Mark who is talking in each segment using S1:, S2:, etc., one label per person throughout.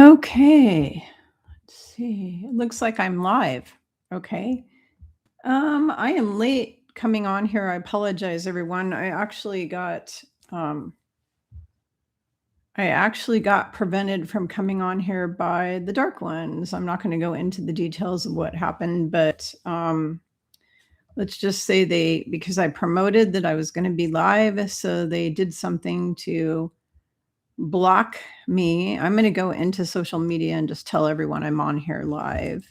S1: Okay. Let's see. It looks like I'm live. Okay. I am late coming on here. I apologize, everyone. I actually got prevented from coming on here by the Dark Ones. I'm not going to go into the details of what happened, but let's just say because I promoted that I was going to be live, so they did something to block me. I'm going to go into social media and just tell everyone I'm on here live.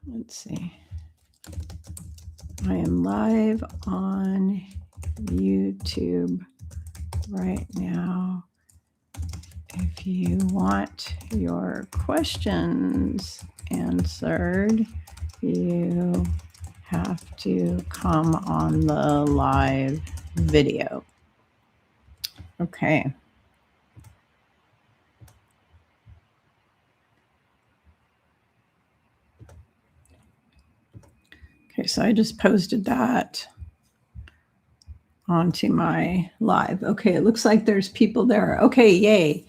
S1: Let's see. I am live on YouTube right now. If you want your questions answered, you have to come on the live video. Okay. Okay, so I just posted that onto my live. Okay, it looks like there's people there. Okay, yay.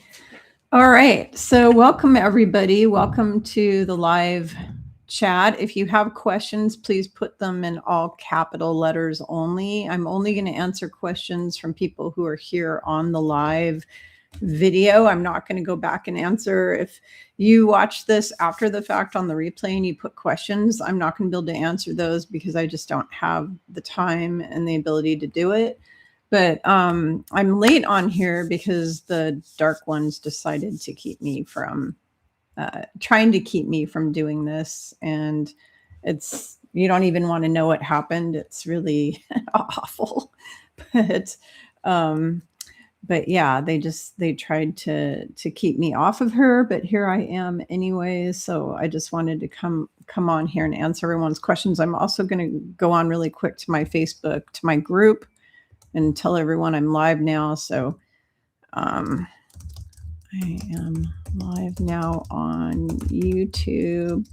S1: All right, so welcome everybody. Welcome to the live chat. If you have questions, please put them in all capital letters only. I'm only going to answer questions from people who are here on the live video. I'm not going to go back and answer. If you watch this after the fact on the replay and you put questions, I'm not going to be able to answer those because I just don't have the time and the ability to do it. But I'm late on here because the Dark Ones decided to keep me from trying to keep me from doing this. And you don't even want to know what happened. It's really awful. But yeah, they tried to keep me off of her, but here I am anyways. So I just wanted to come on here and answer everyone's questions. I'm also going to go on really quick to my Facebook, to my group, and tell everyone I'm live now. So I am live now on YouTube.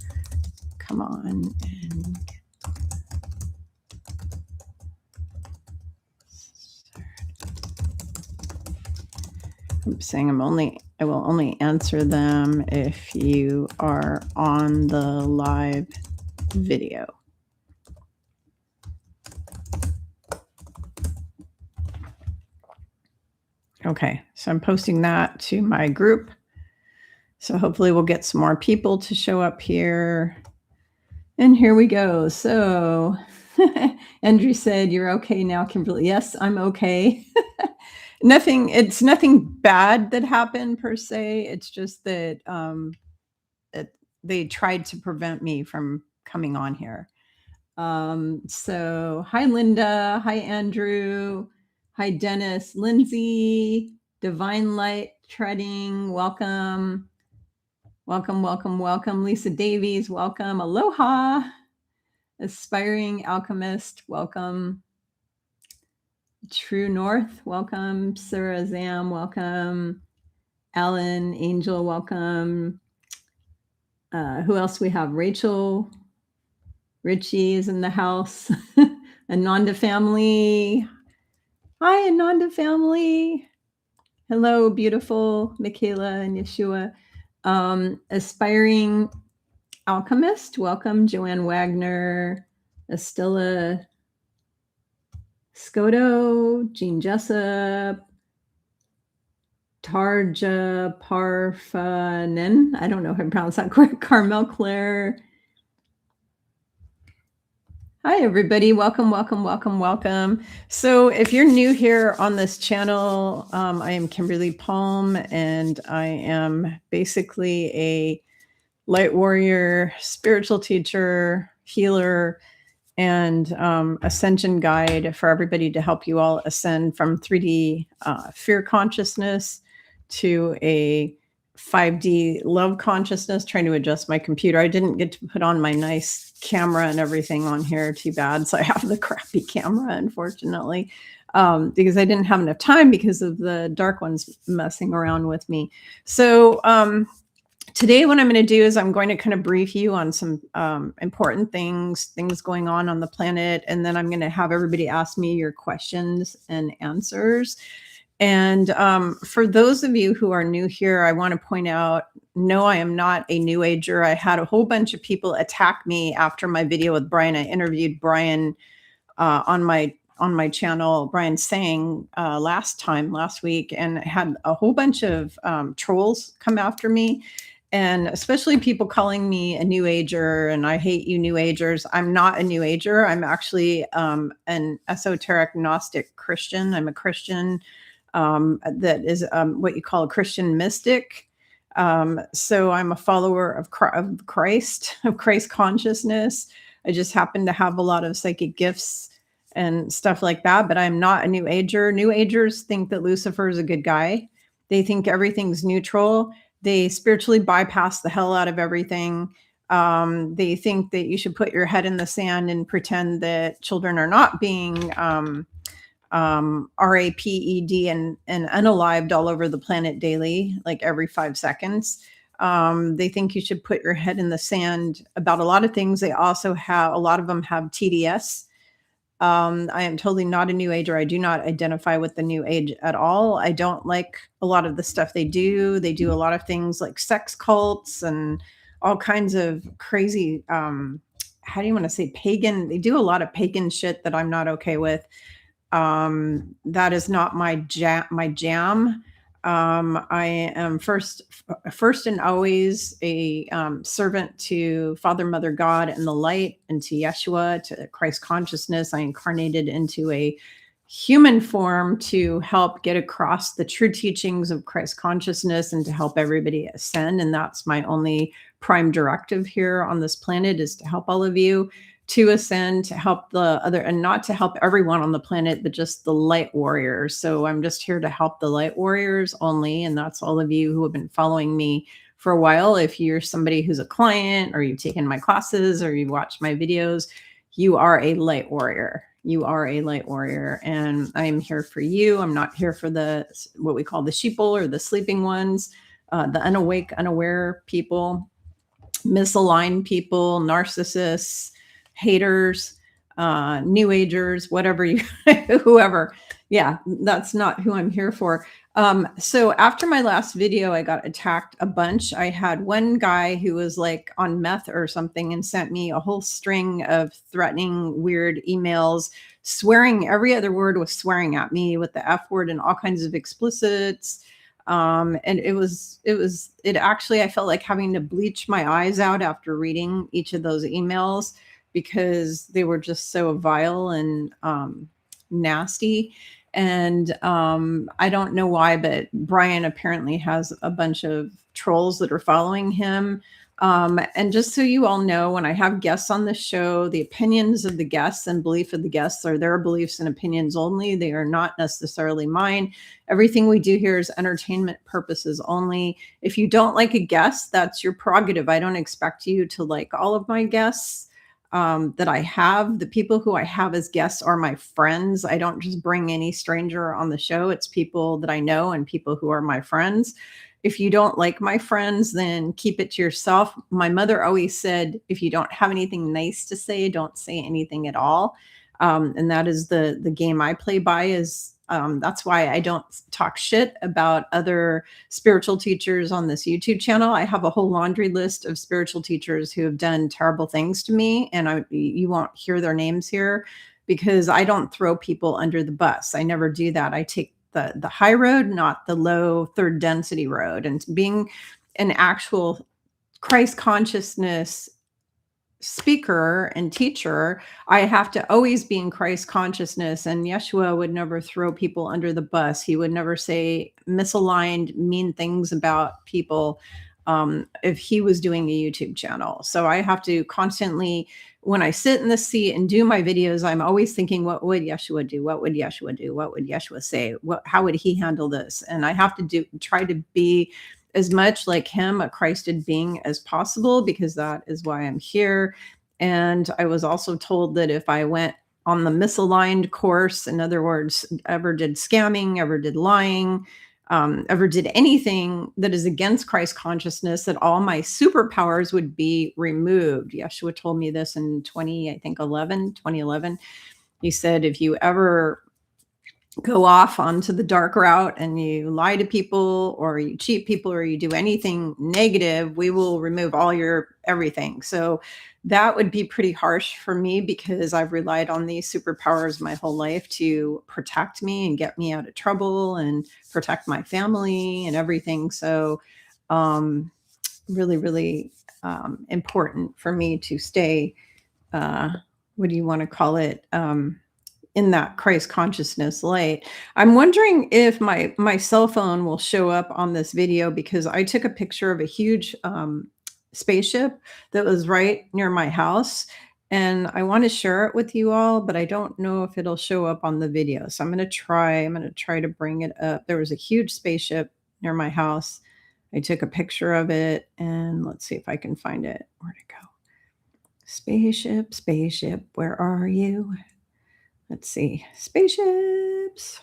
S1: Come on and I'm saying I will only answer them if you are on the live video. Okay, so I'm posting that to my group. So hopefully we'll get some more people to show up here. And here we go. So Andrew said, "You're okay now, Kimberly." Yes, I'm okay. It's nothing bad that happened per se. It's just that they tried to prevent me from coming on here. So hi, Linda. Hi, Andrew. Hi, Dennis. Lindsay. Divine Light Treading. Welcome. Welcome, welcome, welcome. Lisa Davies. Welcome. Aloha. Aspiring Alchemist. Welcome. True North. Welcome. Sarah Zam. Welcome. Alan Angel. Welcome. Who else we have? Rachel. Richie is in the house. Ananda family. Hi, Ananda family. Hello, beautiful Mikala and Yeshua. Aspiring Alchemist. Welcome. Joanne Wagner. Estella Scoto. Jean Jessup. Tarja Parfanen. I don't know if I pronounced that correct. Carmel Claire. Hi, everybody. Welcome, welcome, welcome, welcome. So if you're new here on this channel, I am Kimberly Palm, and I am basically a light warrior, spiritual teacher, healer, and ascension guide for everybody to help you all ascend from 3D fear consciousness to a 5D love consciousness. Trying to adjust my computer. I didn't get to put on my nice camera and everything on here. Too bad. So I have the crappy camera, unfortunately, because I didn't have enough time because of the Dark Ones messing around with me. So Today, what I'm going to do is I'm going to kind of brief you on some important things going on the planet, and then I'm going to have everybody ask me your questions and answers. And for those of you who are new here, I want to point out, no, I am not a New Ager. I had a whole bunch of people attack me after my video with Brian. I interviewed Brian on my channel, Brian Sang, last week, and had a whole bunch of trolls come after me, and especially people calling me a New Ager, and I hate you New Agers. I'm not a New Ager. I'm actually an esoteric Gnostic Christian. I'm a Christian that is what you call a Christian mystic. So I'm a follower of Christ, of Christ consciousness. I just happen to have a lot of psychic gifts and stuff like that, but I'm not a New Ager. New Agers think that Lucifer is a good guy. They think everything's neutral. They spiritually bypass the hell out of everything. They think that you should put your head in the sand and pretend that children are not being raped and unalived all over the planet daily, like every 5 seconds. They think you should put your head in the sand about a lot of things. They also have, a lot of them have TDS. I am totally not a New Ager. I do not identify with the New Age at all. I don't like a lot of the stuff they do. They do a lot of things like sex cults and all kinds of crazy, how do you want to say, pagan? They do a lot of pagan shit that I'm not okay with. That is not my jam. I am first and always a servant to Father, Mother, God, and the light, and to Yeshua, to Christ consciousness. I incarnated into a human form to help get across the true teachings of Christ consciousness and to help everybody ascend. And that's my only prime directive here on this planet, is to help all of you to ascend, to help the other, and not to help everyone on the planet, but just the light warriors. So I'm just here to help the light warriors only. And that's all of you who have been following me for a while. If you're somebody who's a client, or you've taken my classes, or you've watched my videos, you are a light warrior. You are a light warrior. And I am here for you. I'm not here for the, what we call the sheeple, or the sleeping ones, the unawake, unaware people, misaligned people, narcissists, haters, New Agers, whatever you, whoever. Yeah, that's not who I'm here for. So after my last video, I got attacked a bunch. I had one guy who was like on meth or something and sent me a whole string of threatening, weird emails, swearing. Every other word was swearing at me with the F word and all kinds of explicits. And it actually, I felt like having to bleach my eyes out after reading each of those emails, because they were just so vile and nasty. And I don't know why, but Brian apparently has a bunch of trolls that are following him. And just so you all know, when I have guests on the show, the opinions of the guests and belief of the guests are their beliefs and opinions only. They are not necessarily mine. Everything we do here is entertainment purposes only. If you don't like a guest, that's your prerogative. I don't expect you to like all of my guests that I have. The people who I have as guests are my friends. I don't just bring any stranger on the show. It's people that I know and people who are my friends. If you don't like my friends, then keep it to yourself. My mother always said, if you don't have anything nice to say, don't say anything at all. And that is the game I play by. Is that's why I don't talk shit about other spiritual teachers on this YouTube channel. I have a whole laundry list of spiritual teachers who have done terrible things to me, and you won't hear their names here, because I don't throw people under the bus. I never do that. I take the high road, not the low third density road. And being an actual Christ consciousness speaker and teacher, I have to always be in Christ consciousness. And Yeshua would never throw people under the bus. He would never say misaligned, mean things about people if he was doing a YouTube channel. So I have to constantly, when I sit in the seat and do my videos, I'm always thinking, what would Yeshua do? What would Yeshua do? What would Yeshua say? How would he handle this? And I have to try to be as much like him, a Christed being, as possible, because that is why I'm here. And I was also told that if I went on the misaligned course, in other words, ever did scamming, ever did lying, ever did anything that is against Christ consciousness, that all my superpowers would be removed. Yeshua told me this in 2011. He said, if you ever go off onto the dark route and you lie to people or you cheat people or you do anything negative, we will remove all your everything. So that would be pretty harsh for me, because I've relied on these superpowers my whole life to protect me and get me out of trouble and protect my family and everything. So really, really important for me to stay, what do you want to call it? In that Christ consciousness light. I'm wondering if my cell phone will show up on this video, because I took a picture of a huge spaceship that was right near my house, and I want to share it with you all, but I don't know if it'll show up on the video. So I'm going to try to bring it up. There was a huge spaceship near my house. I took a picture of it, and let's see if I can find it. Where'd it go? Spaceship, where are you? Let's see, spaceships.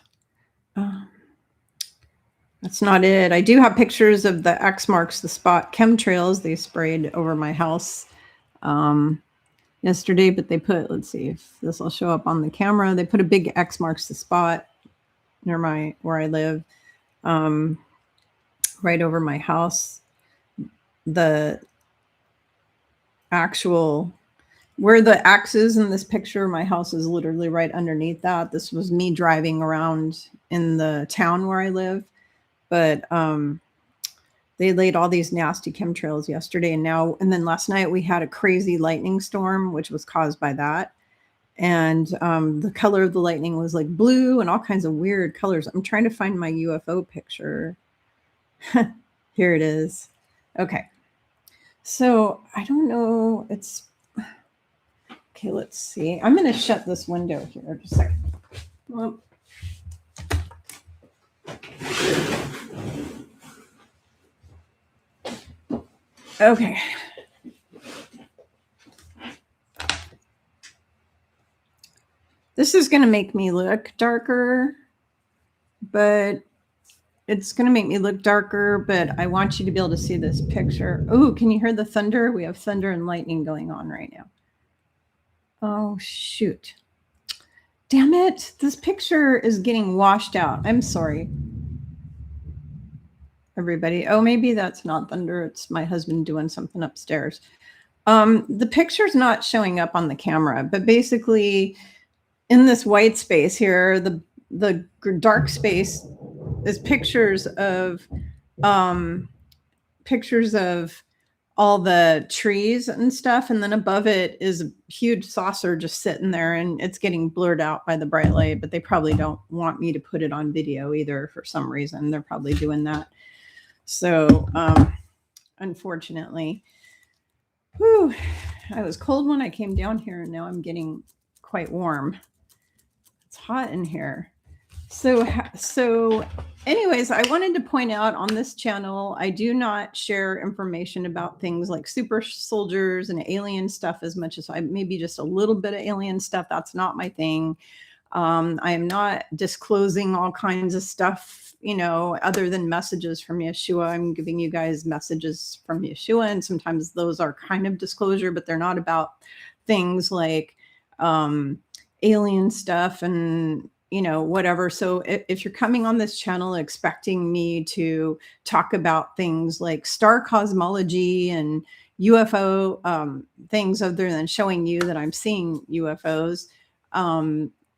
S1: That's not it. I do have pictures of the X marks the spot chemtrails they sprayed over my house yesterday, but they put, let's see if this will show up on the camera. They put a big X marks the spot near where I live, right over my house. The actual, where the X is in this picture, my house is literally right underneath that. This was me driving around in the town where I live. But they laid all these nasty chemtrails yesterday. And then last night we had a crazy lightning storm, which was caused by that. And the color of the lightning was like blue and all kinds of weird colors. I'm trying to find my UFO picture. Here it is. Okay. So I don't know. Okay, let's see. I'm going to shut this window here just a second. Well, okay. This is going to make me look darker, but it's going to make me look darker, but I want you to be able to see this picture. Oh, can you hear the thunder? We have thunder and lightning going on right now. Oh, shoot. Damn it. This picture is getting washed out. I'm sorry, everybody. Oh, maybe that's not thunder. It's my husband doing something upstairs. The picture's not showing up on the camera, but basically in this white space here, the dark space is pictures of all the trees and stuff. And then above it is a huge saucer just sitting there, and it's getting blurred out by the bright light, but they probably don't want me to put it on video either for some reason. They're probably doing that. So, unfortunately, I was cold when I came down here, and now I'm getting quite warm. It's hot in here. So anyways, I wanted to point out on this channel, I do not share information about things like super soldiers and alien stuff as much as maybe just a little bit of alien stuff. That's not my thing. I am not disclosing all kinds of stuff, other than messages from Yeshua. I'm giving you guys messages from Yeshua, and sometimes those are kind of disclosure, but they're not about things like alien stuff and whatever. So if you're coming on this channel expecting me to talk about things like star cosmology and UFO things, other than showing you that I'm seeing UFOs,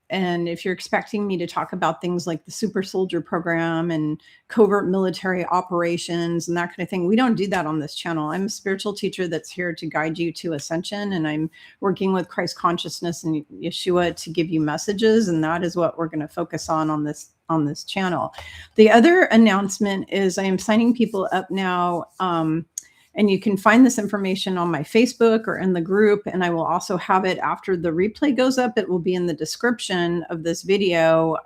S1: and if you're expecting me to talk about things like the super soldier program and covert military operations and that kind of thing, we don't do that on this channel. I'm a spiritual teacher that's here to guide you to ascension, and I'm working with Christ consciousness and Yeshua to give you messages, and that is what we're going to focus on this channel. The other announcement is I am signing people up now, and you can find this information on my Facebook or in the group. And I will also have it after the replay goes up. It will be in the description of this video.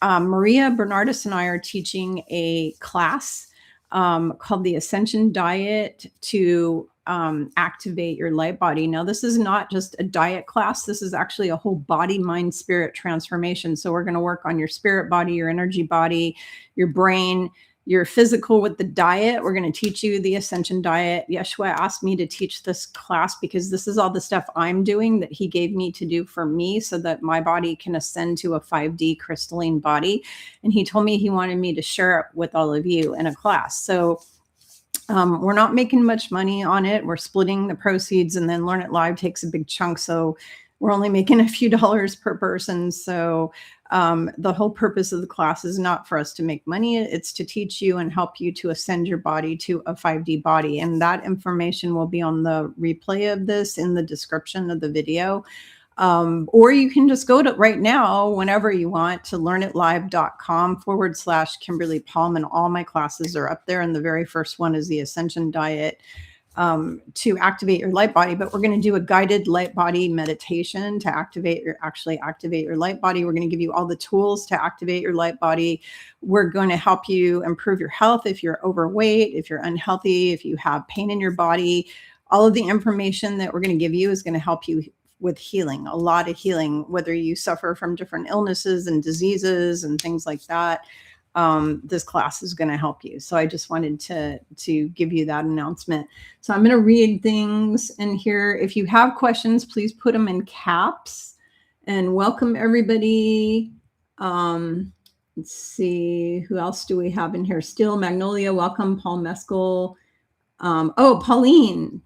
S1: Maria Bernardis and I are teaching a class called the Ascension diet to activate your light body. Now, this is not just a diet class. This is actually a whole body, mind, spirit transformation. So we're going to work on your spirit body, your energy body, your brain, your physical with the diet. We're going to teach you the Ascension diet. Yeshua asked me to teach this class because this is all the stuff I'm doing that he gave me to do for me so that my body can ascend to a 5D crystalline body. And he told me he wanted me to share it with all of you in a class. So we're not making much money on it. We're splitting the proceeds, and then Learn It Live takes a big chunk. So we're only making a few dollars per person. So the whole purpose of the class is not for us to make money. It's to teach you and help you to ascend your body to a 5D body. And that information will be on the replay of this in the description of the video. Or you can just go to right now, whenever you want, to learnitlive.com/Kimberly Palm. And all my classes are up there. And the very first one is the Ascension diet to activate your light body. But we're going to do a guided light body meditation to activate your light body. We're going to give you all the tools to activate your light body. We're going to help you improve your health if you're overweight, if you're unhealthy, if you have pain in your body. All of the information that we're going to give you is going to help you with healing, a lot of healing, whether you suffer from different illnesses and diseases and things like that. This class is going to help you. So I just wanted to give you that announcement. So I'm going to read things in here. If you have questions, please put them in caps. And welcome everybody. Let's see, who else do we have in here? Still Magnolia, welcome. Paul Mescal. Pauline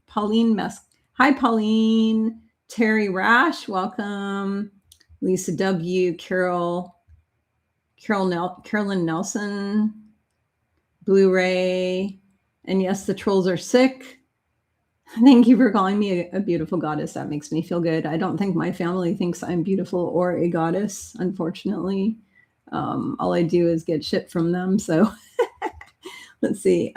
S1: Mescal. Hi, Pauline. Terry Rash, welcome. Lisa W. Carolyn Nelson, Blu-ray, and yes, the trolls are sick. Thank you for calling me a beautiful goddess. That makes me feel good. I don't think my family thinks I'm beautiful or a goddess, unfortunately. All I do is get shit from them. So let's see.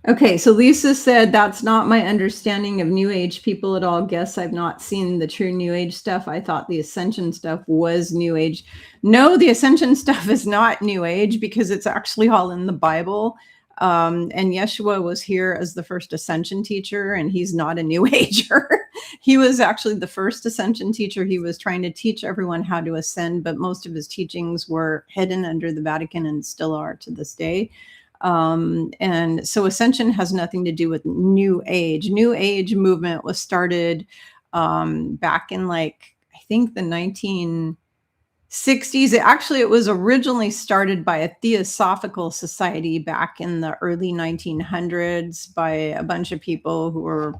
S1: Okay, so Lisa said, that's not my understanding of New Age people at all. Guess I've not seen the true New Age stuff. I thought the Ascension stuff was New Age. No, the Ascension stuff is not New Age because it's actually all in the Bible. And Yeshua was here as the first Ascension teacher, and he's not a New Ager. He was actually the first Ascension teacher. He was trying to teach everyone how to ascend, but most of his teachings were hidden under the Vatican and still are to this day. And so Ascension has nothing to do with New Age. New Age movement was started back in I think the 1960s. It was originally started by a Theosophical Society back in the early 1900s by a bunch of people who were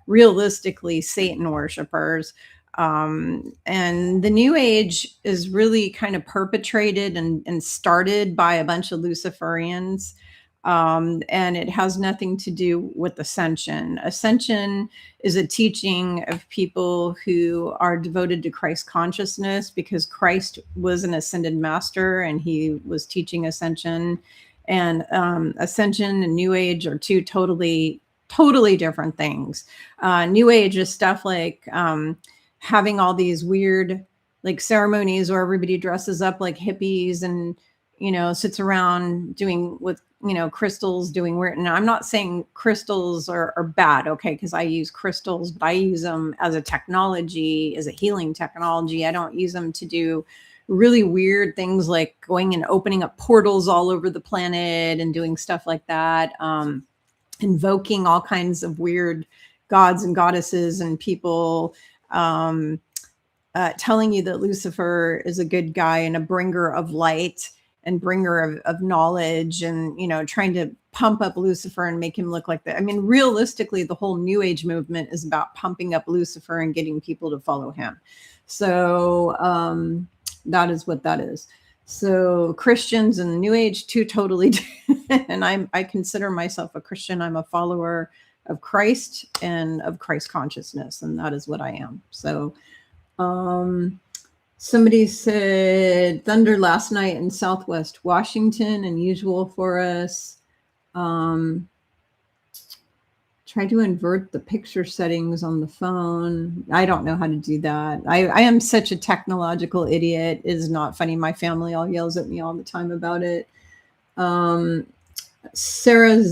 S1: realistically Satan worshipers. And the New Age is really kind of perpetrated and started by a bunch of Luciferians. And it has nothing to do with Ascension. Ascension is a teaching of people who are devoted to Christ consciousness because Christ was an ascended master and he was teaching Ascension. And Ascension and New Age are two totally different things. New Age is stuff like having all these weird ceremonies where everybody dresses up like hippies and sits around doing with crystals, doing weird. And I'm not saying crystals are bad, okay, because I use crystals, but I use them as a technology, as a healing technology. I don't use them to do really weird things like going and opening up portals all over the planet and doing stuff like that, invoking all kinds of weird gods and goddesses and people, telling you that Lucifer is a good guy and a bringer of light and bringer of knowledge, and trying to pump up Lucifer and make him look like that. I mean, realistically, the whole New Age movement is about pumping up Lucifer and getting people to follow him. So that is what that is. So Christians and New Age, two totally different. And I consider myself a Christian. I'm a follower of Christ and of Christ consciousness, and that is what I am. So somebody said thunder last night in Southwest Washington, unusual for us. Trying Try to invert the picture settings on the phone. I don't know how to do that. I am such a technological idiot. It is not funny. My family all yells at me all the time about it. Sarah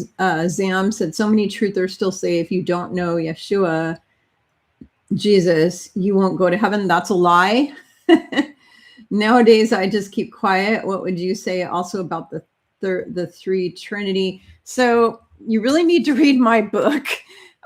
S1: Zam said, so many truthers still say if you don't know Yeshua, Jesus, you won't go to heaven. That's a lie. Nowadays, I just keep quiet. What would you say also about the three Trinity? So you really need to read my book.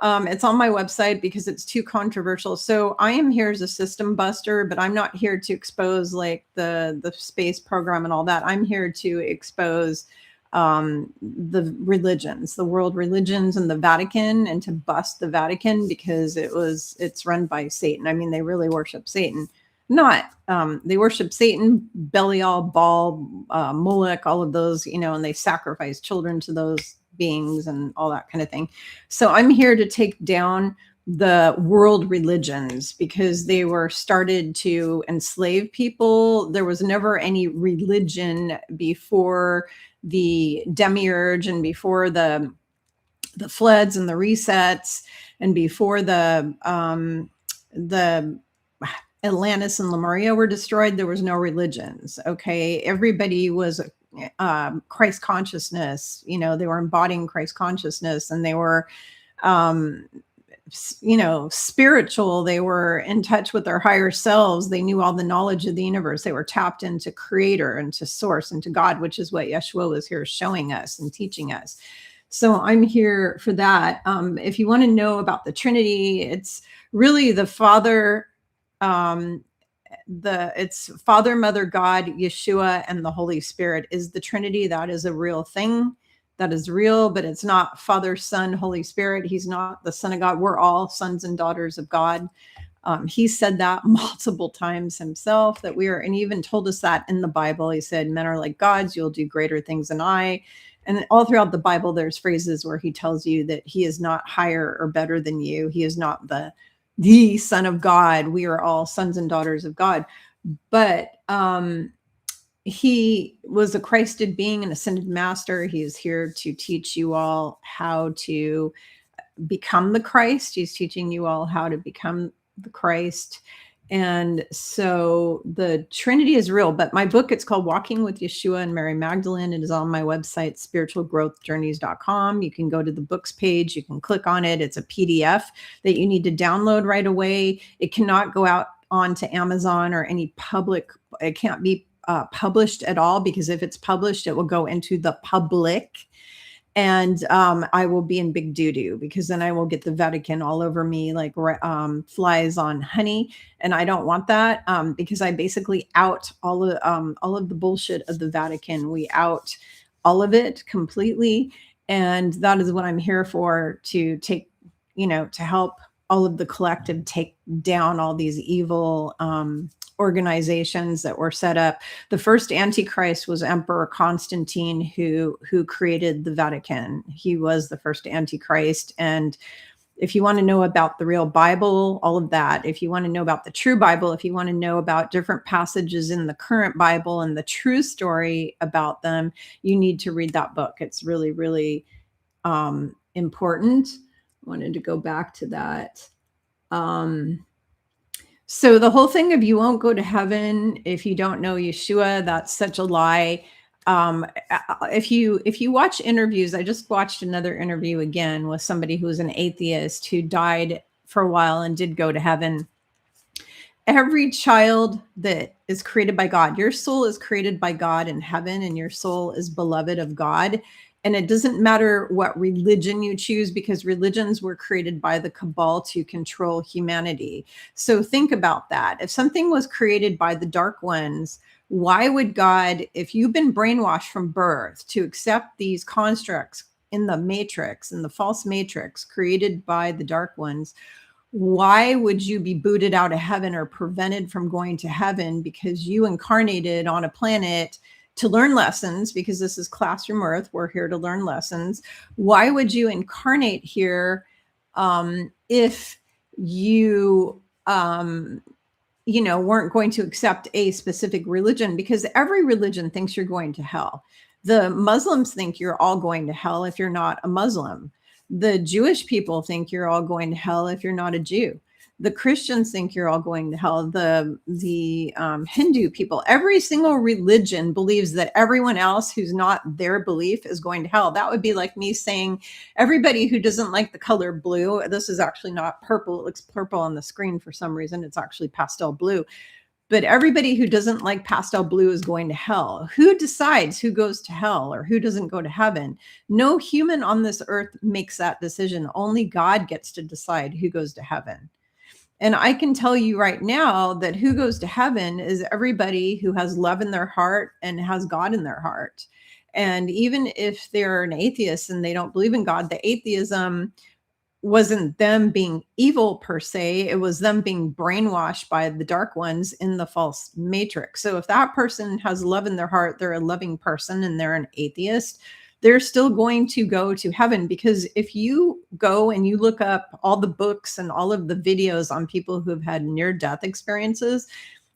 S1: It's on my website because it's too controversial. So I am here as a system buster, but I'm not here to expose like the space program and all that. I'm here to expose the religions, the world religions and the Vatican, and to bust the Vatican because it's run by Satan. I mean, they really worship Satan. They worship Satan, Belial, Baal, Moloch, all of those, and they sacrifice children to those beings and all that kind of thing. So I'm here to take down the world religions because they were started to enslave people. There was never any religion before the demiurge and before the floods and the resets and before the Atlantis and Lemuria were destroyed. There was no religions. Okay. Everybody was Christ consciousness. They were embodying Christ consciousness, and they were spiritual. They were in touch with their higher selves. They knew all the knowledge of the universe. They were tapped into creator and to source and to God, which is what Yeshua was here showing us and teaching us. So I'm here for that. If you want to know about the Trinity, it's really the Father, it's Father, Mother, God, Yeshua, and the Holy Spirit is the Trinity. That is a real thing. That is real, but it's not Father, Son, Holy Spirit. He's not the Son of God. We're all sons and daughters of God. He said that multiple times himself, that we are, and he even told us that in the Bible. He said, men are like gods, you'll do greater things than I. And all throughout the Bible, there's phrases where he tells you that he is not higher or better than you. He is not the Son of God. We are all sons and daughters of God. But he was a Christed being, an ascended master. He is here to teach you all how to become the Christ. He's teaching you all how to become the Christ. And so the Trinity is real. But my book, it's called Walking with Yeshua and Mary Magdalene. It is on my website, spiritualgrowthjourneys.com. You can go to the books page. You can click on it. It's a PDF that you need to download right away. It cannot go out onto Amazon or any public. It can't be published at all, because if it's published, it will go into the public. And I will be in big doo-doo, because then I will get the Vatican all over me like flies on honey. And I don't want that, because I basically out all of the bullshit of the Vatican. We out all of it completely. And that is what I'm here for, to take, to help all of the collective take down all these evil organizations that were set up. The first Antichrist was Emperor Constantine, who created the Vatican. He was the first Antichrist. And if you want to know about the real Bible, all of that, if you want to know about the true Bible, if you want to know about different passages in the current Bible and the true story about them, you need to read that book. It's really, really important. I wanted to go back to that. So the whole thing of you won't go to heaven if you don't know Yeshua, that's such a lie. If you watch interviews, I just watched another interview again with somebody who was an atheist who died for a while and did go to heaven. Every child that is created by God, your soul is created by God in heaven, and your soul is beloved of God. And it doesn't matter what religion you choose, because religions were created by the cabal to control humanity. So think about that. If something was created by the dark ones, why would God, if you've been brainwashed from birth to accept these constructs in the matrix, in the false matrix created by the dark ones, why would you be booted out of heaven or prevented from going to heaven because you incarnated on a planet to learn lessons? Because this is classroom earth. We're here to learn lessons. Why would you incarnate here if you, weren't going to accept a specific religion? Because every religion thinks you're going to hell. The Muslims think you're all going to hell if you're not a Muslim. The Jewish people think you're all going to hell if you're not a Jew. The Christians think you're all going to hell. The Hindu people, every single religion believes that everyone else who's not their belief is going to hell. That would be like me saying everybody who doesn't like the color blue, this is actually not purple. It looks purple on the screen for some reason. It's actually pastel blue. But everybody who doesn't like pastel blue is going to hell. Who decides who goes to hell or who doesn't go to heaven? No human on this earth makes that decision. Only God gets to decide who goes to heaven. And I can tell you right now that who goes to heaven is everybody who has love in their heart and has God in their heart. And even if they're an atheist and they don't believe in God, the atheism wasn't them being evil per se. It was them being brainwashed by the dark ones in the false matrix. So if that person has love in their heart, they're a loving person and they're an atheist, they're still going to go to heaven. Because if you go and you look up all the books and all of the videos on people who have had near-death experiences,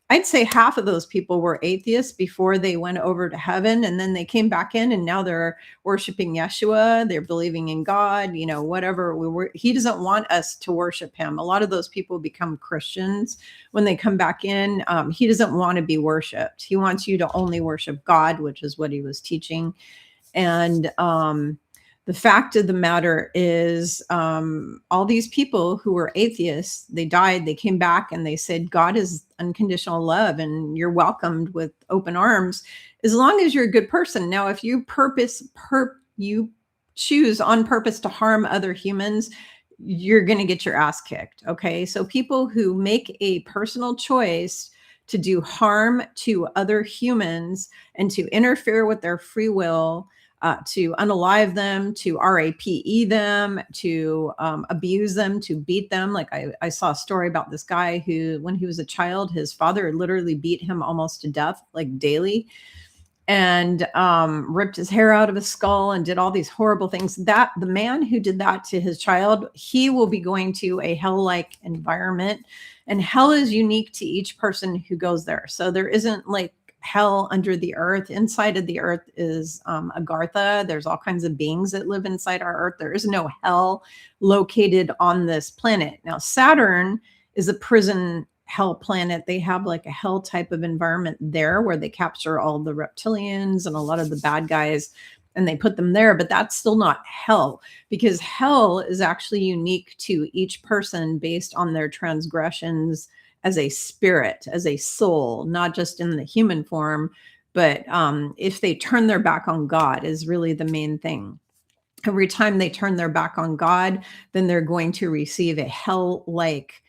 S1: I'd say half of those people were atheists before they went over to heaven, and then they came back in and now they're worshiping Yeshua. They're believing in God, you know, whatever. He doesn't want us to worship him. A lot of those people become Christians when they come back in. He doesn't want to be worshiped. He wants you to only worship God, which is what he was teaching. And the fact of the matter is, all these people who were atheists, they died, they came back and they said, God is unconditional love and you're welcomed with open arms as long as you're a good person. Now, if you you choose on purpose to harm other humans, you're going to get your ass kicked. Okay. So people who make a personal choice to do harm to other humans and to interfere with their free will, to unalive them, to RAPE them, to abuse them, to beat them. Like I saw a story about this guy who, when he was a child, his father literally beat him almost to death, like daily, and ripped his hair out of his skull and did all these horrible things. That the man who did that to his child, he will be going to a hell-like environment, and hell is unique to each person who goes there. So there isn't like hell under the earth. Inside of the earth is Agartha. There's all kinds of beings that live inside our earth. There is no hell located on this planet. Now, Saturn is a prison hell planet. They have like a hell type of environment there where they capture all the reptilians and a lot of the bad guys and they put them there, but that's still not hell, because hell is actually unique to each person based on their transgressions as a spirit, as a soul, not just in the human form, but if they turn their back on God is really the main thing. Every time they turn their back on God, then they're going to receive a hell-like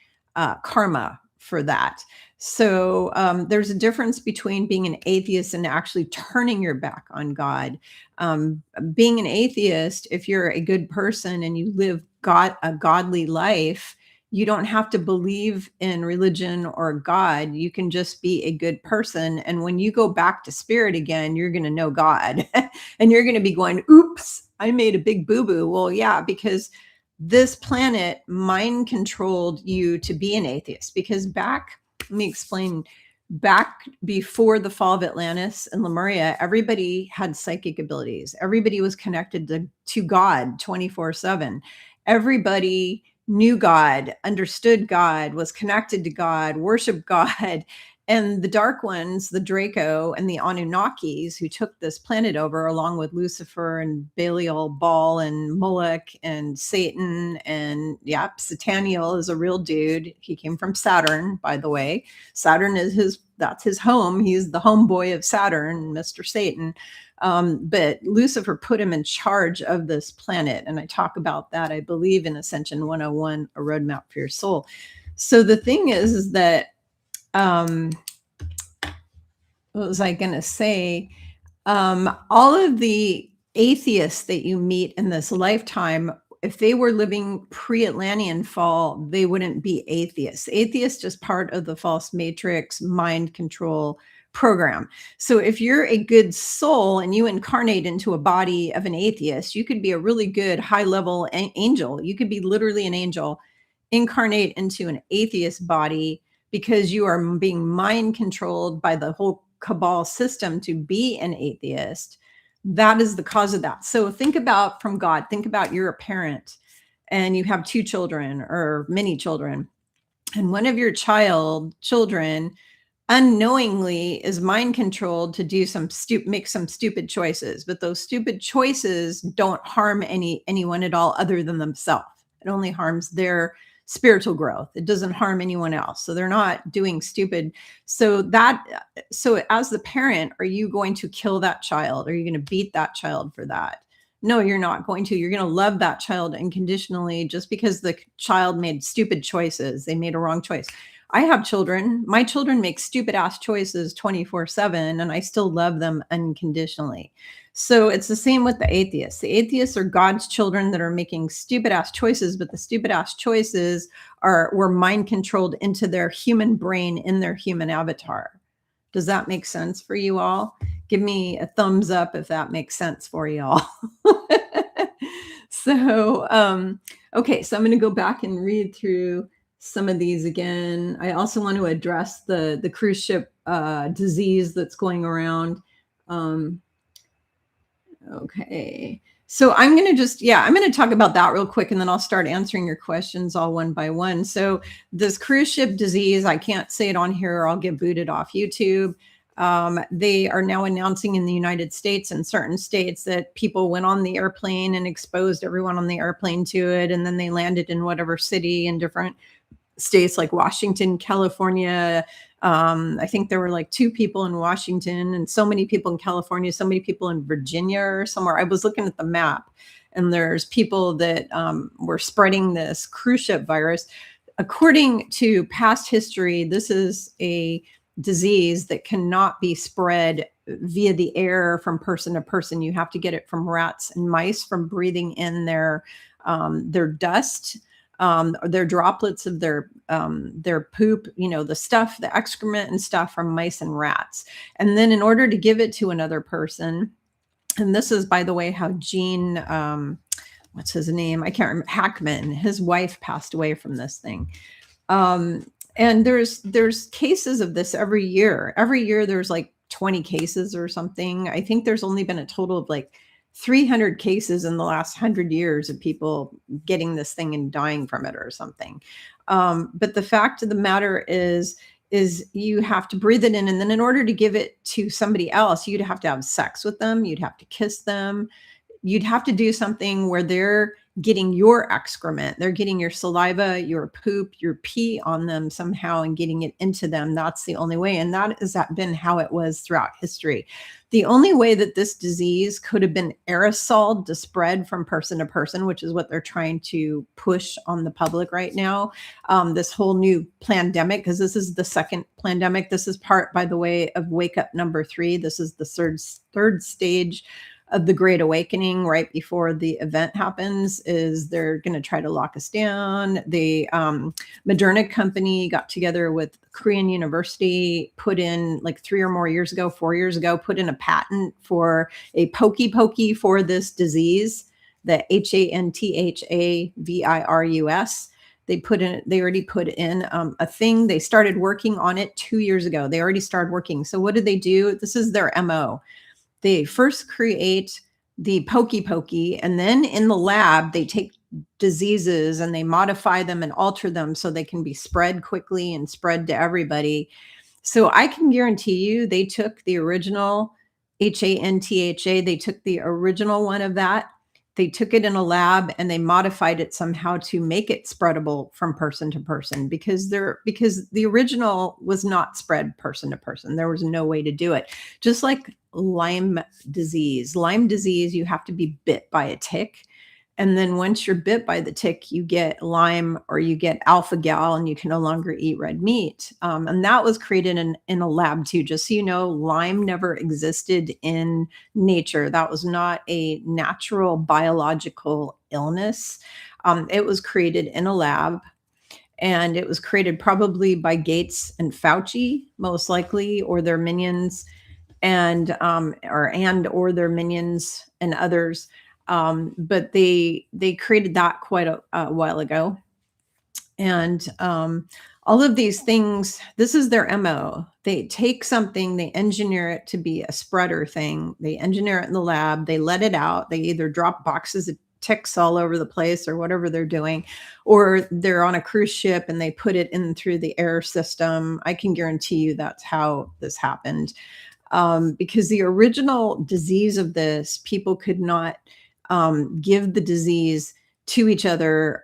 S1: karma for that. So there's a difference between being an atheist and actually turning your back on God. Being an atheist, if you're a good person and you live a godly life, you don't have to believe in religion or God. You can just be a good person. And when you go back to spirit again, you're going to know God and you're going to be going, oops, I made a big boo-boo. Well, yeah, because this planet mind controlled you to be an atheist. Because let me explain, back before the fall of Atlantis and Lemuria, everybody had psychic abilities. Everybody was connected to God 24/7. Everybody knew God, understood God, was connected to God, worshiped God. And the dark ones, the Draco and the Anunnakis, who took this planet over, along with Lucifer and Belial, Baal and Moloch and Satan, and Sataniel is a real dude. He came from Saturn, by the way. Saturn is that's his home. He's the homeboy of Saturn, Mr. Satan. But Lucifer put him in charge of this planet. And I talk about that, I believe, in Ascension 101, A Roadmap for Your Soul. So the thing is that, what was I going to say? All of the atheists that you meet in this lifetime, if they were living pre-Atlantean fall, they wouldn't be atheists. Atheists is part of the false matrix mind control program. So if you're a good soul and you incarnate into a body of an atheist, you could be a really good high-level angel. You could be literally an angel, incarnate into an atheist body, because you are being mind controlled by the whole cabal system to be an atheist. That is the cause of that. So think about from God, think about you're a parent and you have two children or many children, and one of your children unknowingly is mind controlled to do make some stupid choices, but those stupid choices don't harm anyone at all other than themselves. It only harms their spiritual growth. It doesn't harm anyone else. So they're not doing stupid. So as the parent, are you going to kill that child? Are you going to beat that child for that? No, you're not going to. You're going to love that child unconditionally just because the child made stupid choices. They made a wrong choice. I have children. My children make stupid ass choices 24/7, and I still love them unconditionally. So it's the same with the atheists. The atheists are God's children that are making stupid ass choices, but the stupid ass choices were mind controlled into their human brain in their human avatar. Does that make sense for you all? Give me a thumbs up if that makes sense for you all. Okay, so I'm going to go back and read through some of these again. I also want to address the cruise ship disease that's going around. Okay. So I'm going to talk about that real quick, and then I'll start answering your questions all one by one. So this cruise ship disease, I can't say it on here or I'll get booted off YouTube. They are now announcing in the United States and certain states that people went on the airplane and exposed everyone on the airplane to it. And then they landed in whatever city in different states like Washington, California. I think there were like 2 people in Washington and so many people in California, so many people in Virginia or somewhere. I was looking at the map and there's people that were spreading this cruise ship virus. According to past history, this is a disease that cannot be spread via the air from person to person. You have to get it from rats and mice from breathing in their dust. Their droplets of their poop, the stuff, the excrement and stuff from mice and rats. And then in order to give it to another person, and this is, by the way, how Gene, what's his name? I can't remember, Hackman, his wife passed away from this thing. And there's cases of this every year. Every year there's like 20 cases or something. I think there's only been a total of like 300 cases in the last 100 years of people getting this thing and dying from it or something. But the fact of the matter is you have to breathe it in. And then in order to give it to somebody else, you'd have to have sex with them. You'd have to kiss them. You'd have to do something where they're getting your excrement. They're getting your saliva, your poop, your pee on them somehow and getting it into them. That's the only way. And that has been how it was throughout history. The only way that this disease could have been aerosol to spread from person to person, which is what they're trying to push on the public right now, this whole new pandemic, because this is the second pandemic. This is part, by the way, of wake up number 3. This is the third stage of the Great Awakening. Right before the event happens is they're going to try to lock us down. The Moderna company got together with Korean University, put in like 4 years ago, put in a patent for a pokey for this disease, the HANTHAVIRUS. They already put in a thing. They started working on it 2 years ago. They already started working. So what did they do? This is their MO. They first create the pokey, and then in the lab, they take diseases and they modify them and alter them so they can be spread quickly and spread to everybody. So I can guarantee you they took the original HANTHA, they took the original one of that. They took it in a lab and they modified it somehow to make it spreadable from person to person because the original was not spread person to person. There was no way to do it. Just like Lyme disease, you have to be bit by a tick. And then once you're bit by the tick, you get Lyme or you get alpha-gal and you can no longer eat red meat. And that was created in a lab too. Just so you know, Lyme never existed in nature. That was not a natural biological illness. It was created in a lab. And it was created probably by Gates and Fauci, most likely, or their minions, or their minions and others. But they created that quite a while ago. And All of these things, this is their MO. They take something, they engineer it to be a spreader thing. They engineer it in the lab, they let it out. They either drop boxes of ticks all over the place or whatever they're doing, or they're on a cruise ship and they put it in through the air system. I can guarantee you that's how this happened. Because the original disease of this, people could not give the disease to each other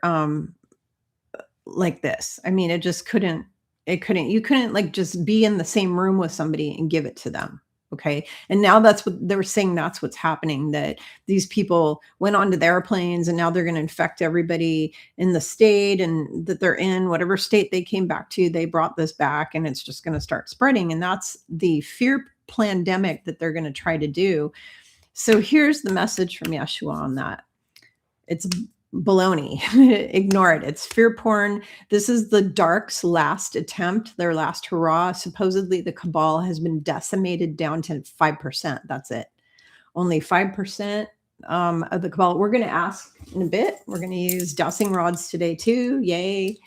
S1: like this. I mean, it just couldn't, you couldn't like just be in the same room with somebody and give it to them. Okay. And now that's what they were saying. That's what's happening, that these people went onto the airplanes and now they're going to infect everybody in the state and that they're in, whatever state they came back to, they brought this back and it's just going to start spreading. And that's the fear pandemic that they're going to try to do. So here's the message from Yeshua on that. It's baloney. Ignore it. It's fear porn. This is the dark's last attempt, their last hurrah. Supposedly the cabal has been decimated down to 5%. That's it. Only 5% of the cabal. We're going to ask in a bit. We're going to use dowsing rods today too. Yay.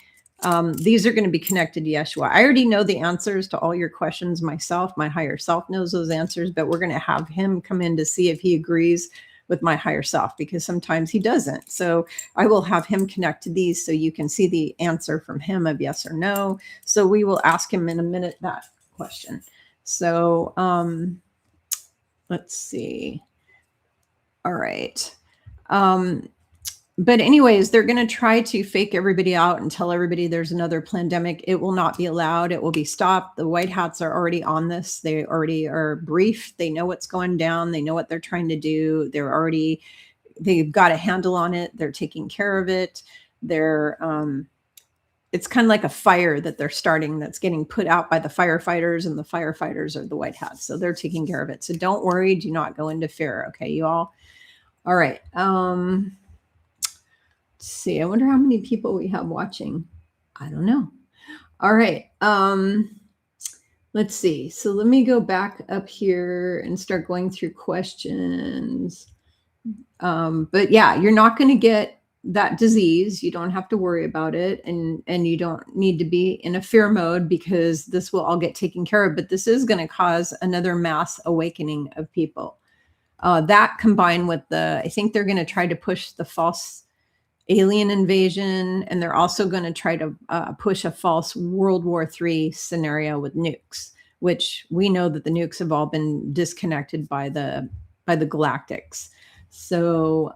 S1: These are going to be connected to Yeshua. I already know the answers to all your questions myself. My higher self knows those answers, but we're going to have him come in to see if he agrees with my higher self, because sometimes he doesn't. So I will have him connect to these so you can see the answer from him of yes or no. So we will ask him in a minute that question. So let's see. All right. But anyways, they're going to try to fake everybody out and tell everybody there's another pandemic. It will not be allowed. It will be stopped. The white hats are already on this. They already are briefed. They know what's going down. They know what they're trying to do. They've got a handle on it. They're taking care of it. It's kind of like a fire that they're starting that's getting put out by the firefighters, and the firefighters are the white hats. So they're taking care of it. So don't worry. Do not go into fear. Okay, you all? All right. Let's see. I wonder how many people we have watching. I don't know. All right. Let's see. So let me go back up here and start going through questions. But yeah, you're not going to get that disease. You don't have to worry about it. And you don't need to be in a fear mode, because this will all get taken care of. But this is going to cause another mass awakening of people. That combined with I think they're going to try to push the false alien invasion, and they're also going to try to push a false World War III scenario with nukes, which we know that the nukes have all been disconnected by the galactics. So,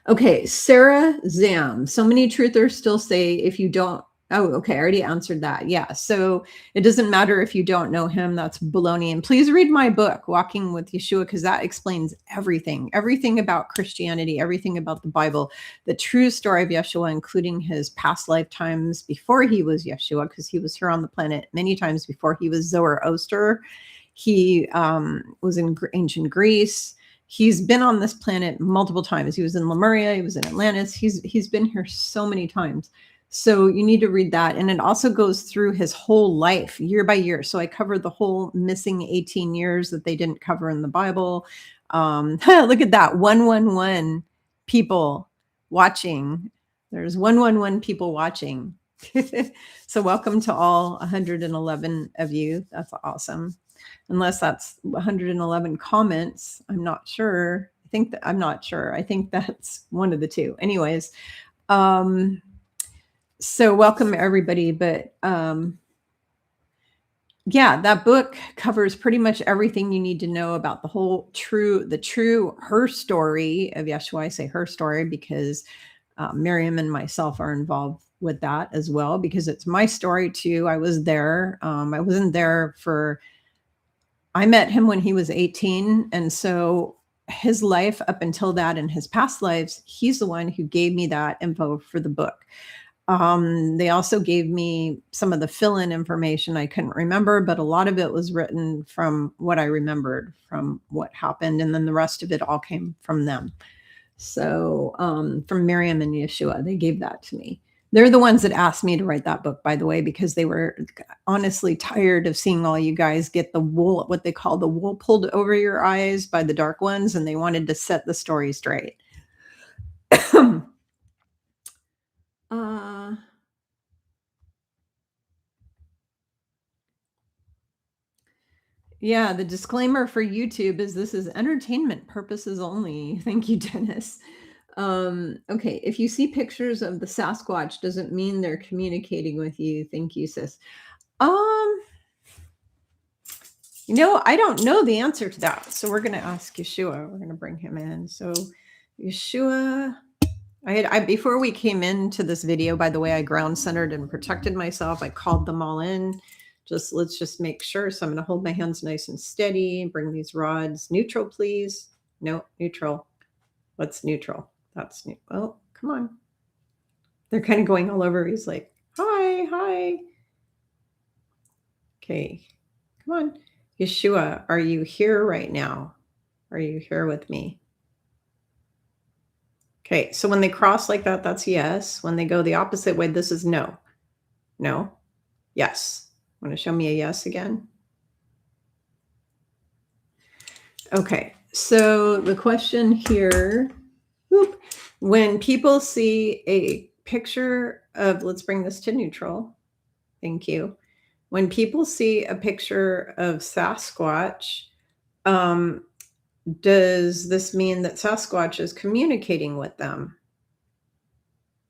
S1: okay, Sarah Zam. So many truthers still say if you don't. Oh, okay. I already answered that. Yeah. So it doesn't matter if you don't know him. That's baloney. And please read my book, Walking with Yeshua, because that explains everything about Christianity, everything about the Bible, the true story of Yeshua, including his past lifetimes before he was Yeshua, because he was here on the planet many times before he was Zoroaster. He was in ancient Greece. He's been on this planet multiple times. He was in Lemuria. He was in Atlantis. He's been here so many times. So you need to read that. And it also goes through his whole life year by year. So I covered the whole missing 18 years that they didn't cover in the Bible. Look at that. 111 people watching. There's 111 people watching. So welcome to all 111 of you. That's awesome. Unless that's 111 comments. I'm not sure. I'm not sure. I think that's one of the two. Anyways, so welcome everybody. But yeah, that book covers pretty much everything you need to know about the true her story of Yeshua. I say her story because Miriam and myself are involved with that as well, because it's my story too. I was there. I wasn't there I met him when he was 18. And so his life up until that and his past lives, he's the one who gave me that info for the book. They also gave me some of the fill-in information I couldn't remember, but a lot of it was written from what I remembered from what happened. And then the rest of it all came from them. So from Miriam and Yeshua, they gave that to me. They're the ones that asked me to write that book, by the way, because they were honestly tired of seeing all you guys get the wool, what they call the wool pulled over your eyes by the dark ones. And they wanted to set the story straight. Yeah, the disclaimer for YouTube is this is entertainment purposes only. Thank you, Dennis. Okay, if you see pictures of the Sasquatch, doesn't mean they're communicating with you. Thank you, sis. Um, I don't know the answer to that. So we're gonna ask Yeshua. We're gonna bring him in. So Yeshua, I before we came into this video, by the way, I ground centered and protected myself. I called them all in. Let's just make sure. So I'm gonna hold my hands nice and steady. Bring these rods neutral, please. No, neutral. What's neutral? That's new. Oh, come on. They're kind of going all over. He's like, hi, hi. Okay, come on. Yeshua, are you here right now? Are you here with me? Okay, so when they cross like that, that's yes. When they go the opposite way, this is no. No, yes. Want to show me a yes again? Okay, so the question here, when people see a picture of, let's bring this to neutral. Thank you. When people see a picture of Sasquatch, does this mean that Sasquatch is communicating with them?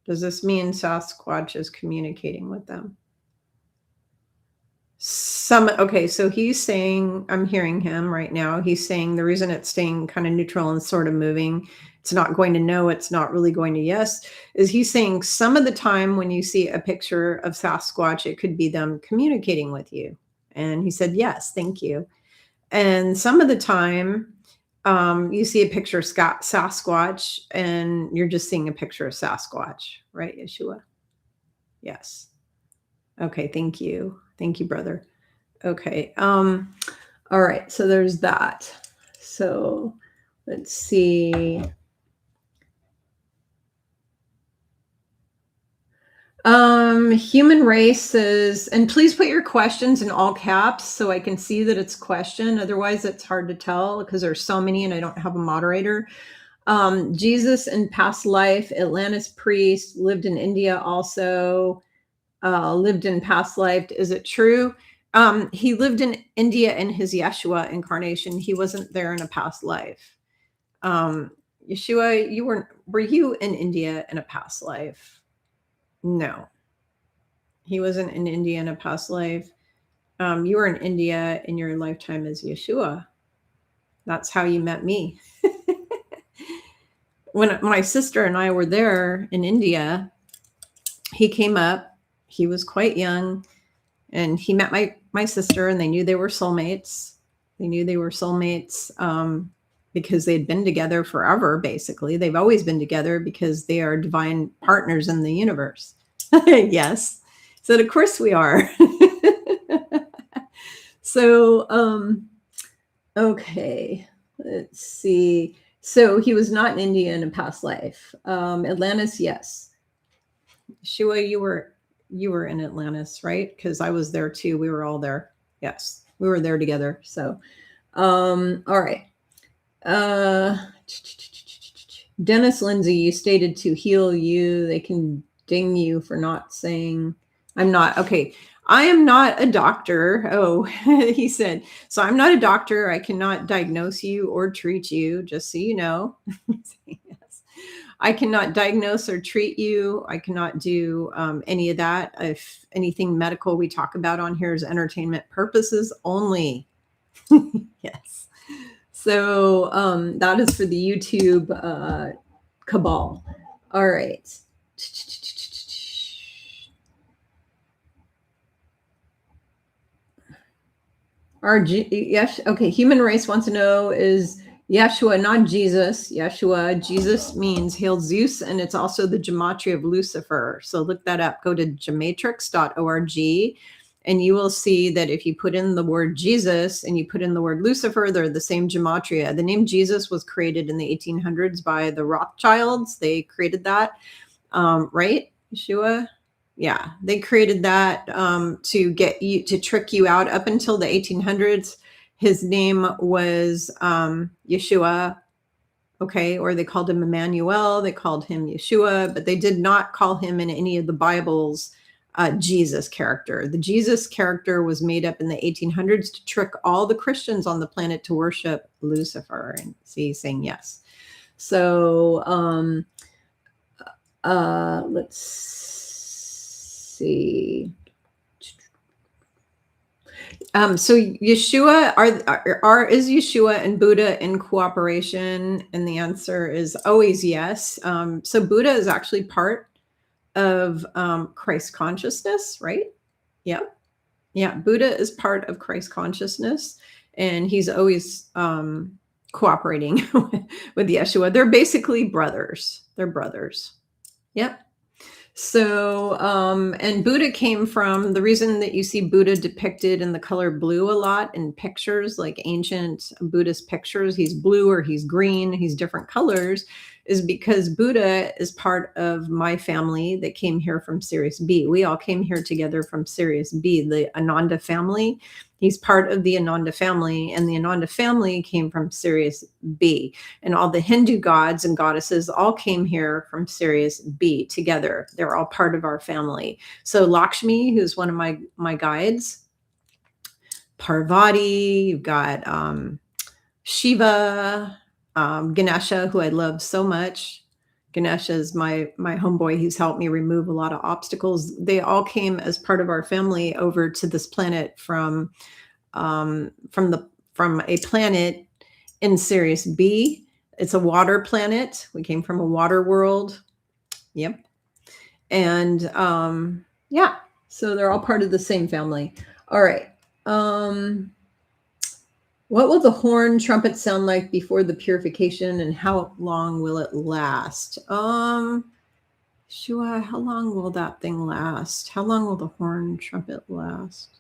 S1: Does this mean Sasquatch is communicating with them? Okay, so he's saying, I'm hearing him right now. He's saying the reason it's staying kind of neutral and sort of moving, it's not going to no, it's not really going to yes, is he's saying some of the time when you see a picture of Sasquatch, it could be them communicating with you. And he said, yes, thank you. And some of the time, you see a picture of Sasquatch and you're just seeing a picture of Sasquatch, right, Yeshua? Yes. Okay, thank you. Thank you, brother. Okay. All right, so there's that. So let's see. Human races, and please put your questions in all caps so I can see that it's question. Otherwise, it's hard to tell because there's so many and I don't have a moderator. Jesus in past life, Atlantis priest, lived in India also, lived in past life. Is it true? He lived in India in his Yeshua incarnation. He wasn't there in a past life. Yeshua, were you in India in a past life? No, he wasn't in India in a past life. You were in India in your lifetime as Yeshua. That's how you met me. When my sister and I were there in India, he came up. He was quite young, and he met my sister, and they knew they were soulmates. They knew they were soulmates because they had been together forever, basically. They've always been together because they are divine partners in the universe. Yes. So, of course we are. So, okay, let's see. So he was not in India in a past life. Atlantis, yes. Yeshua, you were in Atlantis, right? Because I was there too. We were all there. Yes, we were there together. So, all right. Dennis Lindsay, you stated to heal you. They can ding you for not saying I'm not. Okay. I am not a doctor. Oh, he said, so I'm not a doctor. I cannot diagnose you or treat you, just so you know. Yes. I cannot diagnose or treat you. I cannot do any of that. If anything medical we talk about on here is entertainment purposes only. Yes. So that is for the YouTube cabal. All right. Yes. Okay. Human race wants to know is Yeshua, not Jesus. Yeshua. Jesus means hail Zeus, and it's also the gematria of Lucifer. So look that up. Go to gematrix.org, and you will see that if you put in the word Jesus and you put in the word Lucifer, they're the same gematria. The name Jesus was created in the 1800s by the Rothschilds. They created that, right, Yeshua? Yeah, they created that to get you, to trick you out. Up until the 1800s, his name was Yeshua, okay, or they called him Emmanuel, they called him Yeshua, but they did not call him in any of the Bibles Jesus character. The Jesus character was made up in the 1800s to trick all the Christians on the planet to worship Lucifer. And see, saying yes. So let's see. So Yeshua, is Yeshua and Buddha in cooperation? And the answer is always yes. So Buddha is actually part of Christ consciousness, right? Yeah. Yeah. Buddha is part of Christ consciousness, and he's always cooperating with Yeshua. They're basically brothers. They're brothers. Yep. So, and Buddha came from, the reason that you see Buddha depicted in the color blue a lot in pictures, like ancient Buddhist pictures, he's blue or he's green, he's different colors, is because Buddha is part of my family that came here from Sirius B. We all came here together from Sirius B, the Ananda family. He's part of the Ananda family, and the Ananda family came from Sirius B. And all the Hindu gods and goddesses all came here from Sirius B together. They're all part of our family. So Lakshmi, who's one of my guides, Parvati, you've got Shiva, Ganesha, who I love so much. Ganesha is my homeboy. He's helped me remove a lot of obstacles. They all came as part of our family over to this planet from a planet in Sirius B. It's a water planet. We came from a water world. Yep. And yeah, so they're all part of the same family. All right. What will the horn trumpet sound like before the purification, and how long will it last? Shua, how long will that thing last? How long will the horn trumpet last?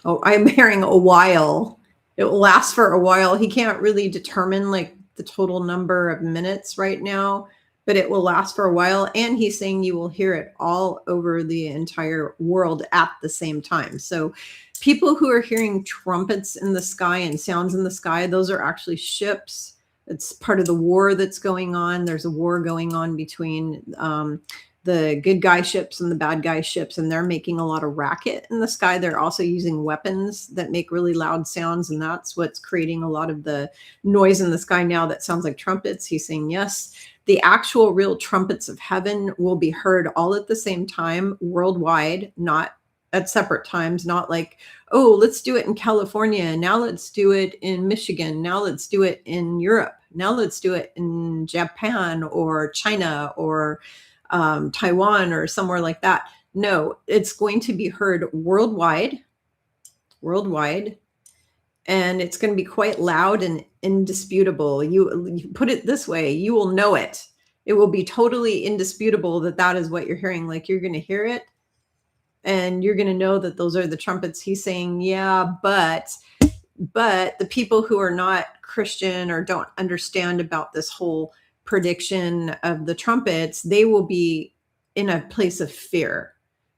S1: Oh, I'm hearing a while. It will last for a while. He can't really determine like the total number of minutes right now, but it will last for a while. And he's saying you will hear it all over the entire world at the same time. So people who are hearing trumpets in the sky and sounds in the sky, those are actually ships. It's part of the war that's going on. There's a war going on between the good guy ships and the bad guy ships, and they're making a lot of racket in the sky. They're also using weapons that make really loud sounds, and that's what's creating a lot of the noise in the sky now that sounds like trumpets. He's saying yes. The actual real trumpets of heaven will be heard all at the same time worldwide, not at separate times, not like, oh, let's do it in California. Now let's do it in Michigan. Now let's do it in Europe. Now let's do it in Japan or China or Taiwan or somewhere like that. No, it's going to be heard worldwide, and it's going to be quite loud and indisputable. You put it this way, you will know it. It will be totally indisputable that that is what you're hearing. Like you're going to hear it and you're going to know that those are the trumpets. He's saying, yeah, but the people who are not Christian or don't understand about this whole prediction of the trumpets, they will be in a place of fear.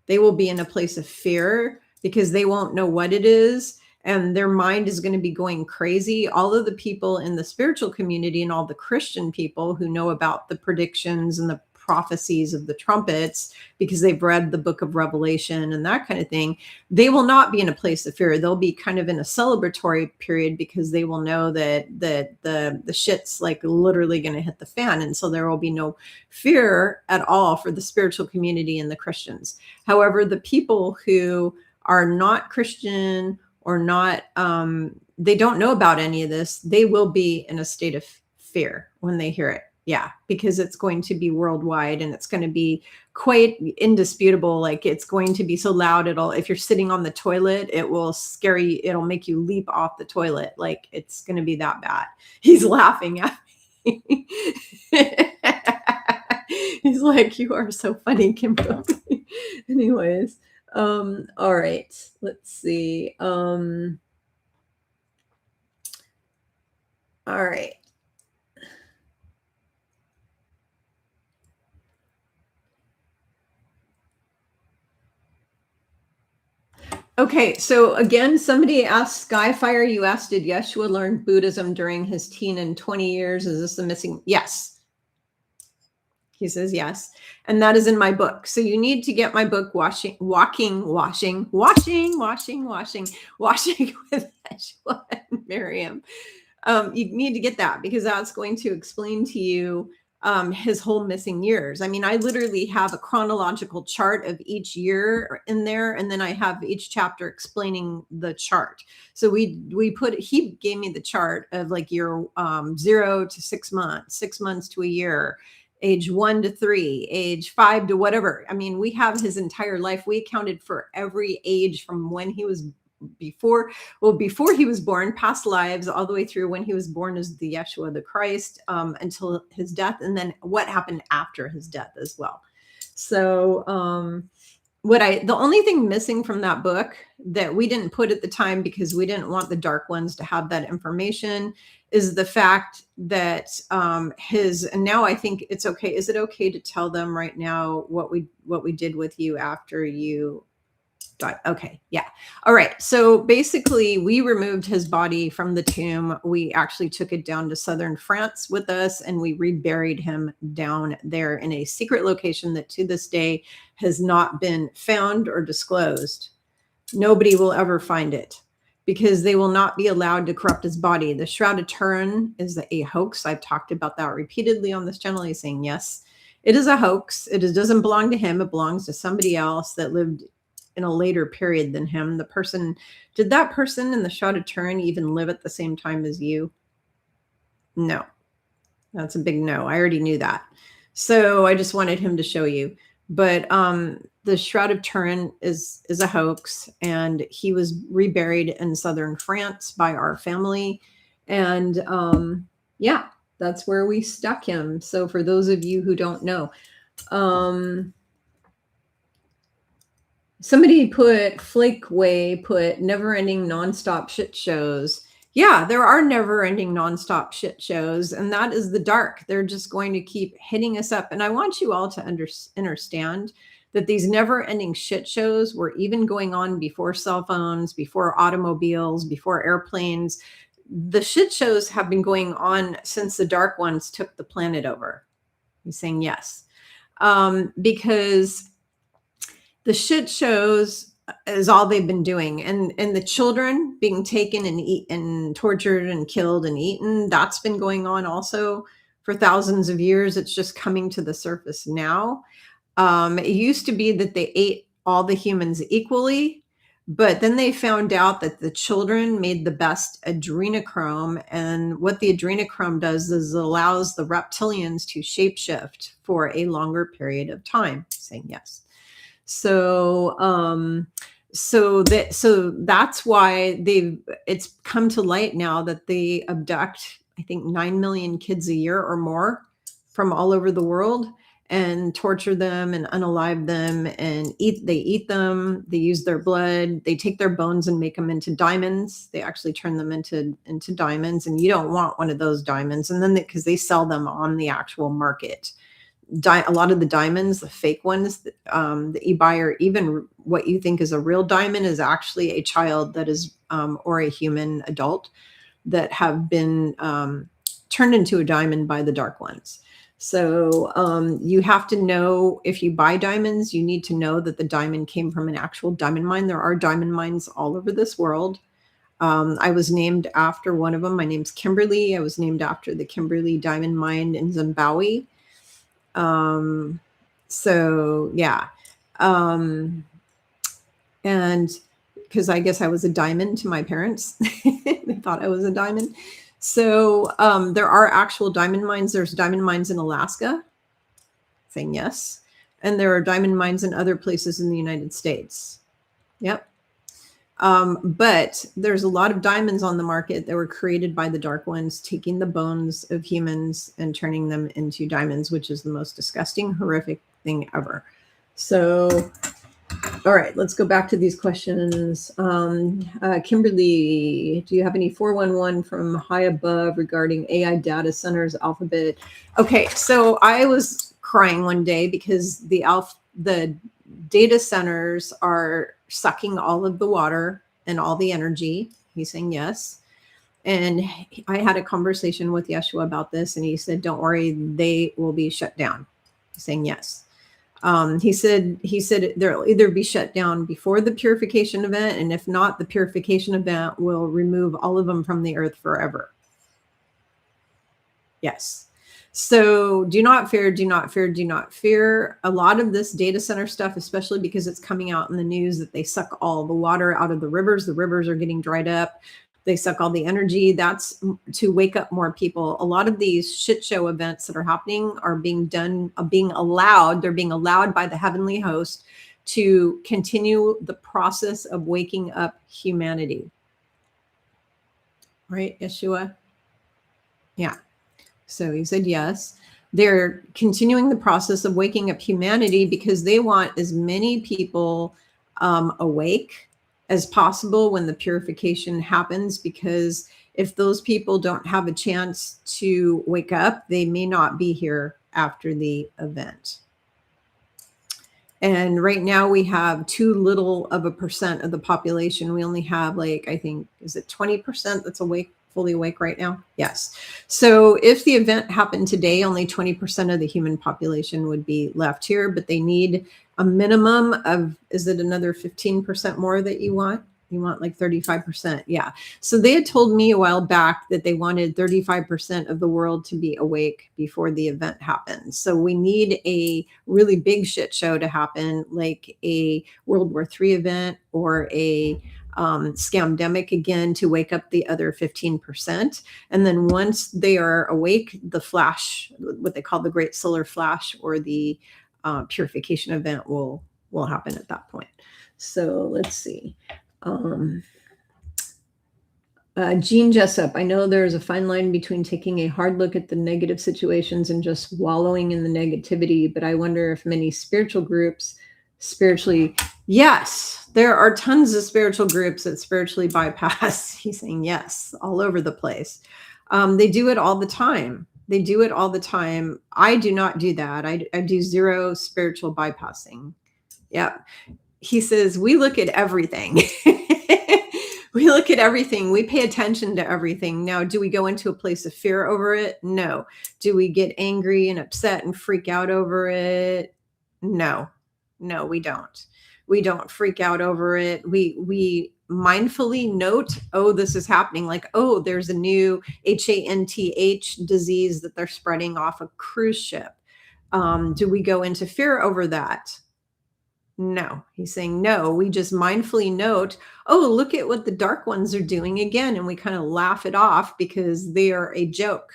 S1: They will be in a place of fear because they won't know what it is, and their mind is going to be going crazy. All of the people in the spiritual community and all the Christian people who know about the predictions and the prophecies of the trumpets, because they've read the book of Revelation and that kind of thing, they will not be in a place of fear. They'll be kind of in a celebratory period because they will know that the shit's like literally going to hit the fan. And so there will be no fear at all for the spiritual community and the Christians. However, the people who are not Christian or not, they don't know about any of this, they will be in a state of fear when they hear it. Yeah, because it's going to be worldwide and it's going to be quite indisputable. Like it's going to be so loud. If you're sitting on the toilet, it will scare you. It'll make you leap off the toilet. Like it's going to be that bad. He's laughing at me. He's like, you are so funny, Kimberly. Anyways, all right, let's see. All right. Okay, so again, somebody asked Skyfire, you asked, did Yeshua learn Buddhism during his teen and 20 years? Is this the missing? Yes. He says yes. And that is in my book. So you need to get my book, Washing with Yeshua and Miriam. You need to get that because that's going to explain to you his whole missing years. I mean, I literally have a chronological chart of each year in there, and then I have each chapter explaining the chart. So he gave me the chart of like year 0 to 6 months, 6 months to a year, age 1 to 3, age 5 to whatever. I mean, we have his entire life. We accounted for every age from when he was before he was born, past lives, all the way through when he was born as the Yeshua, the Christ, until his death, and then what happened after his death as well. So the only thing missing from that book that we didn't put at the time because we didn't want the dark ones to have that information is the fact that and now I think it's okay. Is it okay to tell them right now what we did with you after you died? Okay. Yeah. All right. So basically we removed his body from the tomb. We actually took it down to southern France with us, and we reburied him down there in a secret location that to this day has not been found or disclosed. Nobody will ever find it because they will not be allowed to corrupt his body. The Shroud of Turin is a hoax. I've talked about that repeatedly on this channel. He's saying, yes, it is a hoax. Doesn't belong to him. It belongs to somebody else that lived in a later period than him. Did that person in the Shroud of Turin even live at the same time as you? No, that's a big no. I already knew that. So I just wanted him to show you. But the Shroud of Turin is a hoax, and he was reburied in southern France by our family. And yeah, that's where we stuck him. So for those of you who don't know, somebody put Flakeway, put never-ending nonstop shit shows. Yeah, there are never-ending nonstop shit shows, and that is the dark. They're just going to keep hitting us up. And I want you all to understand that these never-ending shit shows were even going on before cell phones, before automobiles, before airplanes. The shit shows have been going on since the dark ones took the planet over. He's saying yes. Because the shit shows is all they've been doing. And the children being taken and tortured and killed and eaten, that's been going on also for thousands of years. It's just coming to the surface now. It used to be that they ate all the humans equally, but then they found out that the children made the best adrenochrome. And what the adrenochrome does is it allows the reptilians to shapeshift for a longer period of time. Saying yes. So that's why it's come to light now that they abduct, I think, 9 million kids a year or more from all over the world and torture them and unalive them and they eat them. They use their blood. They take their bones and make them into diamonds. They actually turn them into diamonds, and you don't want one of those diamonds. And then because they sell them on the actual market. A lot of the diamonds, the fake ones that you buy, or even what you think is a real diamond, is actually a child that is, or a human adult that have been turned into a diamond by the dark ones. So you have to know, if you buy diamonds, you need to know that the diamond came from an actual diamond mine. There are diamond mines all over this world. I was named after one of them. My name's Kimberly. I was named after the Kimberly diamond mine in Zimbabwe. So yeah. And because I guess I was a diamond to my parents, they thought I was a diamond. So, there are actual diamond mines. There's diamond mines in Alaska, saying yes. And there are diamond mines in other places in the United States. Yep. But there's a lot of diamonds on the market that were created by the dark ones, taking the bones of humans and turning them into diamonds, which is the most disgusting, horrific thing ever. So, all right, let's go back to these questions. Kimberly, do you have any 411 from high above regarding AI data centers, Alphabet? Okay, so I was crying one day because the data centers are sucking all of the water and all the energy. He's saying yes. And I had a conversation with Yeshua about this, and he said, don't worry, they will be shut down. He's saying yes. He said they'll either be shut down before the purification event, and if not, the purification event will remove all of them from the earth forever. Yes. So do not fear, do not fear, do not fear. A lot of this data center stuff, especially because it's coming out in the news that they suck all the water out of the rivers. The rivers are getting dried up. They suck all the energy. That's to wake up more people. A lot of these shit show events that are happening are being done, being allowed. They're being allowed by the heavenly host to continue the process of waking up humanity. Right, Yeshua? Yeah. So he said yes. They're continuing the process of waking up humanity because they want as many people awake as possible when the purification happens, because if those people don't have a chance to wake up, they may not be here after the event. And right now we have too little of a percent of the population. We only have, like, I think, is it 20% that's awake, fully awake right now? Yes. So if the event happened today, only 20% of the human population would be left here, but they need a minimum of, is it another 15% more that you want? You want like 35%. Yeah. So they had told me a while back that they wanted 35% of the world to be awake before the event happens. So we need a really big shit show to happen, like a World War III event or a scamdemic again, to wake up the other 15%. And then once they are awake, the flash, what they call the great solar flash, or the purification event will happen at that point. So let's see. Jean Jessup, I know there's a fine line between taking a hard look at the negative situations and just wallowing in the negativity, but I wonder if many spiritual groups spiritually, yes, there are tons of spiritual groups that spiritually bypass. He's saying yes, all over the place. They do it all the time. They do it all the time. I do not do that. I do zero spiritual bypassing. Yeah. He says, we look at everything. We look at everything. We pay attention to everything. Now, do we go into a place of fear over it? No. Do we get angry and upset and freak out over it? No. No, we don't. We don't freak out over it. We mindfully note, oh, this is happening. Like, oh, there's a new HANTH disease that they're spreading off a cruise ship. Do we go into fear over that? No. He's saying no. We just mindfully note, oh, look at what the dark ones are doing again. And we kind of laugh it off because they are a joke,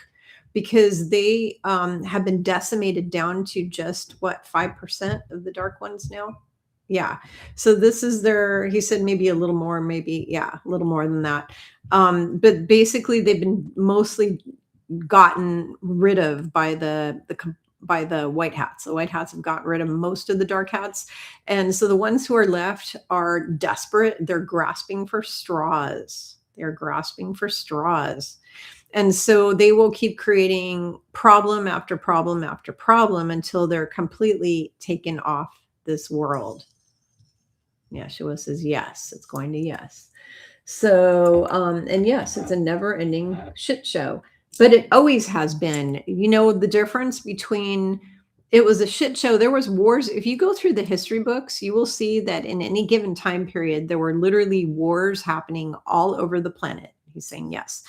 S1: because they have been decimated down to just what, 5% of the dark ones now? Yeah. So this is their, he said maybe a little more, maybe, yeah, a little more than that. But basically they've been mostly gotten rid of by the white hats. The white hats have gotten rid of most of the dark hats. And so the ones who are left are desperate. They're grasping for straws. They're grasping for straws. And so they will keep creating problem after problem after problem until they're completely taken off this world. Yeshua says, yes, it's going to yes. So, and yes, it's a never ending shit show. But it always has been. You know, the difference between, it was a shit show. There was wars. If you go through the history books, you will see that in any given time period, there were literally wars happening all over the planet. He's saying yes.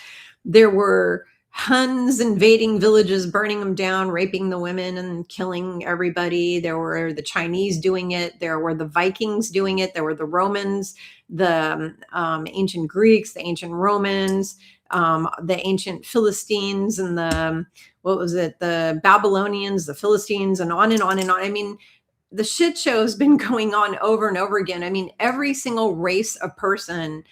S1: There were Huns invading villages, burning them down, raping the women and killing everybody. There were the Chinese doing it. There were the Vikings doing it. There were the Romans, the ancient Greeks, the ancient Romans, the ancient Philistines, and the Babylonians, the Philistines, and on and on and on. I mean, the shit show has been going on over and over again. I mean, every single race of person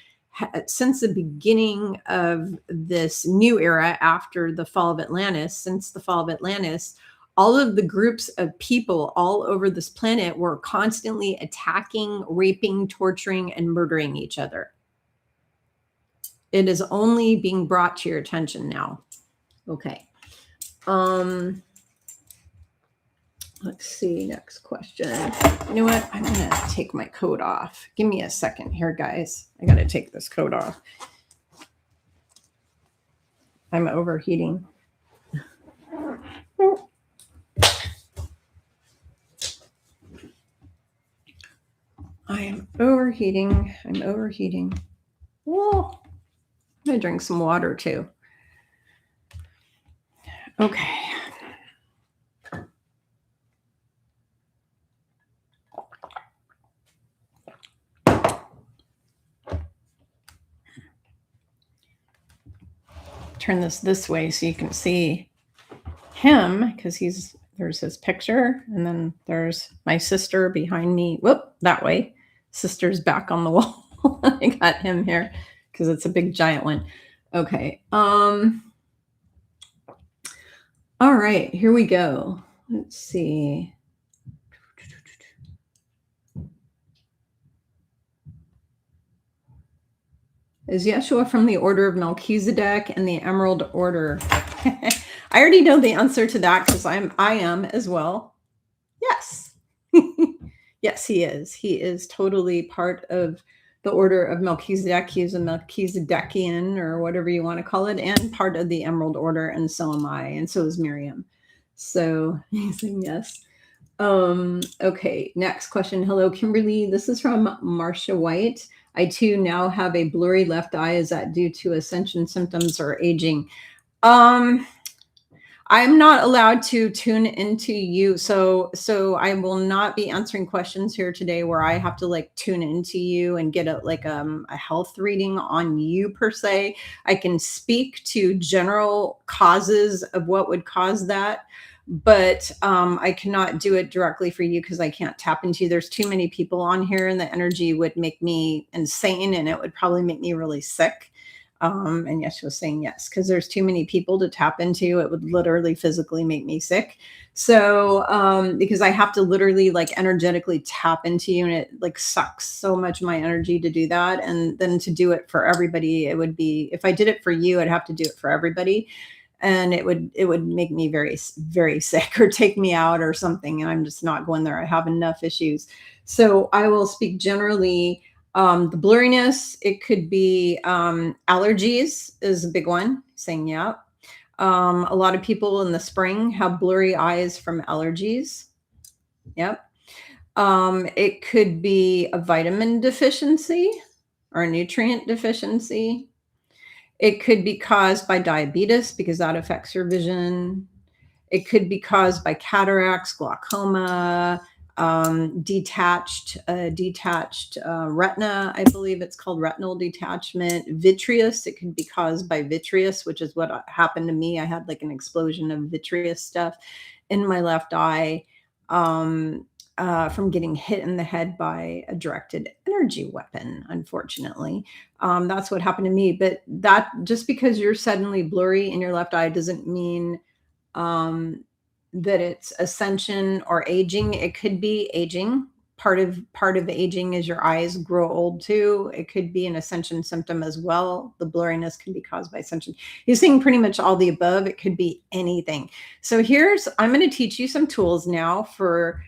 S1: since the beginning of this new era after the fall of Atlantis, since the fall of Atlantis, all of the groups of people all over this planet were constantly attacking, raping, torturing, and murdering each other. It is only being brought to your attention now. Okay. Let's see, next question. You know what? I'm going to take my coat off. Give me a second here, guys. I got to take this coat off. I'm overheating. I am overheating. I'm overheating. Whoa. I'm going to drink some water too. Okay. Turn this way so you can see him, because there's his picture, and then there's my sister behind me. Whoop, that way. Sister's back on the wall. I got him here because it's a big giant one. Okay. All right, here we go. Let's see. Is Yeshua from the order of Melchizedek and the Emerald Order? I already know the answer to that because I am as well. Yes. Yes, he is. He is totally part of the order of Melchizedek. He is a Melchizedekian, or whatever you want to call it, and part of the Emerald Order, and so am I, and so is Miriam. So he's saying yes. Okay, next question. Hello, Kimberly. This is from Marcia White. I too now have a blurry left eye. Is that due to ascension symptoms or aging? I'm not allowed to tune into you. So I will not be answering questions here today where I have to like tune into you and get a health reading on you per se. I can speak to general causes of what would cause that, but I cannot do it directly for you because I can't tap into you. There's too many people on here and the energy would make me insane and it would probably make me really sick. And Yeshua was saying yes, because there's too many people to tap into. It would literally physically make me sick. So because I have to literally like energetically tap into you, and it like sucks so much of my energy to do that. And then to do it for everybody, it would be, if I did it for you, I'd have to do it for everybody. And it would make me very, very sick or take me out or something. And I'm just not going there. I have enough issues. So I will speak generally. The blurriness, it could be allergies is a big one, saying yeah. A lot of people in the spring have blurry eyes from allergies. Yep. It could be a vitamin deficiency or a nutrient deficiency. It could be caused by diabetes because that affects your vision. It could be caused by cataracts, glaucoma, detached retina. I believe it's called retinal detachment. Vitreous. It could be caused by vitreous, which is what happened to me. I had like an explosion of vitreous stuff in my left eye from getting hit in the head by a directed energy weapon, unfortunately. That's what happened to me. But that, just because you're suddenly blurry in your left eye doesn't mean that it's ascension or aging. It could be aging. Part of aging is your eyes grow old too. It could be an ascension symptom as well. The blurriness can be caused by ascension. You're seeing pretty much all the above. It could be anything. So I'm going to teach you some tools now for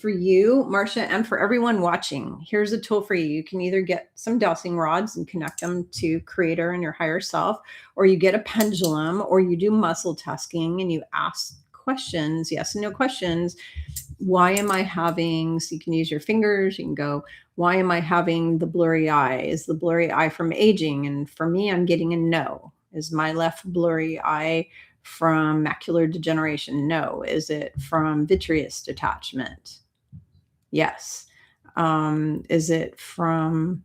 S1: you, Marcia, and for everyone watching. Here's a tool for you. You can either get some dowsing rods and connect them to Creator and your higher self, or you get a pendulum, or you do muscle testing and you ask questions, yes and no questions. Why am I having, so you can use your fingers, you can go, why am I having the blurry eye? Is the blurry eye from aging? And for me, I'm getting a no. Is my left blurry eye from macular degeneration? No. Is it from vitreous detachment? Yes. Is it from,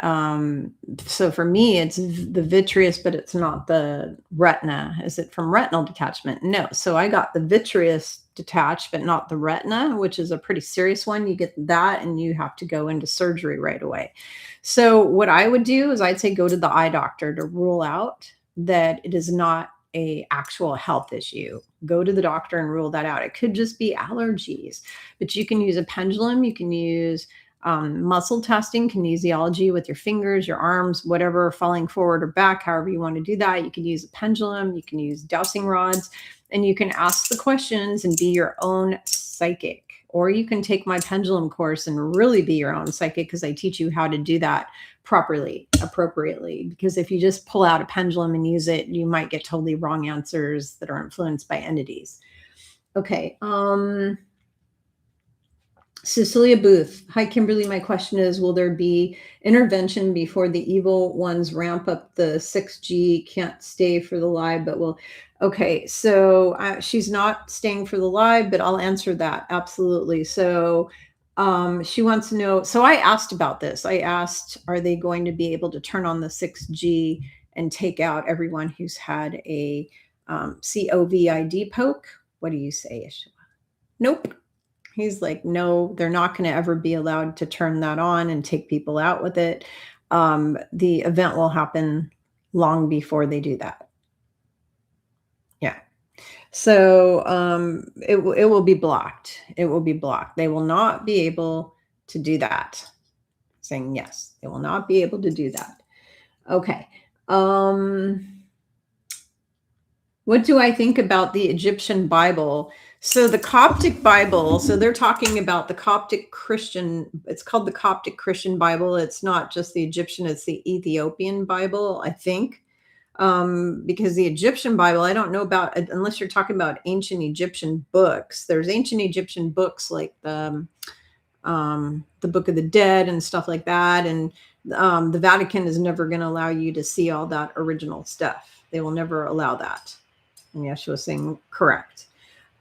S1: so for me, it's the vitreous, but it's not the retina. Is it from retinal detachment? No. So I got the vitreous detached, but not the retina, which is a pretty serious one. You get that and you have to go into surgery right away. So what I would do is I'd say go to the eye doctor to rule out that it is not a actual health issue. Go to the doctor and rule that out. It could just be allergies, but you can use a pendulum. You can use muscle testing, kinesiology with your fingers, your arms, whatever, falling forward or back, however you want to do that. You can use a pendulum. You can use dowsing rods, and you can ask the questions and be your own psychic. Or you can take my pendulum course and really be your own psychic, because I teach you how to do that properly, appropriately. Because if you just pull out a pendulum and use it, you might get totally wrong answers that are influenced by entities. Okay. Cecilia Booth. Hi, Kimberly. My question is, will there be intervention before the evil ones ramp up the 6G? Can't stay for the live, but will. Okay, so she's not staying for the live, but I'll answer that. Absolutely. So she wants to know. So I asked about this. I asked, are they going to be able to turn on the 6G and take out everyone who's had a COVID poke? What do you say, Yeshua? Nope. He's like, no, they're not going to ever be allowed to turn that on and take people out with it. The event will happen long before they do that. Yeah. So it will be blocked. It will be blocked. They will not be able to do that. Saying yes, they will not be able to do that. Okay. What do I think about the Egyptian Bible? So the Coptic Bible, so they're talking about the Coptic Christian, it's called the Coptic Christian Bible. It's not just the Egyptian, it's the Ethiopian Bible, I think. Because the Egyptian Bible, I don't know about, unless you're talking about ancient Egyptian books. There's ancient Egyptian books like the Book of the Dead and stuff like that. And the Vatican is never going to allow you to see all that original stuff. They will never allow that. And Yeshua was saying correct.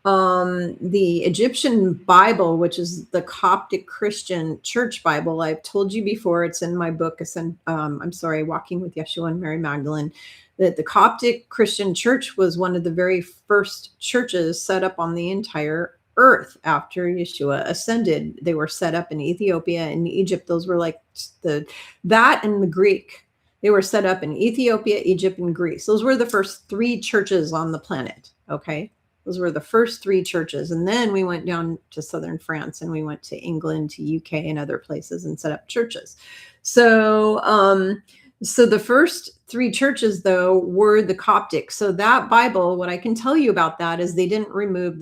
S1: The Egyptian Bible, which is the Coptic Christian Church Bible, I've told you before, it's in my book, Walking with Yeshua and Mary Magdalene, that the Coptic Christian Church was one of the very first churches set up on the entire earth after Yeshua ascended. They were set up in Ethiopia and Egypt. Those were like that and the Greek. They were set up in Ethiopia, Egypt, and Greece. Those were the first 3 churches on the planet. Okay. Those were the first 3 churches. And then we went down to southern France and we went to England, to UK and other places and set up churches. So, so the first 3 churches, though, were the Coptic. So that Bible, what I can tell you about that is the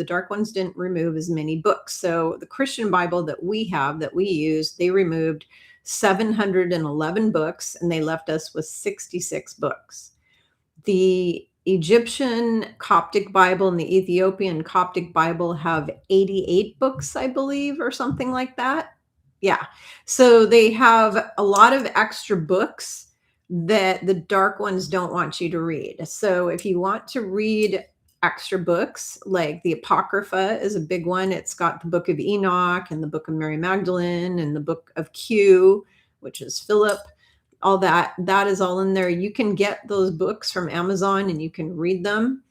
S1: dark ones didn't remove as many books. So the Christian Bible that we have, that we use, they removed 711 books and they left us with 66 books. The Egyptian Coptic Bible and the Ethiopian Coptic Bible have 88 books, I believe, or something like that. Yeah. So they have a lot of extra books that the dark ones don't want you to read. So if you want to read extra books, like the Apocrypha is a big one. It's got the Book of Enoch and the Book of Mary Magdalene and the Book of Q, which is Philip. All that is all in there. You can get those books from Amazon and you can read them.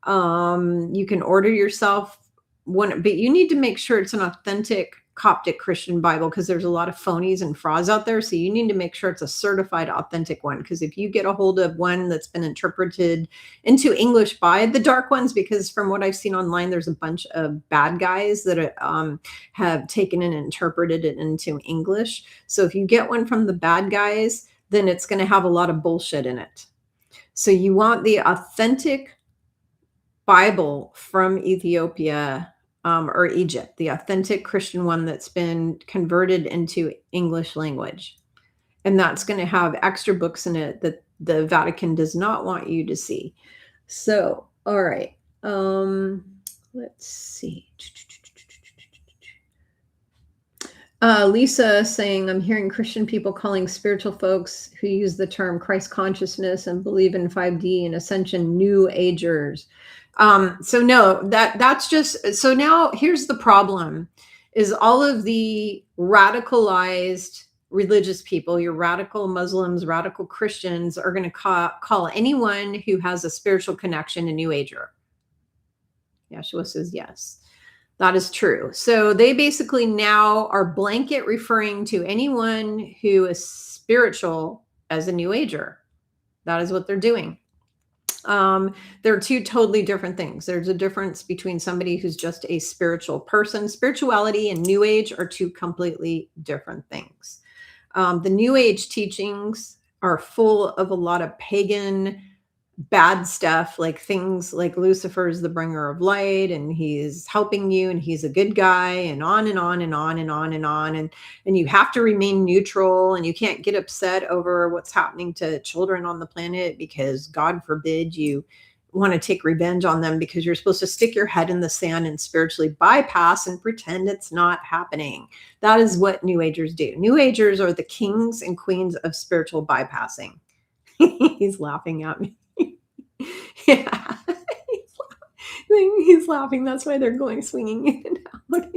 S1: You can order yourself one, but you need to make sure it's an authentic Coptic Christian Bible, because there's a lot of phonies and frauds out there. So you need to make sure it's a certified authentic one, because if you get a hold of one that's been interpreted into English by the dark ones, because from what I've seen online, there's a bunch of bad guys that have taken and interpreted it into English. So if you get one from the bad guys, then it's going to have a lot of bullshit in it. So you want the authentic Bible from Ethiopia or Egypt, the authentic Christian one that's been converted into English language. And that's going to have extra books in it that the Vatican does not want you to see. So, all right. Let's see. Lisa saying, I'm hearing Christian people calling spiritual folks who use the term Christ consciousness and believe in 5D and Ascension New Agers. So no, that's just, so now here's the problem is all of the radicalized religious people, your radical Muslims, radical Christians are going to call anyone who has a spiritual connection a New Ager. Yeshua says yes. That is true. So they basically now are blanket referring to anyone who is spiritual as a New Ager. That is what they're doing. They're 2 totally different things. There's a difference between somebody who's just a spiritual person. Spirituality and New Age are 2 completely different things. The New Age teachings are full of a lot of pagan bad stuff, like things like Lucifer is the bringer of light and he's helping you and he's a good guy, and on and on and on and on and on. And you have to remain neutral and you can't get upset over what's happening to children on the planet, because God forbid you want to take revenge on them because you're supposed to stick your head in the sand and spiritually bypass and pretend it's not happening. That is what New Agers do. New Agers are the kings and queens of spiritual bypassing. He's laughing at me. Yeah. He's laughing. That's why they're going swinging in and out.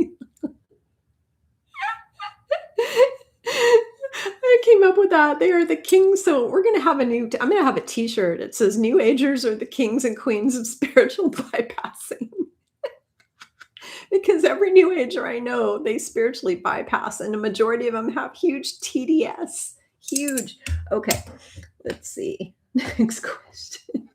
S1: I came up with that. They are the kings. So we're going to have I'm going to have a t-shirt. It says New Agers are the kings and queens of spiritual bypassing. Because every New Ager I know, they spiritually bypass, and the majority of them have huge TDS. Huge. Okay. Let's see. Next question.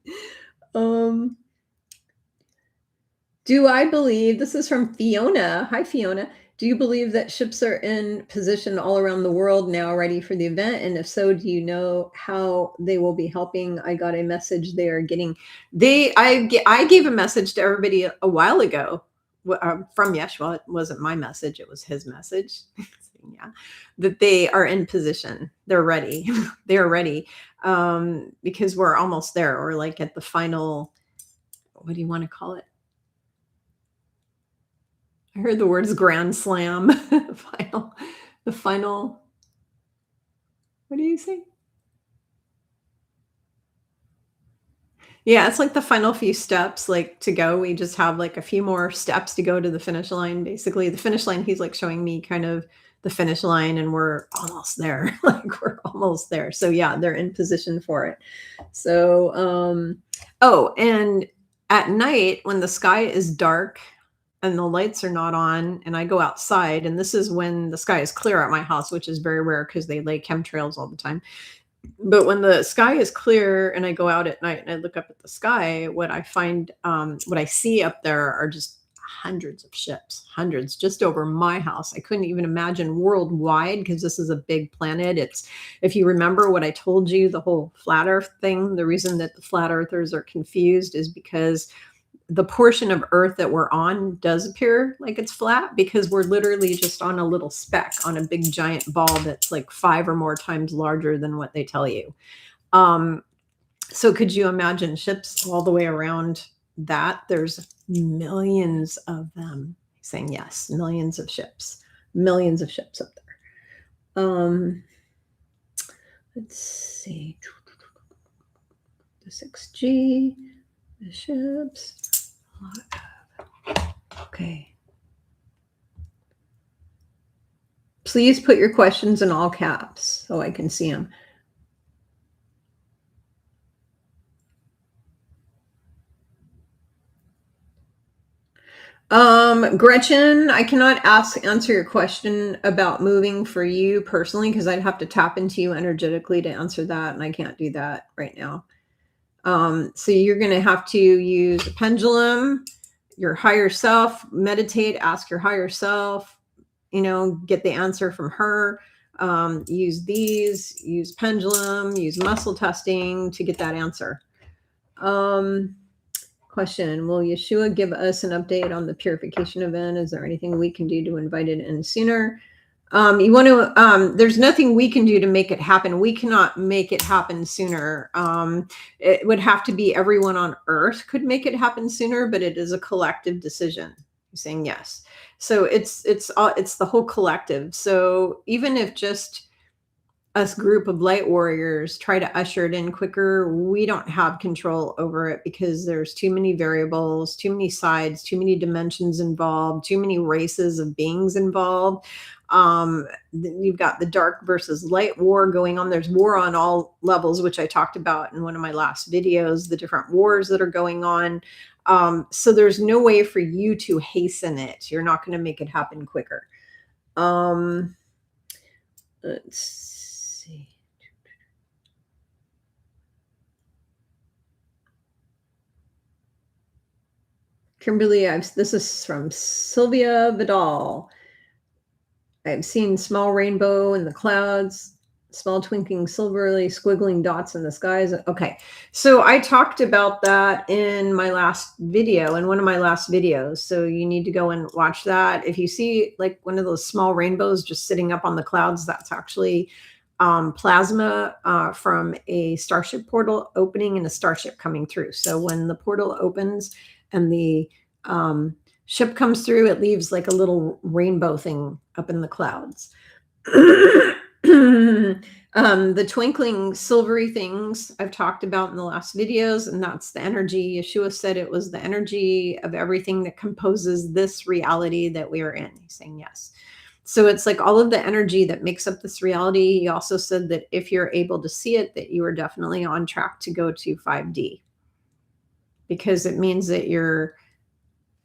S1: Do I believe, this is from Fiona. Hi, Fiona. Do you believe that ships are in position all around the world now ready for the event? And if so, do you know how they will be helping? I got a message they are getting. I gave a message to everybody a while ago from Yeshua. It wasn't my message. It was his message. Yeah, that they are in position. They're ready. They're ready because we're almost there. Or like at the final, what do you want to call it? I heard the words grand slam. The final, what do you say? Yeah, it's like the final few steps, like to go. We just have like a few more steps to go to the finish line. Basically, the finish line, he's like showing me kind of the finish line, and we're almost there. Like we're almost there. So yeah, they're in position for it. So, oh, and at night when the sky is dark and the lights are not on and I go outside, and this is when the sky is clear at my house, which is very rare because they lay chemtrails all the time. But when the sky is clear and I go out at night and I look up at the sky, what I find, what I see up there are just hundreds of ships, hundreds just over my house. I couldn't even imagine worldwide because this is a big planet. It's, if you remember what I told you, the whole flat earth thing, the reason that the flat earthers are confused is because the portion of Earth that we're on does appear like it's flat because we're literally just on a little speck on a big giant ball that's like 5 or more times larger than what they tell you. So could you imagine ships all the way around that? There's millions of them. He's saying yes, millions of ships up there. Let's see. The 6G, the ships. Okay. Please put your questions in all caps so I can see them. Gretchen, I cannot answer your question about moving for you personally because I'd have to tap into you energetically to answer that, and I can't do that right now. So you're going to have to use a pendulum, your higher self, meditate, ask your higher self, get the answer from her. Use pendulum, use muscle testing to get that answer. Question, will Yeshua give us an update on the purification event? Is there anything we can do to invite it in sooner? There's nothing we can do to make it happen. We cannot make it happen sooner. It would have to be everyone on Earth could make it happen sooner, but it is a collective decision. He's saying yes. So it's the whole collective. So even if just us group of light warriors try to usher it in quicker, we don't have control over it because there's too many variables, too many sides, too many dimensions involved, too many races of beings involved. You've got the dark versus light war going on. There's war on all levels, which I talked about in one of my last videos, the different wars that are going on. So there's no way for you to hasten it. You're not going to make it happen quicker. Let's see. Kimberly, this is from Sylvia Vidal. I've seen small rainbow in the clouds, small twinkling silverly squiggling dots in the skies. Okay, so I talked about that in my last video, in one of my last videos. So you need to go and watch that. If you see like one of those small rainbows just sitting up on the clouds, that's actually plasma from a starship portal opening and a starship coming through. So when the portal opens and the ship comes through, it leaves like a little rainbow thing up in the clouds. The twinkling silvery things I've talked about in the last videos, and that's the energy. Yeshua said it was the energy of everything that composes this reality that we are in. He's saying yes. So it's like all of the energy that makes up this reality. He also said that if you're able to see it, that you are definitely on track to go to 5D, because it means that your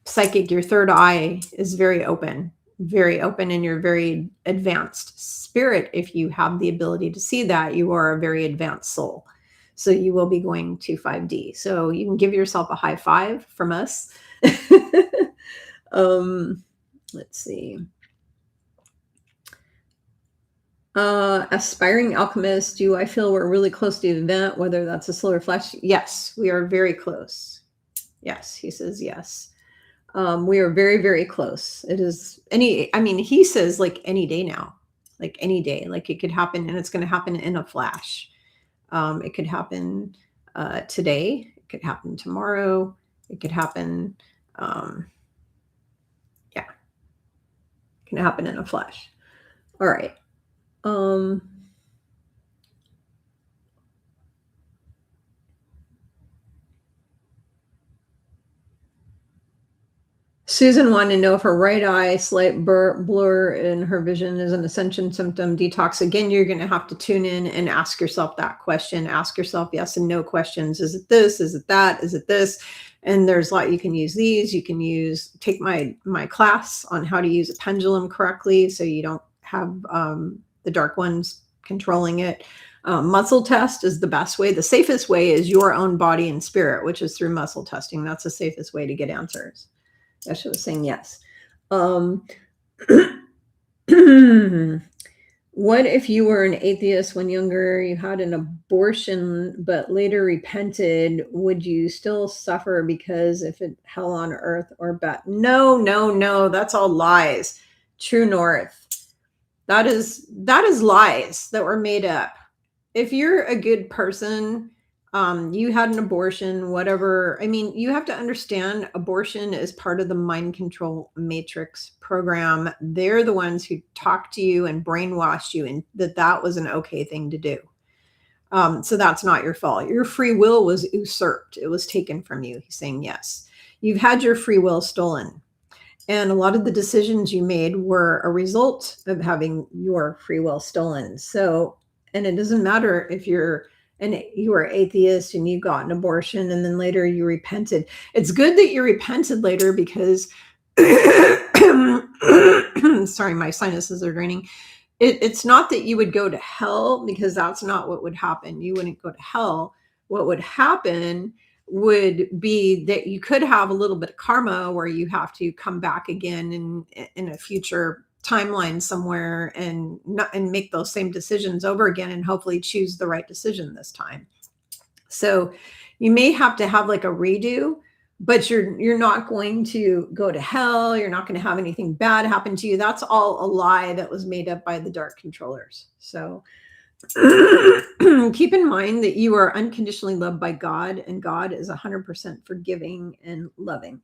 S1: psychic, your third eye is very open, and you're very advanced spirit. If you have the ability to see that, you are a very advanced soul. So you will be going to 5D. So you can give yourself a high five from us. Let's see. Aspiring alchemist, do I feel we're really close to the event, whether that's a solar flash? Yes, we are very close. Yes, he says yes. We are very, very close. It is he says like any day now, like any day, like it could happen, and it's going to happen in a flash. It could happen today. It could happen tomorrow. It could happen. It can happen in a flash. All right. Susan wanted to know if her right eye slight blur in her vision is an ascension symptom. Detox. Again, you're going to have to tune in and ask yourself that question. Ask yourself yes and no questions. Is it this? Is it that? Is it this? And there's a lot you can use these. You can take my class on how to use a pendulum correctly, so you don't have the dark ones controlling it. Muscle test is the best way. The safest way is your own body and spirit, which is through muscle testing. That's the safest way to get answers. Yeshua was saying yes. What if you were an atheist when younger, you had an abortion, but later repented? Would you still suffer because if it hell on earth or bad? No. That's all lies. True North. That is lies that were made up. If you're a good person, you had an abortion, whatever. I mean, you have to understand abortion is part of the mind control matrix program. They're the ones who talked to you and brainwashed you, and that was an okay thing to do. So that's not your fault. Your free will was usurped. It was taken from you. He's saying yes. You've had your free will stolen. And a lot of the decisions you made were a result of having your free will stolen. So, and it doesn't matter if you were atheist and you got an abortion and then later you repented. It's good that you repented later because, sorry, my sinuses are draining. It's not that you would go to hell, because that's not what would happen. You wouldn't go to hell. What would happen would be that you could have a little bit of karma where you have to come back again in a future timeline somewhere and make those same decisions over again, and hopefully choose the right decision this time. So you may have to have like a redo, but you're not going to go to hell. You're not going to have anything bad happen to you. That's all a lie that was made up by the dark controllers. So keep in mind that you are unconditionally loved by God, and God is 100% forgiving and loving.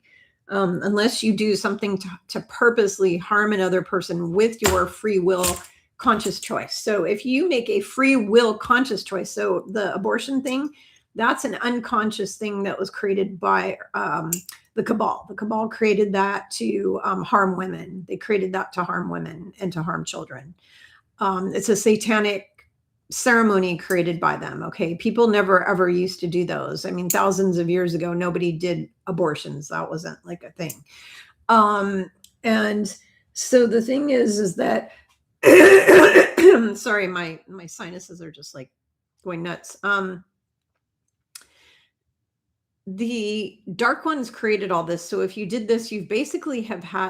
S1: Unless you do something to purposely harm another person with your free will conscious choice. So if you make a free will conscious choice, so the abortion thing, that's an unconscious thing that was created by the cabal. The cabal created that to harm women. They created that to harm women and to harm children. It's a satanic ceremony created by them. Okay. People never ever used to do those. I mean, thousands of years ago, nobody did abortions. That wasn't like a thing. And so the thing is that, sorry, my sinuses are just like going nuts. The dark ones created all this. So if you did this, you basically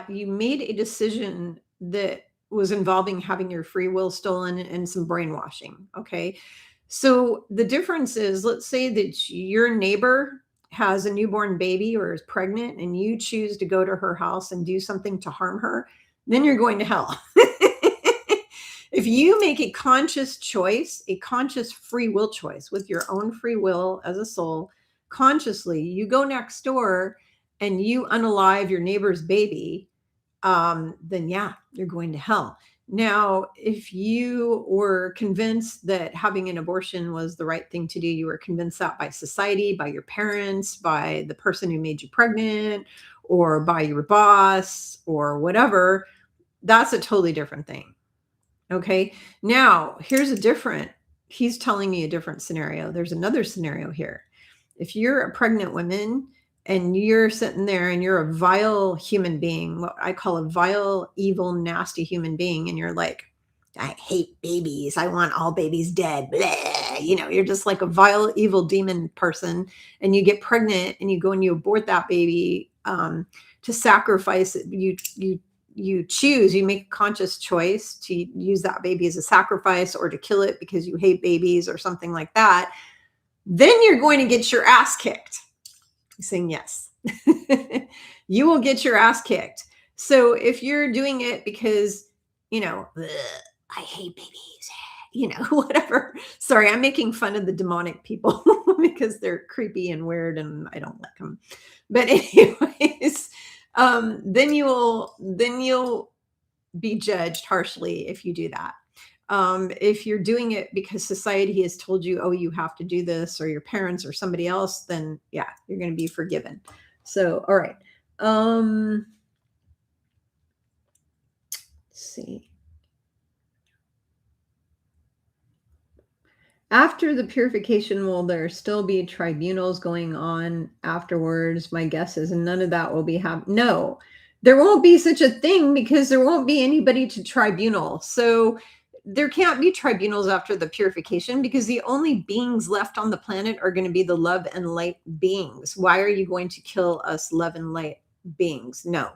S1: you made a decision that was involving having your free will stolen and some brainwashing. Okay. So the difference is, let's say that your neighbor has a newborn baby or is pregnant and you choose to go to her house and do something to harm her, then you're going to hell. If you make a conscious choice, a conscious free will choice with your own free will as a soul, consciously, you go next door and you unalive your neighbor's baby, then yeah, you're going to hell. Now, if you were convinced that having an abortion was the right thing to do, you were convinced that by society, by your parents, by the person who made you pregnant, or by your boss, or whatever, that's a totally different thing. Okay. Now, he's telling me a different scenario. There's another scenario here. If you're a pregnant woman and you're sitting there and you're a vile human being, what I call a vile, evil, nasty human being, and you're like, I hate babies. I want all babies dead. Blah. You're just like a vile, evil demon person, and you get pregnant and you go and you abort that baby to sacrifice it. You choose, you make a conscious choice to use that baby as a sacrifice or to kill it because you hate babies or something like that, then you're going to get your ass kicked. You're saying yes. You will get your ass kicked. So if you're doing it because, I hate babies, whatever. Sorry, I'm making fun of the demonic people because they're creepy and weird and I don't like them. But anyways, then you'll be judged harshly if you do that. If you're doing it because society has told you, oh, you have to do this, or your parents or somebody else, then yeah, you're going to be forgiven. So, all right. Let's see. After the purification, will there still be tribunals going on afterwards? My guess is none of that will be happening. No, there won't be such a thing because there won't be anybody to tribunal. So there can't be tribunals after the purification because the only beings left on the planet are going to be the love and light beings. Why are you going to kill us love and light beings? No.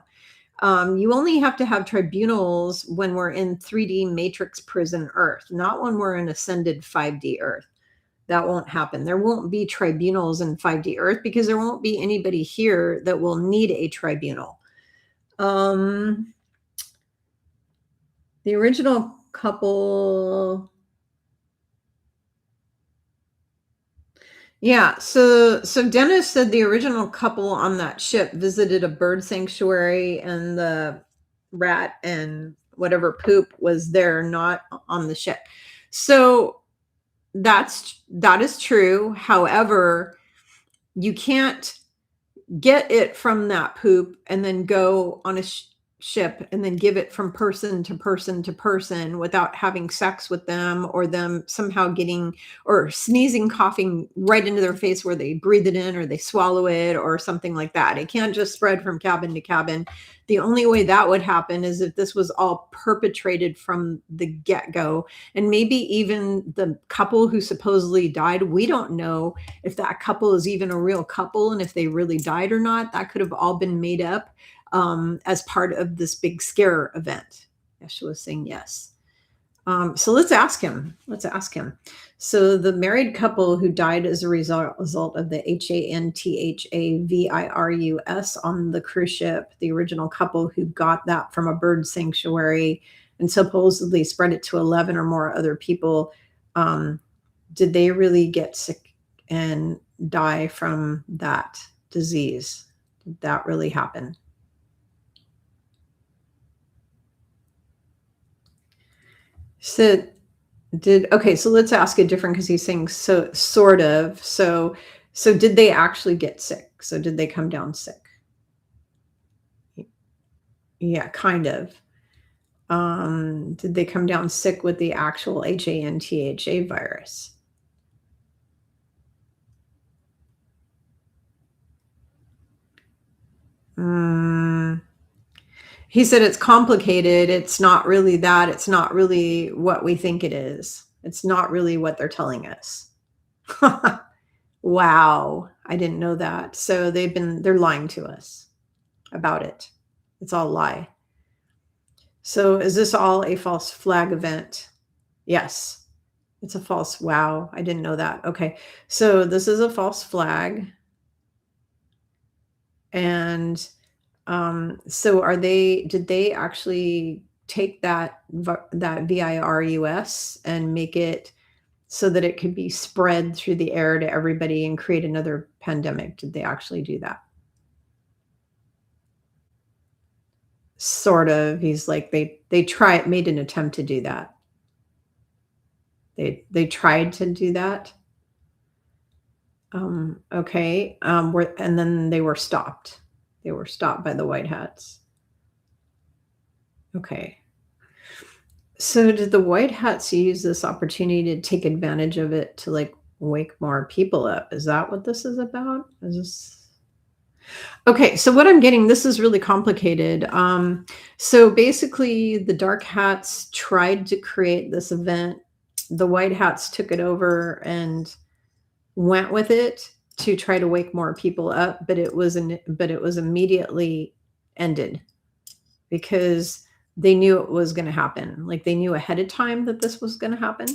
S1: You only have to have tribunals when we're in 3D matrix prison Earth, not when we're in ascended 5D Earth. That won't happen. There won't be tribunals in 5D Earth because there won't be anybody here that will need a tribunal. The original couple... Yeah, so Dennis said the original couple on that ship visited a bird sanctuary and the rat and whatever poop was there, not on the ship. So that is true. However, you can't get it from that poop and then go on a ship and then give it from person to person to person without having sex with them, or them somehow getting or sneezing, coughing right into their face where they breathe it in or they swallow it or something like that. It can't just spread from cabin to cabin. The only way that would happen is if this was all perpetrated from the get-go. And maybe even the couple who supposedly died, we don't know if that couple is even a real couple and if they really died or not. That could have all been made up as part of this big scare event. Yeshua is saying yes. So let's ask him. So the married couple who died as a result of the HANTHAVIRUS on the cruise ship, the original couple who got that from a bird sanctuary and supposedly spread it to 11 or more other people, did they really get sick and die from that disease? Did that really happen? So let's ask it different because he's saying so sort of. So did they actually get sick? So did they come down sick? Yeah, kind of. Did they come down sick with the actual HANTHA virus? He said it's complicated. It's not really that. It's not really what we think it is. It's not really what they're telling us. Wow. I didn't know that. So they're lying to us about it. It's all a lie. So is this all a false flag event? Yes. It's a false. Wow. I didn't know that. Okay. So this is a false flag. And so did they actually take that virus and make it so that it could be spread through the air to everybody and create another pandemic? Did they actually do that? Sort of. He's like, they made an attempt to do that. They tried to do that. Okay. And then they were stopped. They were stopped by the white hats. Okay. So did the white hats use this opportunity to take advantage of it to like wake more people up? Is that what this is about? Is this okay? So what I'm getting, this is really complicated. So basically the dark hats tried to create this event. The white hats took it over and went with it to try to wake more people up, but it was immediately ended because they knew it was going to happen. Like they knew ahead of time that this was going to happen.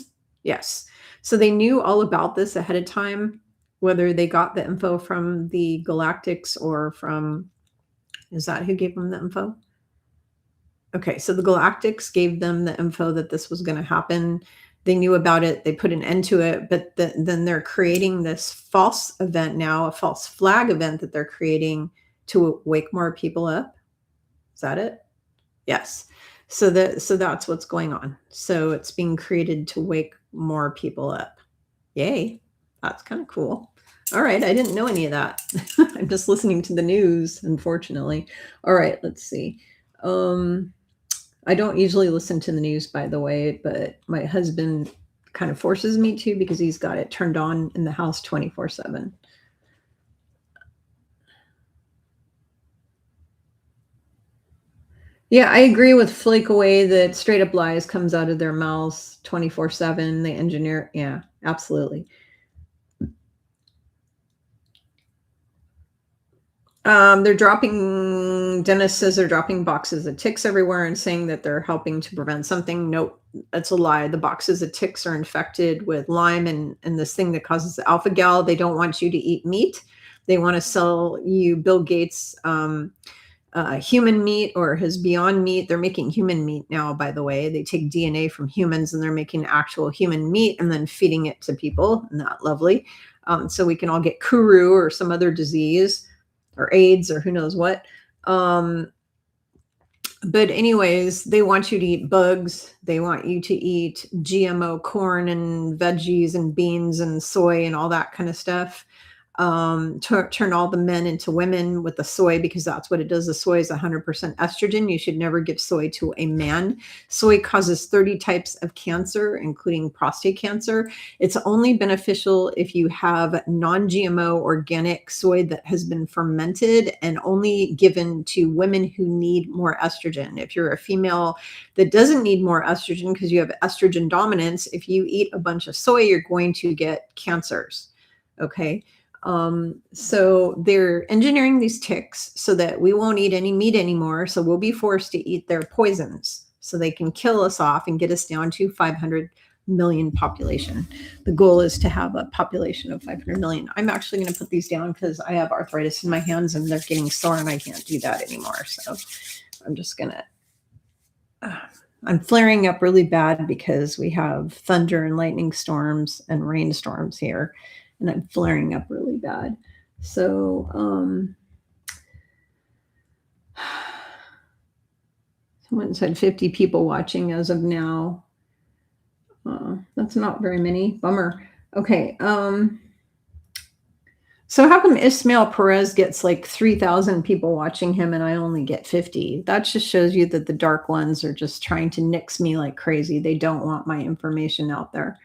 S1: Yes. So they knew all about this ahead of time, whether they got the info from the Galactics or from, is that who gave them the info? Okay. So the Galactics gave them the info that this was going to happen. They knew about it. They put an end to it, but then they're creating this false event now, a false flag event that they're creating to wake more people up. Is that it? Yes. So that's what's going on. So it's being created to wake more people up. Yay. That's kind of cool. All right. I didn't know any of that. I'm just listening to the news, unfortunately. All right. Let's see. I don't usually listen to the news, by the way, but my husband kind of forces me to because he's got it turned on in the house 24/7. Yeah, I agree with Flake Away that straight up lies comes out of their mouths 24/7. They engineer. Yeah, absolutely. Dennis says they're dropping boxes of ticks everywhere and saying that they're helping to prevent something. Nope, that's a lie. The boxes of ticks are infected with Lyme and this thing that causes alpha gal. They don't want you to eat meat. They want to sell you Bill Gates human meat or his Beyond Meat. They're making human meat now, by the way. They take DNA from humans and they're making actual human meat and then feeding it to people. Isn't that lovely? So we can all get Kuru or some other disease or AIDS or who knows what. But anyways, they want you to eat bugs. They want you to eat GMO corn and veggies and beans and soy and all that kind of stuff. Turn all the men into women with the soy because that's what it does. The soy is 100% estrogen. You should never give soy to a man. Soy causes 30 types of cancer, including prostate cancer. It's only beneficial if you have non-GMO organic soy that has been fermented and only given to women who need more estrogen. If you're a female that doesn't need more estrogen because you have estrogen dominance, if you eat a bunch of soy, you're going to get cancers. Okay. So they're engineering these ticks so that we won't eat any meat anymore. So we'll be forced to eat their poisons so they can kill us off and get us down to 500 million population. The goal is to have a population of 500 million. I'm actually going to put these down because I have arthritis in my hands and they're getting sore and I can't do that anymore. So I'm just going to, I'm flaring up really bad because we have thunder and lightning storms and rainstorms here. And I'm flaring up really bad. So someone said 50 people watching as of now. That's not very many. Bummer. Okay. So how come Ismail Perez gets like 3,000 people watching him and I only get 50? That just shows you that the dark ones are just trying to nix me like crazy. They don't want my information out there.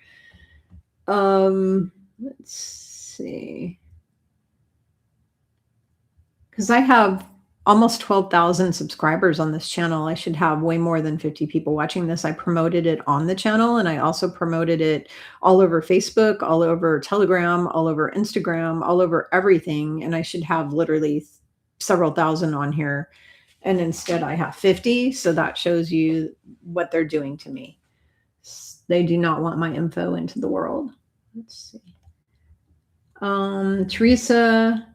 S1: Let's see. Because I have almost 12,000 subscribers on this channel. I should have way more than 50 people watching this. I promoted it on the channel and I also promoted it all over Facebook, all over Telegram, all over Instagram, all over everything. And I should have literally several thousand on here. And instead I have 50. So that shows you what they're doing to me. They do not want my info into the world. Let's see. Teresa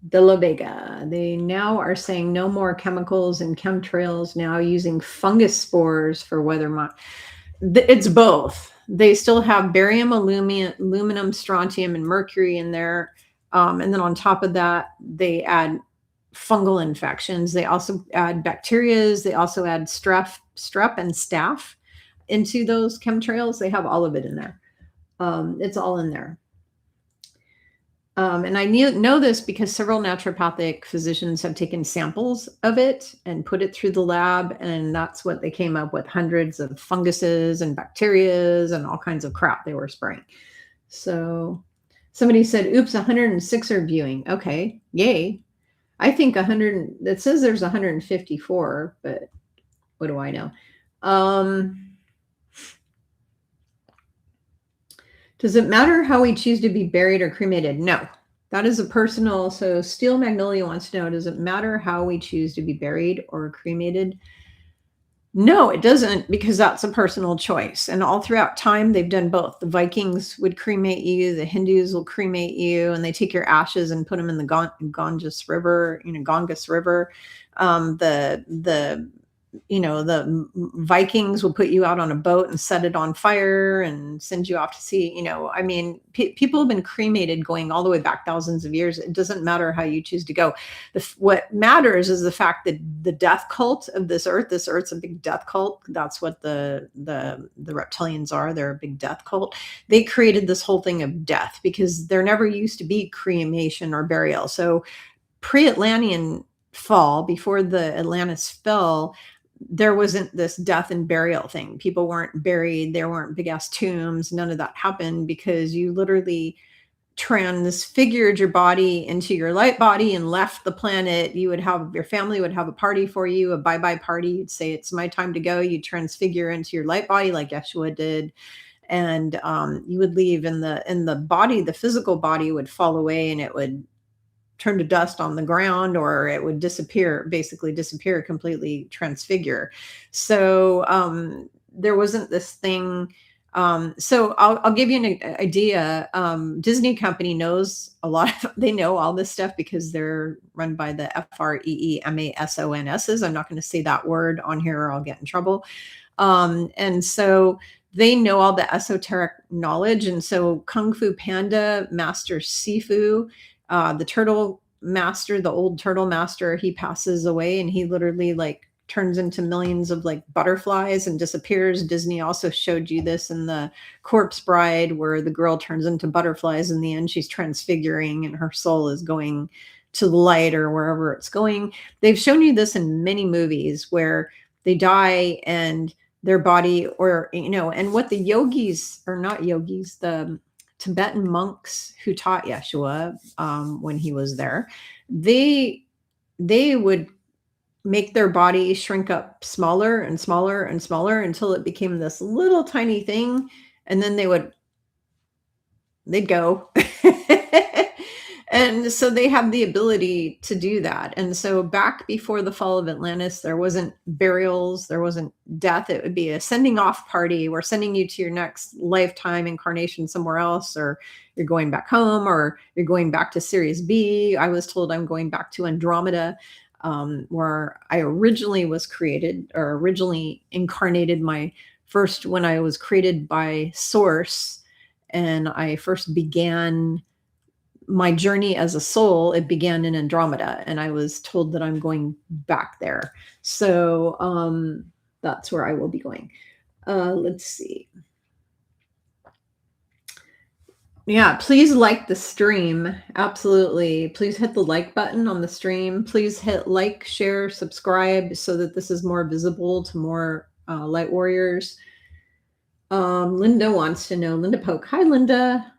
S1: De La Vega. They now are saying no more chemicals and chemtrails, now using fungus spores for weather. It's both. They still have barium, aluminum, strontium, and mercury in there. And then on top of that, they add fungal infections. They also add bacterias. They also add strep and staph into those chemtrails. They have all of it in there. It's all in there. And I know this because several naturopathic physicians have taken samples of it and put it through the lab. And that's what they came up with, hundreds of funguses and bacterias and all kinds of crap they were spraying. So somebody said, oops, 106 are viewing. Okay, yay. I think 100, it says there's 154, but what do I know? Does it matter how we choose to be buried or cremated? No, that is a personal. So Steel Magnolia wants to know, does it matter how we choose to be buried or cremated? No, it doesn't, because that's a personal choice. And all throughout time, they've done both. The Vikings would cremate you. The Hindus will cremate you, and they take your ashes and put them in the Ganges River, Ganges River. The Vikings will put you out on a boat and set it on fire and send you off to sea. People have been cremated going all the way back thousands of years. It doesn't matter how you choose to go. What matters is the fact that the death cult of this earth's a big death cult. That's what the reptilians are. They're a big death cult. They created this whole thing of death because there never used to be cremation or burial. So pre-Atlantean fall, before the Atlantis fell, there wasn't this death and burial thing. People weren't buried. There weren't big ass tombs. None of that happened because you literally transfigured your body into your light body and left the planet. Your family would have a party for you, a bye-bye party. You'd say, it's my time to go. You transfigure into your light body like Yeshua did. And you would leave, and the body, the physical body would fall away, and it would turn to dust on the ground, or it would basically disappear, completely transfigure. So there wasn't this thing. So I'll give you an idea. Disney company knows they know all this stuff because they're run by the FREEMASONSs. I'm not going to say that word on here or I'll get in trouble. And so they know all the esoteric knowledge. And so Kung Fu Panda, Master Sifu, the turtle master, the old turtle master, he passes away, and he literally turns into millions of butterflies and disappears. Disney also showed you this in the Corpse Bride, where the girl turns into butterflies. In the end, she's transfiguring and her soul is going to the light or wherever it's going. They've shown you this in many movies where they die and their body, and what the yogis, or not yogis, the Tibetan monks who taught Yeshua when he was there, they would make their body shrink up smaller and smaller and smaller until it became this little tiny thing, and then they'd go. And so they have the ability to do that. And so back before the fall of Atlantis, there wasn't burials, there wasn't death. It would be a sending off party. We're sending you to your next lifetime incarnation somewhere else, or you're going back home, or you're going back to Sirius B. I was told I'm going back to Andromeda, where I originally was created, or originally incarnated when I was created by Source, and I first began my journey as a soul. It began in Andromeda, and I was told that I'm going back there. So that's where I will be going. Let's see. Yeah, please like the stream. Absolutely. Please hit the like button on the stream. Please hit like, share, subscribe so that this is more visible to more light warriors. Linda wants to know, Linda Poock. Hi, Linda.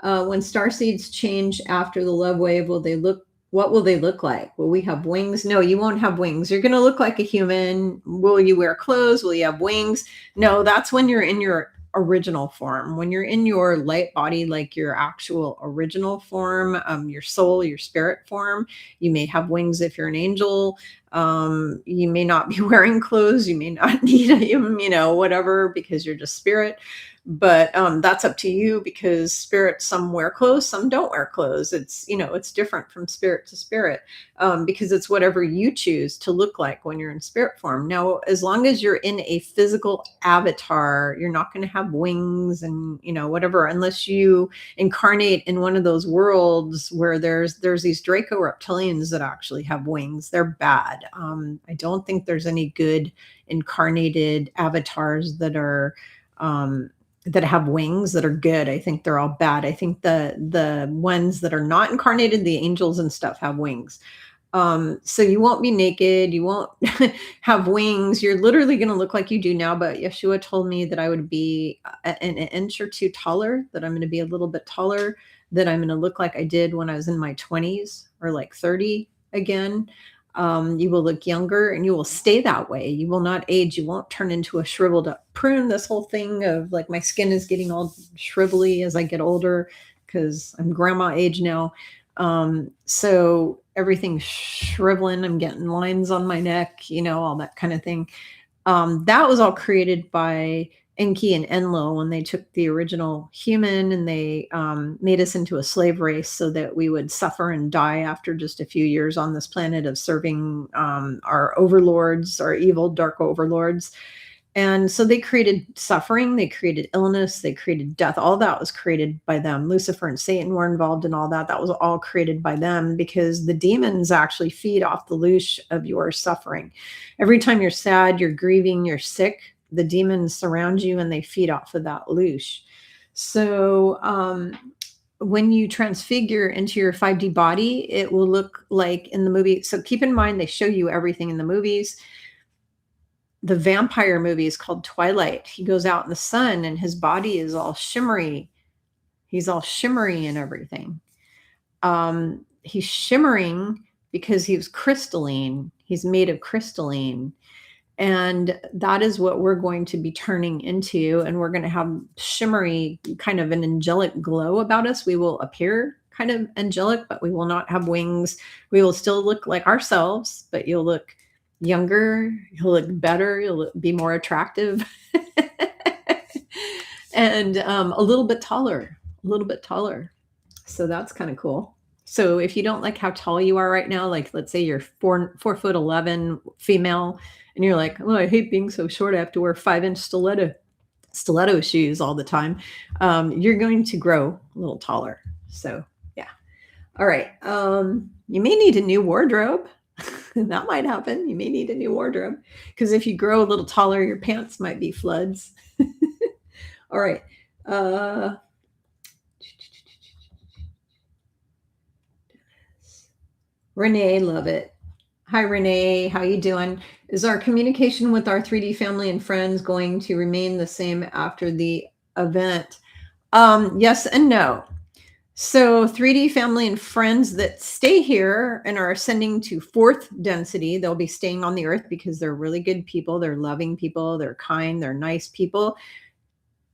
S1: When starseeds change after the love wave, what will they look like? Will we have wings? No, you won't have wings. You're going to look like a human. Will you wear clothes? Will you have wings? No, that's when you're in your original form. When you're in your light body, like your actual original form, your soul, your spirit form, you may have wings if you're an angel. You may not be wearing clothes. You may not need them, whatever, because you're just spirit. But that's up to you, because spirit, some wear clothes, some don't wear clothes. It's different from spirit to spirit, because it's whatever you choose to look like when you're in spirit form. Now, as long as you're in a physical avatar, you're not going to have wings and, whatever, unless you incarnate in one of those worlds where there's these Draco reptilians that actually have wings. They're bad. I don't think there's any good incarnated avatars that are that have wings that are good. I think they're all bad. I think the ones that are not incarnated, the angels and stuff, have wings. So you won't be naked. You won't have wings. You're literally going to look like you do now. But Yeshua told me that I would be an inch or two taller, that I'm going to be a little bit taller, that I'm going to look like I did when I was in my 20s, or like 30 again. You will look younger, and you will stay that way. You will not age. You won't turn into a shriveled up prune. This whole thing of like my skin is getting all shrivelly as I get older, because I'm grandma age now. So everything's shriveling. I'm getting lines on my neck, all that kind of thing. That was all created by Enki and Enlil when they took the original human and they made us into a slave race so that we would suffer and die after just a few years on this planet of serving our overlords, our evil dark overlords. And so they created suffering, they created illness, they created death. All that was created by them. Lucifer and Satan were involved in all that. That was all created by them, because the demons actually feed off the leash of your suffering. Every time you're sad, you're grieving, you're sick, the demons surround you and they feed off of that leash. So when you transfigure into your 5D body, it will look like in the movie. So keep in mind, they show you everything in the movies. The vampire movie is called Twilight. He goes out in the sun and his body is all shimmery. He's all shimmery and everything. He's shimmering because he was crystalline. He's made of crystalline. And that is what we're going to be turning into. And we're going to have shimmery, kind of an angelic glow about us. We will appear kind of angelic, but we will not have wings. We will still look like ourselves, but you'll look younger, you'll look better, you'll be more attractive, and a little bit taller. So that's kind of cool. So if you don't like how tall you are right now, like let's say you're 4'11" female, and you're like, oh, I hate being so short, I have to wear 5-inch stiletto shoes all the time, you're going to grow a little taller. So yeah. All right. You may need a new wardrobe. That might happen. You may need a new wardrobe, because if you grow a little taller, your pants might be floods. All right. Renee, love it. Hi, Renee. How you doing? Is our communication with our 3D family and friends going to remain the same after the event? Yes and no. So 3D family and friends that stay here and are ascending to 4th density, they'll be staying on the earth because they're really good people. They're loving people. They're kind. They're nice people.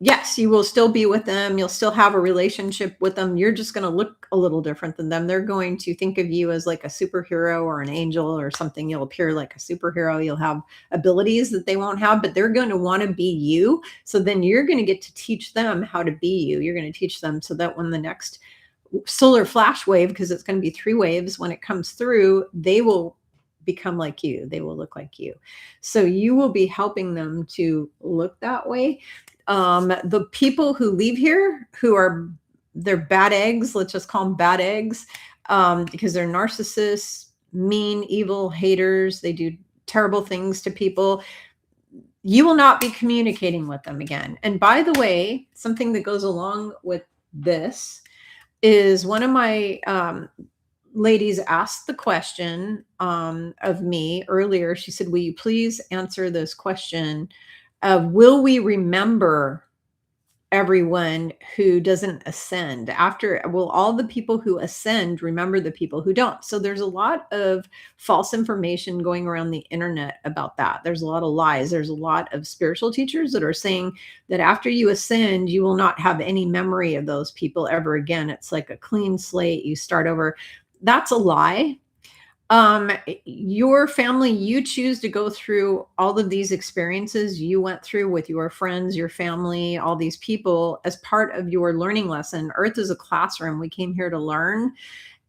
S1: Yes, you will still be with them. You'll still have a relationship with them. You're just going to look a little different than them. They're going to think of you as like a superhero or an angel or something. You'll appear like a superhero. You'll have abilities that they won't have, but they're going to want to be you. So then you're going to get to teach them how to be you. You're going to teach them so that when the next solar flash wave, because it's going to be 3 waves, when it comes through, they will become like you. They will look like you. So you will be helping them to look that way. The people who leave here, they're bad eggs, let's just call them bad eggs, because they're narcissists, mean, evil, haters. They do terrible things to people. You will not be communicating with them again. And by the way, something that goes along with this is one of my ladies asked the question of me earlier. She said, will you please answer this question of, will we remember everyone who doesn't ascend? Will all the people who ascend remember the people who don't? So there's a lot of false information going around the internet about that. There's a lot of lies. There's a lot of spiritual teachers that are saying that after you ascend, you will not have any memory of those people ever again. It's like a clean slate. You start over. That's a lie. Your family, you choose to go through all of these experiences you went through with your friends, your family, all these people as part of your learning lesson. Earth is a classroom. We came here to learn,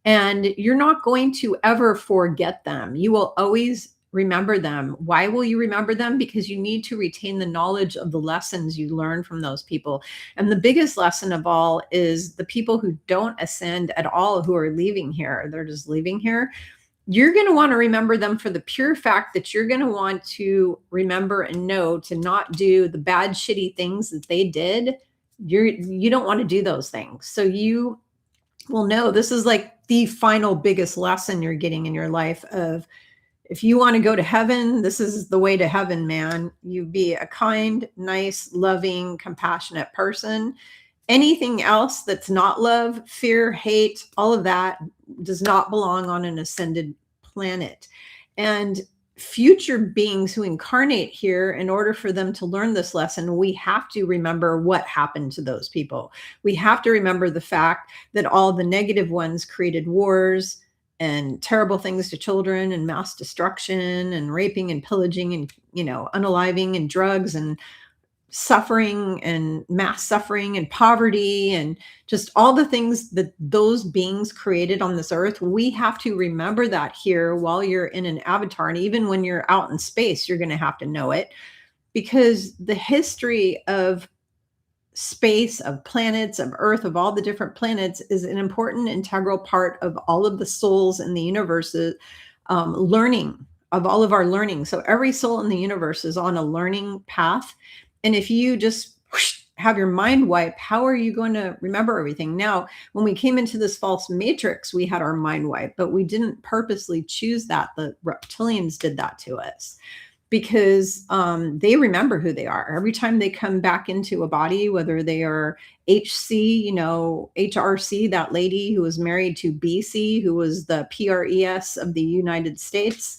S1: and you're not going to ever forget them. You will always remember them. Why will you remember them? Because you need to retain the knowledge of the lessons you learned from those people. And the biggest lesson of all is the people who don't ascend at all, who are leaving here. They're just leaving here. You're going to want to remember them for the pure fact that you're going to want to remember and know to not do the bad, shitty things that they did. You don't want to do those things. So you will know this is like the final biggest lesson you're getting in your life of, if you want to go to heaven, this is the way to heaven, man. You be a kind, nice, loving, compassionate person. Anything else that's not love, fear, hate, all of that does not belong on an ascended planet. And future beings who incarnate here, in order for them to learn this lesson, we have to remember what happened to those people. We have to remember the fact that all the negative ones created wars and terrible things to children and mass destruction and raping and pillaging and, unaliving and drugs and suffering and mass suffering and poverty and just all the things that those beings created on this earth. We have to remember that here while you're in an avatar. And even when you're out in space, you're going to have to know it, because the history of space, of planets, of Earth, of all the different planets is an important integral part of all of the souls in the universe, learning, of all of our learning. So every soul in the universe is on a learning path. And if you just have your mind wiped, how are you going to remember everything? Now, when we came into this false matrix, we had our mind wiped, but we didn't purposely choose that. The reptilians did that to us, because they remember who they are. Every time they come back into a body, whether they are HC, HRC, that lady who was married to BC, who was the PRES of the United States,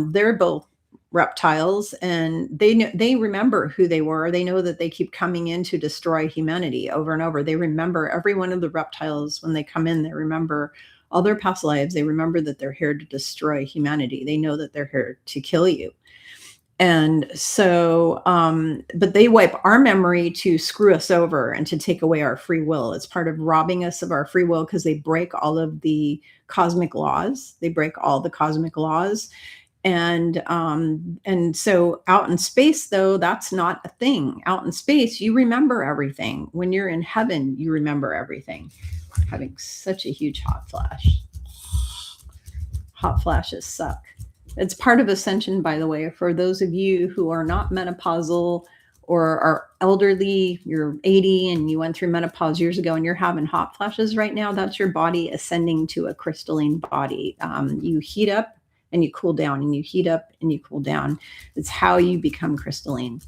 S1: they're both reptiles, and they remember who they were. They know that they keep coming in to destroy humanity over and over. They remember every one of the reptiles when they come in. They remember all their past lives. They remember that they're here to destroy humanity. They know that they're here to kill you. And so, but they wipe our memory to screw us over and to take away our free will. It's part of robbing us of our free will, because they break all of the cosmic laws. They break all the cosmic laws. And so out in space, though, that's not a thing. Out in space, you remember everything. When you're in heaven, you remember everything. Having such a huge hot flash. Hot flashes suck. It's part of Ascension, by the way. For those of you who are not menopausal or are elderly, you're 80 and you went through menopause years ago and you're having hot flashes right now, that's your body ascending to a crystalline body. You heat up and you cool down, and you heat up and you cool down. It's how you become crystalline.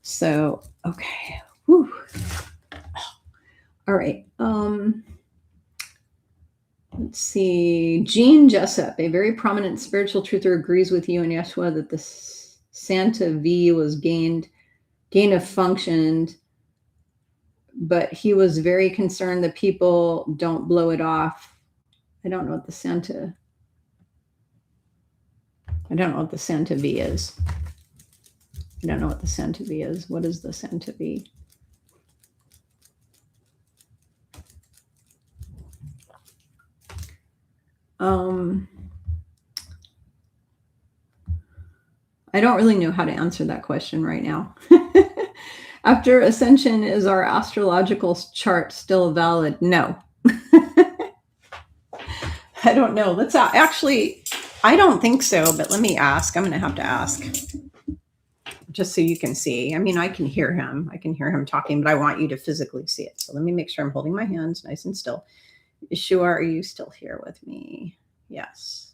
S1: So, okay. Whew. All right. Let's see. Jean Jessup, a very prominent spiritual truther, agrees with you and Yeshua that the Santa V was gain of function, but he was very concerned that people don't blow it off. I don't know what the Santa V is. I don't know what the Santa V is. What is the Santa V? I don't really know how to answer that question right now. After Ascension, is our astrological chart still valid? No. I don't know. Let's actually, I don't think so, but let me ask. I'm going to have to ask just so you can see. I mean, I can hear him. I can hear him talking, but I want you to physically see it. So let me make sure I'm holding my hands nice and still. Yeshua, are you still here with me? Yes.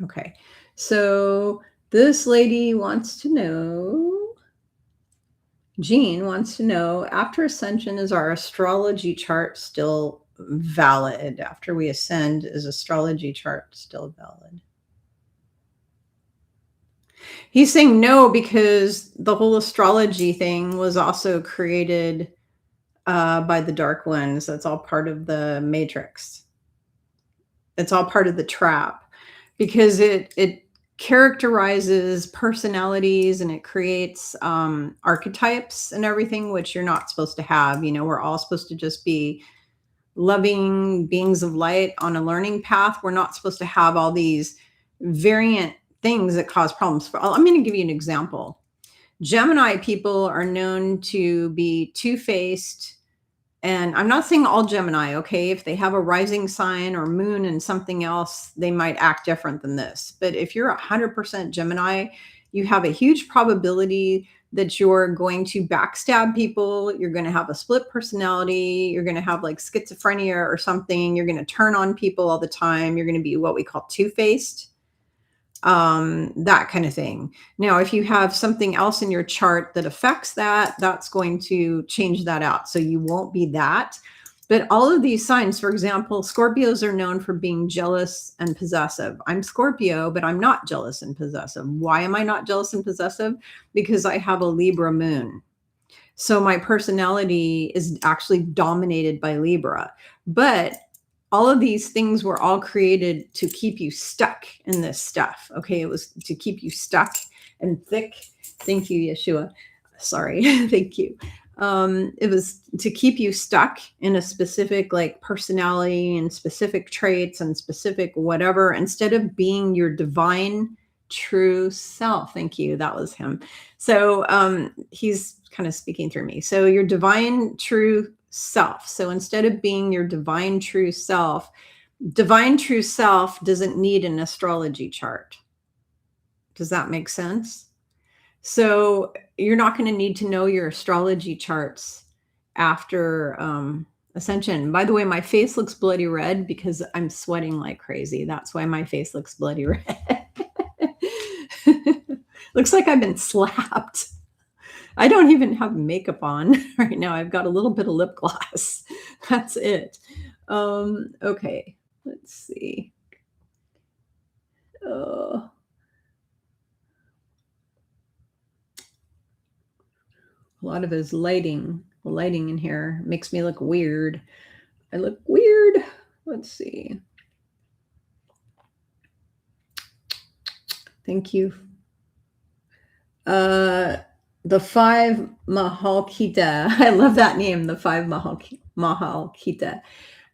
S1: Okay. So this lady wants to know, Jean wants to know, after Ascension, is our astrology chart still valid? After we ascend, is astrology chart still valid? He's saying no, because the whole astrology thing was also created by the dark ones. That's all part of the matrix. it's all part of the trap, because it characterizes personalities and it creates archetypes and everything, which you're not supposed to have. You know, we're all supposed to just be loving beings of light on a learning path. We're not supposed to have all these variant things that cause problems. I'm going to give you an example. Gemini people are known to be two-faced. And I'm not saying all Gemini, okay? If they have a rising sign or moon and something else, they might act different than this. But if you're 100% Gemini, you have a huge probability that you're going to backstab people. You're going to have a split personality. You're going to have like schizophrenia or something. You're going to turn on people all the time. You're going to be what we call two-faced. That kind of thing. Now, if you have something else in your chart that affects that, that's going to change that out. So you won't be that. But all of these signs, for example, Scorpios are known for being jealous and possessive. I'm Scorpio, but I'm not jealous and possessive. Why am I not jealous and possessive? Because I have a Libra moon. So my personality is actually dominated by Libra. But all of these things were all created to keep you stuck in this stuff. Okay. It was to keep you stuck and thick. Thank you, Yeshua. Sorry. Thank you. It was to keep you stuck in a specific like personality and specific traits and specific whatever, instead of being your divine true self. Thank you. That was him. So he's kind of speaking through me. So your divine true self. So instead of being your divine true self doesn't need an astrology chart. Does that make sense? So you're not going to need to know your astrology charts after Ascension. By the way, my face looks bloody red because I'm sweating like crazy. That's why my face looks bloody red. Looks like I've been slapped. I don't even have makeup on right now. I've got a little bit of lip gloss. That's it. Okay, let's see. A lot of his lighting, the lighting in here makes me look weird. I look weird. Let's see. Thank you. The 5 Mahalkita. I love that name, the 5 Mahalkita.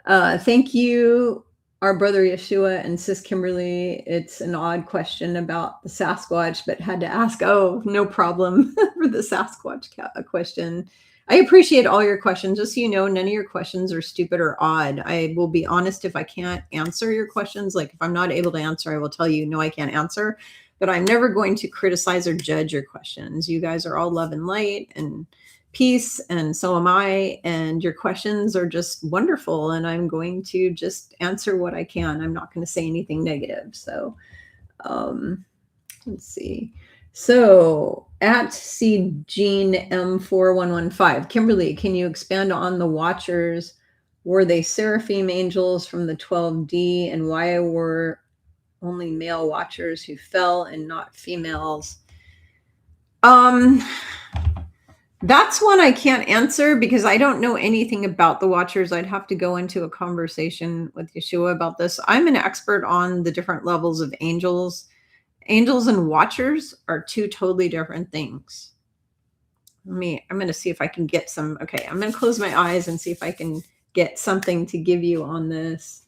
S1: Thank you, our brother Yeshua and sis Kimberly. It's an odd question about the Sasquatch, but had to ask. Oh, no problem for the Sasquatch question. I appreciate all your questions. Just so you know, none of your questions are stupid or odd. I will be honest if I can't answer your questions. Like if I'm not able to answer, I will tell you, no, I can't answer. But I'm never going to criticize or judge your questions. You guys are all love and light and peace, and so am I. And your questions are just wonderful. And I'm going to just answer what I can. I'm not going to say anything negative. So let's see. So at CGene M4115, Kimberly, can you expand on the Watchers? Were they seraphim angels from the 12D, and why were only male Watchers who fell and not females? That's one I can't answer because I don't know anything about the Watchers. I'd have to go into a conversation with Yeshua about this. I'm an expert on the different levels of angels. Angels and Watchers are two totally different things. I'm going to see if I can get some. Okay, I'm going to close my eyes and see if I can get something to give you on this.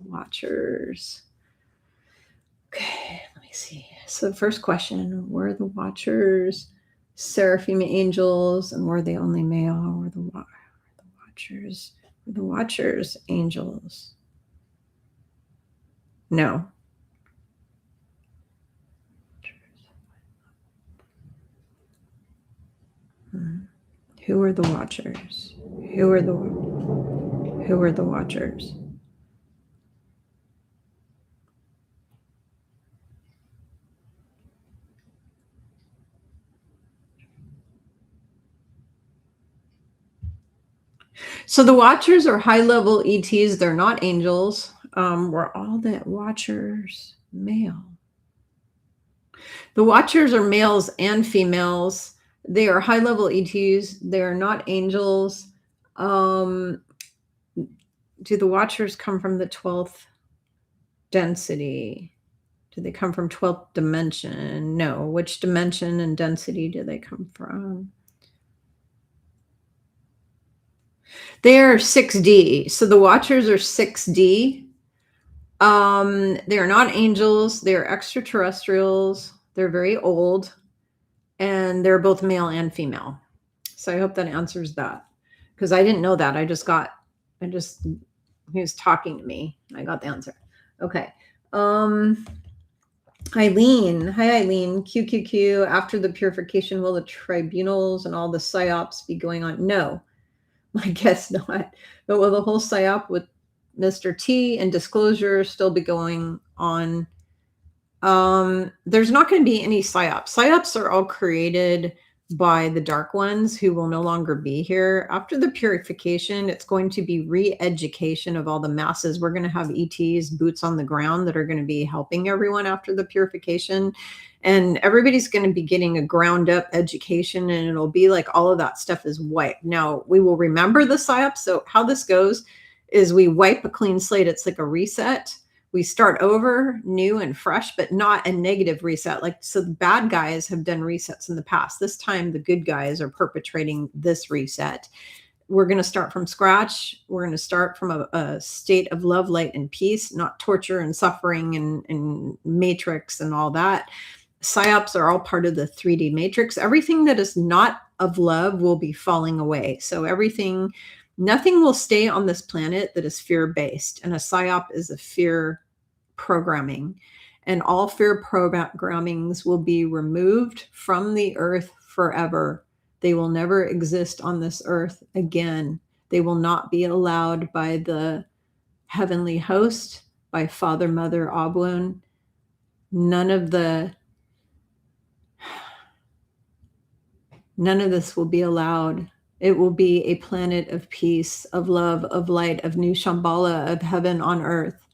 S1: Watchers. Okay, let me see. So the first question, were the Watchers seraphim angels, and were they only male? Were the Watchers angels? No. Who were the Watchers? Who were the Watchers? So the Watchers are high-level ETs. They're not angels. Were all the Watchers male? The Watchers are males and females. They are high-level ETs. They are not angels. do the watchers come from the 12th density? Do they come from 12th dimension? No. Which dimension and density do they come from? They are 6D. So the watchers are 6D. They are not angels. They're extraterrestrials. They're very old. And they're both male and female. So I hope that answers that. Because I didn't know that. He was talking to me. I got the answer. Okay. Eileen. Hi, Eileen. QQQ. After the purification, will the tribunals and all the psyops be going on? No, I guess not. But will the whole psyop with Mr. T and disclosure still be going on? There's not going to be any psyops. Psyops are all created by the dark ones who will no longer be here. After the purification, it's going to be re-education of all the masses. We're going to have ETs, boots on the ground, that are going to be helping everyone after the purification. And everybody's going to be getting a ground up education, and it'll be like all of that stuff is wiped. Now, we will remember the psyops. So how this goes is we wipe a clean slate. It's like a reset. We start over new and fresh, but not a negative reset. Like, so the bad guys have done resets in the past. This time the good guys are perpetrating this reset. We're going to start from scratch. We're going to start from a state of love, light, and peace, not torture and suffering and matrix and all that. Psyops are all part of the 3D matrix. Everything that is not of love will be falling away. So nothing will stay on this planet that is fear-based. And a psyop is a fear programming. And all fear programmings will be removed from the earth forever. They will never exist on this earth again. They will not be allowed by the heavenly host, by Father, Mother, Oblun. None of this will be allowed. It will be a planet of peace, of love, of light, of new Shambhala, of heaven on earth.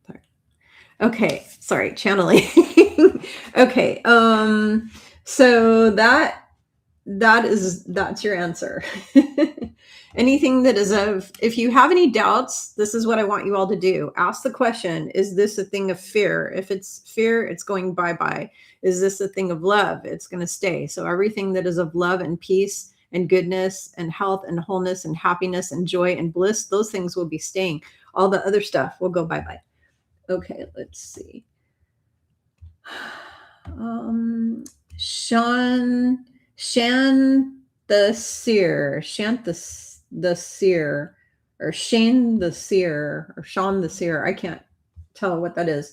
S1: Sorry. Okay, sorry, channeling. Okay, so that's your answer. Anything that is if you have any doubts, this is what I want you all to do. Ask the question, is this a thing of fear? If it's fear, it's going bye-bye. Is this a thing of love? It's going to stay. So everything that is of love and peace and goodness and health and wholeness and happiness and joy and bliss, those things will be staying. All the other stuff will go bye-bye. Okay, let's see. Shan the Seer, the Seer, or Shane the Seer, or Sean the Seer. I can't tell what that is.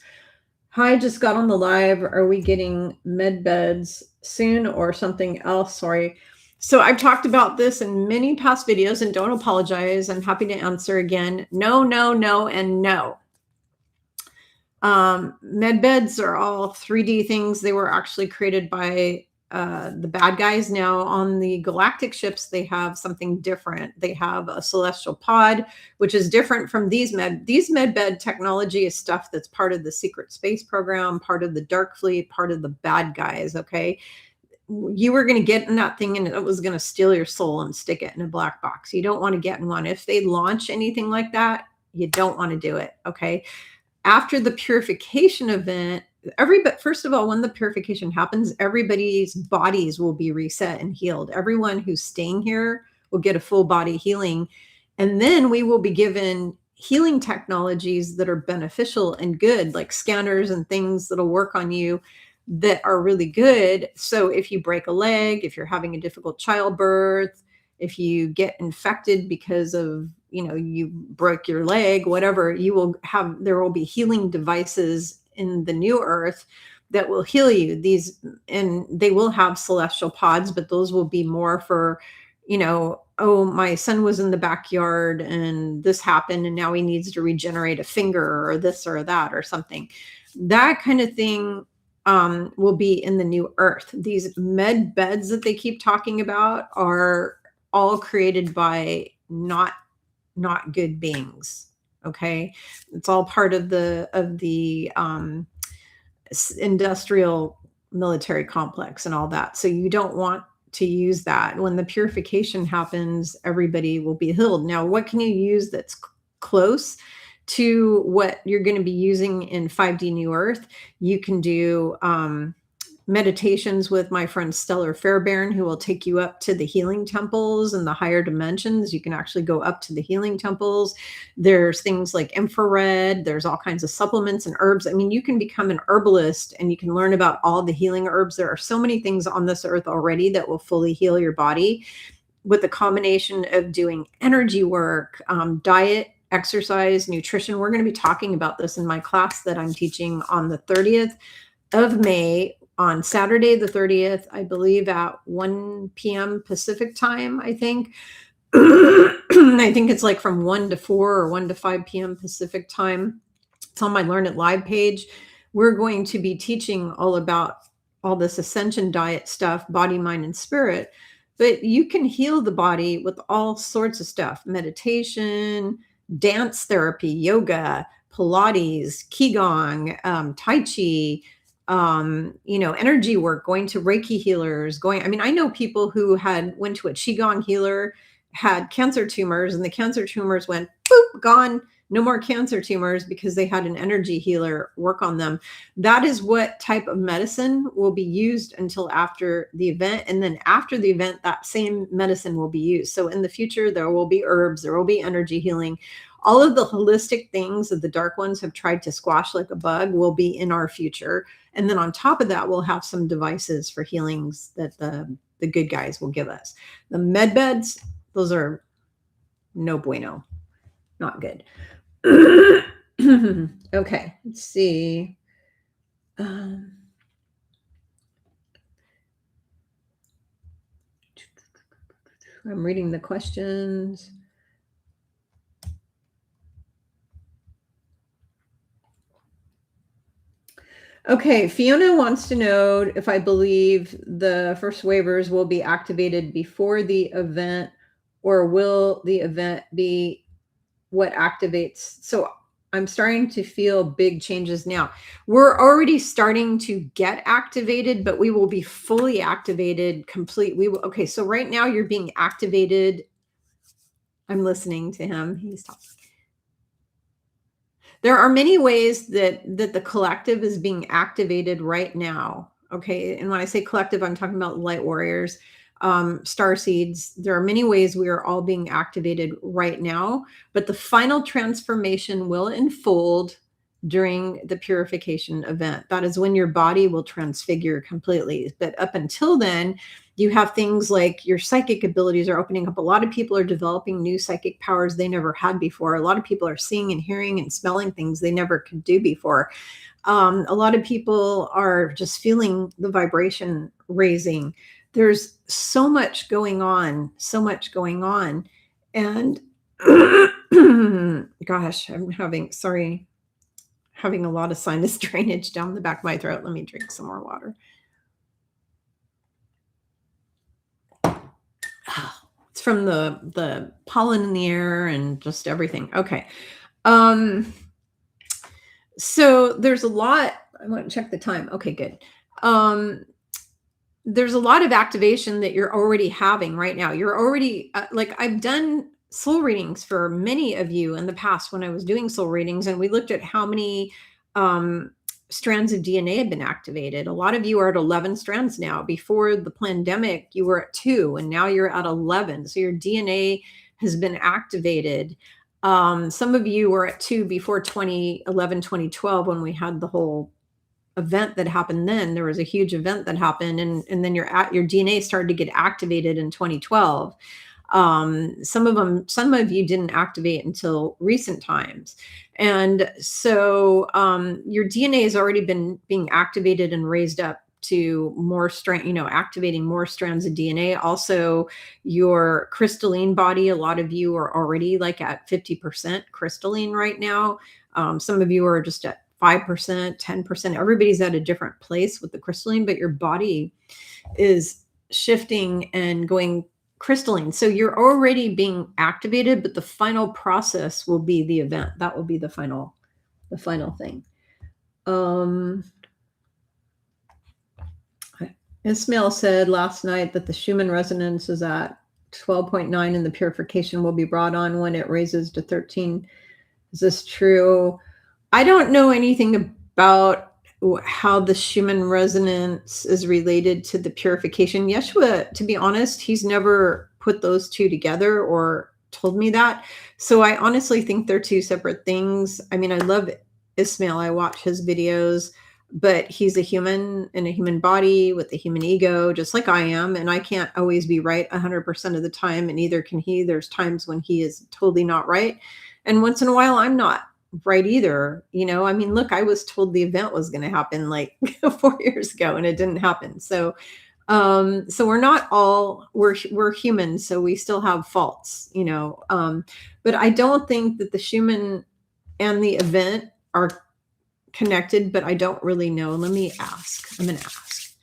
S1: Hi, just got on the live. Are we getting med beds soon or something else? Sorry. So I've talked about this in many past videos, and don't apologize. I'm happy to answer again. No, no, no, and no. Med beds are all 3D things. They were actually created by the bad guys. Now on the galactic ships, they have something different. They have a celestial pod, which is different from these med bed technology is stuff that's part of the secret space program, part of the dark fleet, part of the bad guys. Okay. You were going to get in that thing and it was going to steal your soul and stick it in a black box. You don't want to get in one. If they launch anything like that, you don't want to do it. Okay. After the purification event, first of all, when the purification happens, everybody's bodies will be reset and healed. Everyone who's staying here will get a full body healing. And then we will be given healing technologies that are beneficial and good, like scanners and things that'll work on you that are really good. So if you break a leg, if you're having a difficult childbirth, if you get infected because of, you broke your leg, whatever, there will be healing devices in the new earth that will heal you. And they will have celestial pods, but those will be more for, oh, my son was in the backyard and this happened and now he needs to regenerate a finger or this or that or something. That kind of thing will be in the new earth. These med beds that they keep talking about are all created by not good beings. Okay. It's all part of the industrial military complex and all that. So you don't want to use that. When the purification happens, everybody will be healed. Now, what can you use that's close to what you're going to be using in 5D New Earth? You can do meditations with my friend Stellar Fairbairn, who will take you up to the healing temples and the higher dimensions. You can actually go up to the healing temples. There's things like infrared. There's all kinds of supplements and herbs. I mean, you can become an herbalist and you can learn about all the healing herbs. There are so many things on this earth already that will fully heal your body with a combination of doing energy work, diet, exercise, nutrition. We're going to be talking about this in my class that I'm teaching on the 30th of May, on Saturday the 30th, I believe at 1 p.m. Pacific time, I think. I think it's like from 1 to 4 or 1 to 5 p.m. Pacific time. It's on my Learn It Live page. We're going to be teaching all about all this Ascension diet stuff, body, mind, and spirit. But you can heal the body with all sorts of stuff: meditation, dance therapy, yoga, Pilates, Qigong, Tai Chi, energy work, going to Reiki healers, I know people who went to a Qigong healer, had cancer tumors, and the cancer tumors went boop, gone, no more cancer tumors, because they had an energy healer work on them. That is what type of medicine will be used until after the event. And then after the event, that same medicine will be used. So in the future, there will be herbs, there will be energy healing. All of the holistic things that the dark ones have tried to squash like a bug will be in our future. And then on top of that, we'll have some devices for healings that the good guys will give us. The med beds, those are no bueno, not good. Okay, let's see. I'm reading the questions. Okay, Fiona wants to know if I believe the first waivers will be activated before the event, or will the event be what activates? So I'm starting to feel big changes now. We're already starting to get activated, but we will be fully activated, complete. Okay, so right now you're being activated. I'm listening to him. He's talking. There are many ways that the collective is being activated right now. Okay. And when I say collective, I'm talking about light warriors, star seeds. There are many ways we are all being activated right now, but the final transformation will unfold during the purification event. That is when your body will transfigure completely. But up until then, you have things like your psychic abilities are opening up. A lot of people are developing new psychic powers they never had before. A lot of people are seeing and hearing and smelling things they never could do before. A lot of people are just feeling the vibration raising. There's so much going on, so much going on. And gosh, I'm having a lot of sinus drainage down the back of my throat. Let me drink some more water. It's from the pollen in the air and just everything. Okay. So there's a lot. I want to check the time. Okay, good. There's a lot of activation that you're already having right now. You're already like, I've done soul readings for many of you in the past when I was doing soul readings, and we looked at how many strands of DNA have been activated. A lot of you are at 11 strands now. Before the pandemic, you were at 2, and now you're at 11. So your DNA has been activated. Some of you were at 2 before 2011, 2012, when we had the whole event that happened then. There was a huge event that happened, and then your DNA started to get activated in 2012. Some of you didn't activate until recent times. And so your DNA has already been being activated and raised up to more strength, activating more strands of DNA. Also, your crystalline body, a lot of you are already like at 50% crystalline right now. Some of you are just at 5%, 10%. Everybody's at a different place with the crystalline, but your body is shifting and going crystalline. So you're already being activated, but the final process will be the event. That will be the final thing. Ismail said last night that the Schumann resonance is at 12.9 and the purification will be brought on when it raises to 13. Is this true? I don't know anything about how the Schumann resonance is related to the purification. Yeshua, to be honest, he's never put those two together or told me that. So I honestly think they're two separate things. I mean, I love Ismail. I watch his videos, but he's a human in a human body with a human ego, just like I am. And I can't always be right 100% of the time, and neither can he. There's times when he is totally not right. And once in a while, I'm not right either. You know, I mean, look, I was told the event was going to happen like 4 years ago and it didn't happen. So we're not all, we're humans, so we still have faults, you know. But I don't think that the Schumann and the event are connected, but I don't really know. Let me ask. I'm going to ask.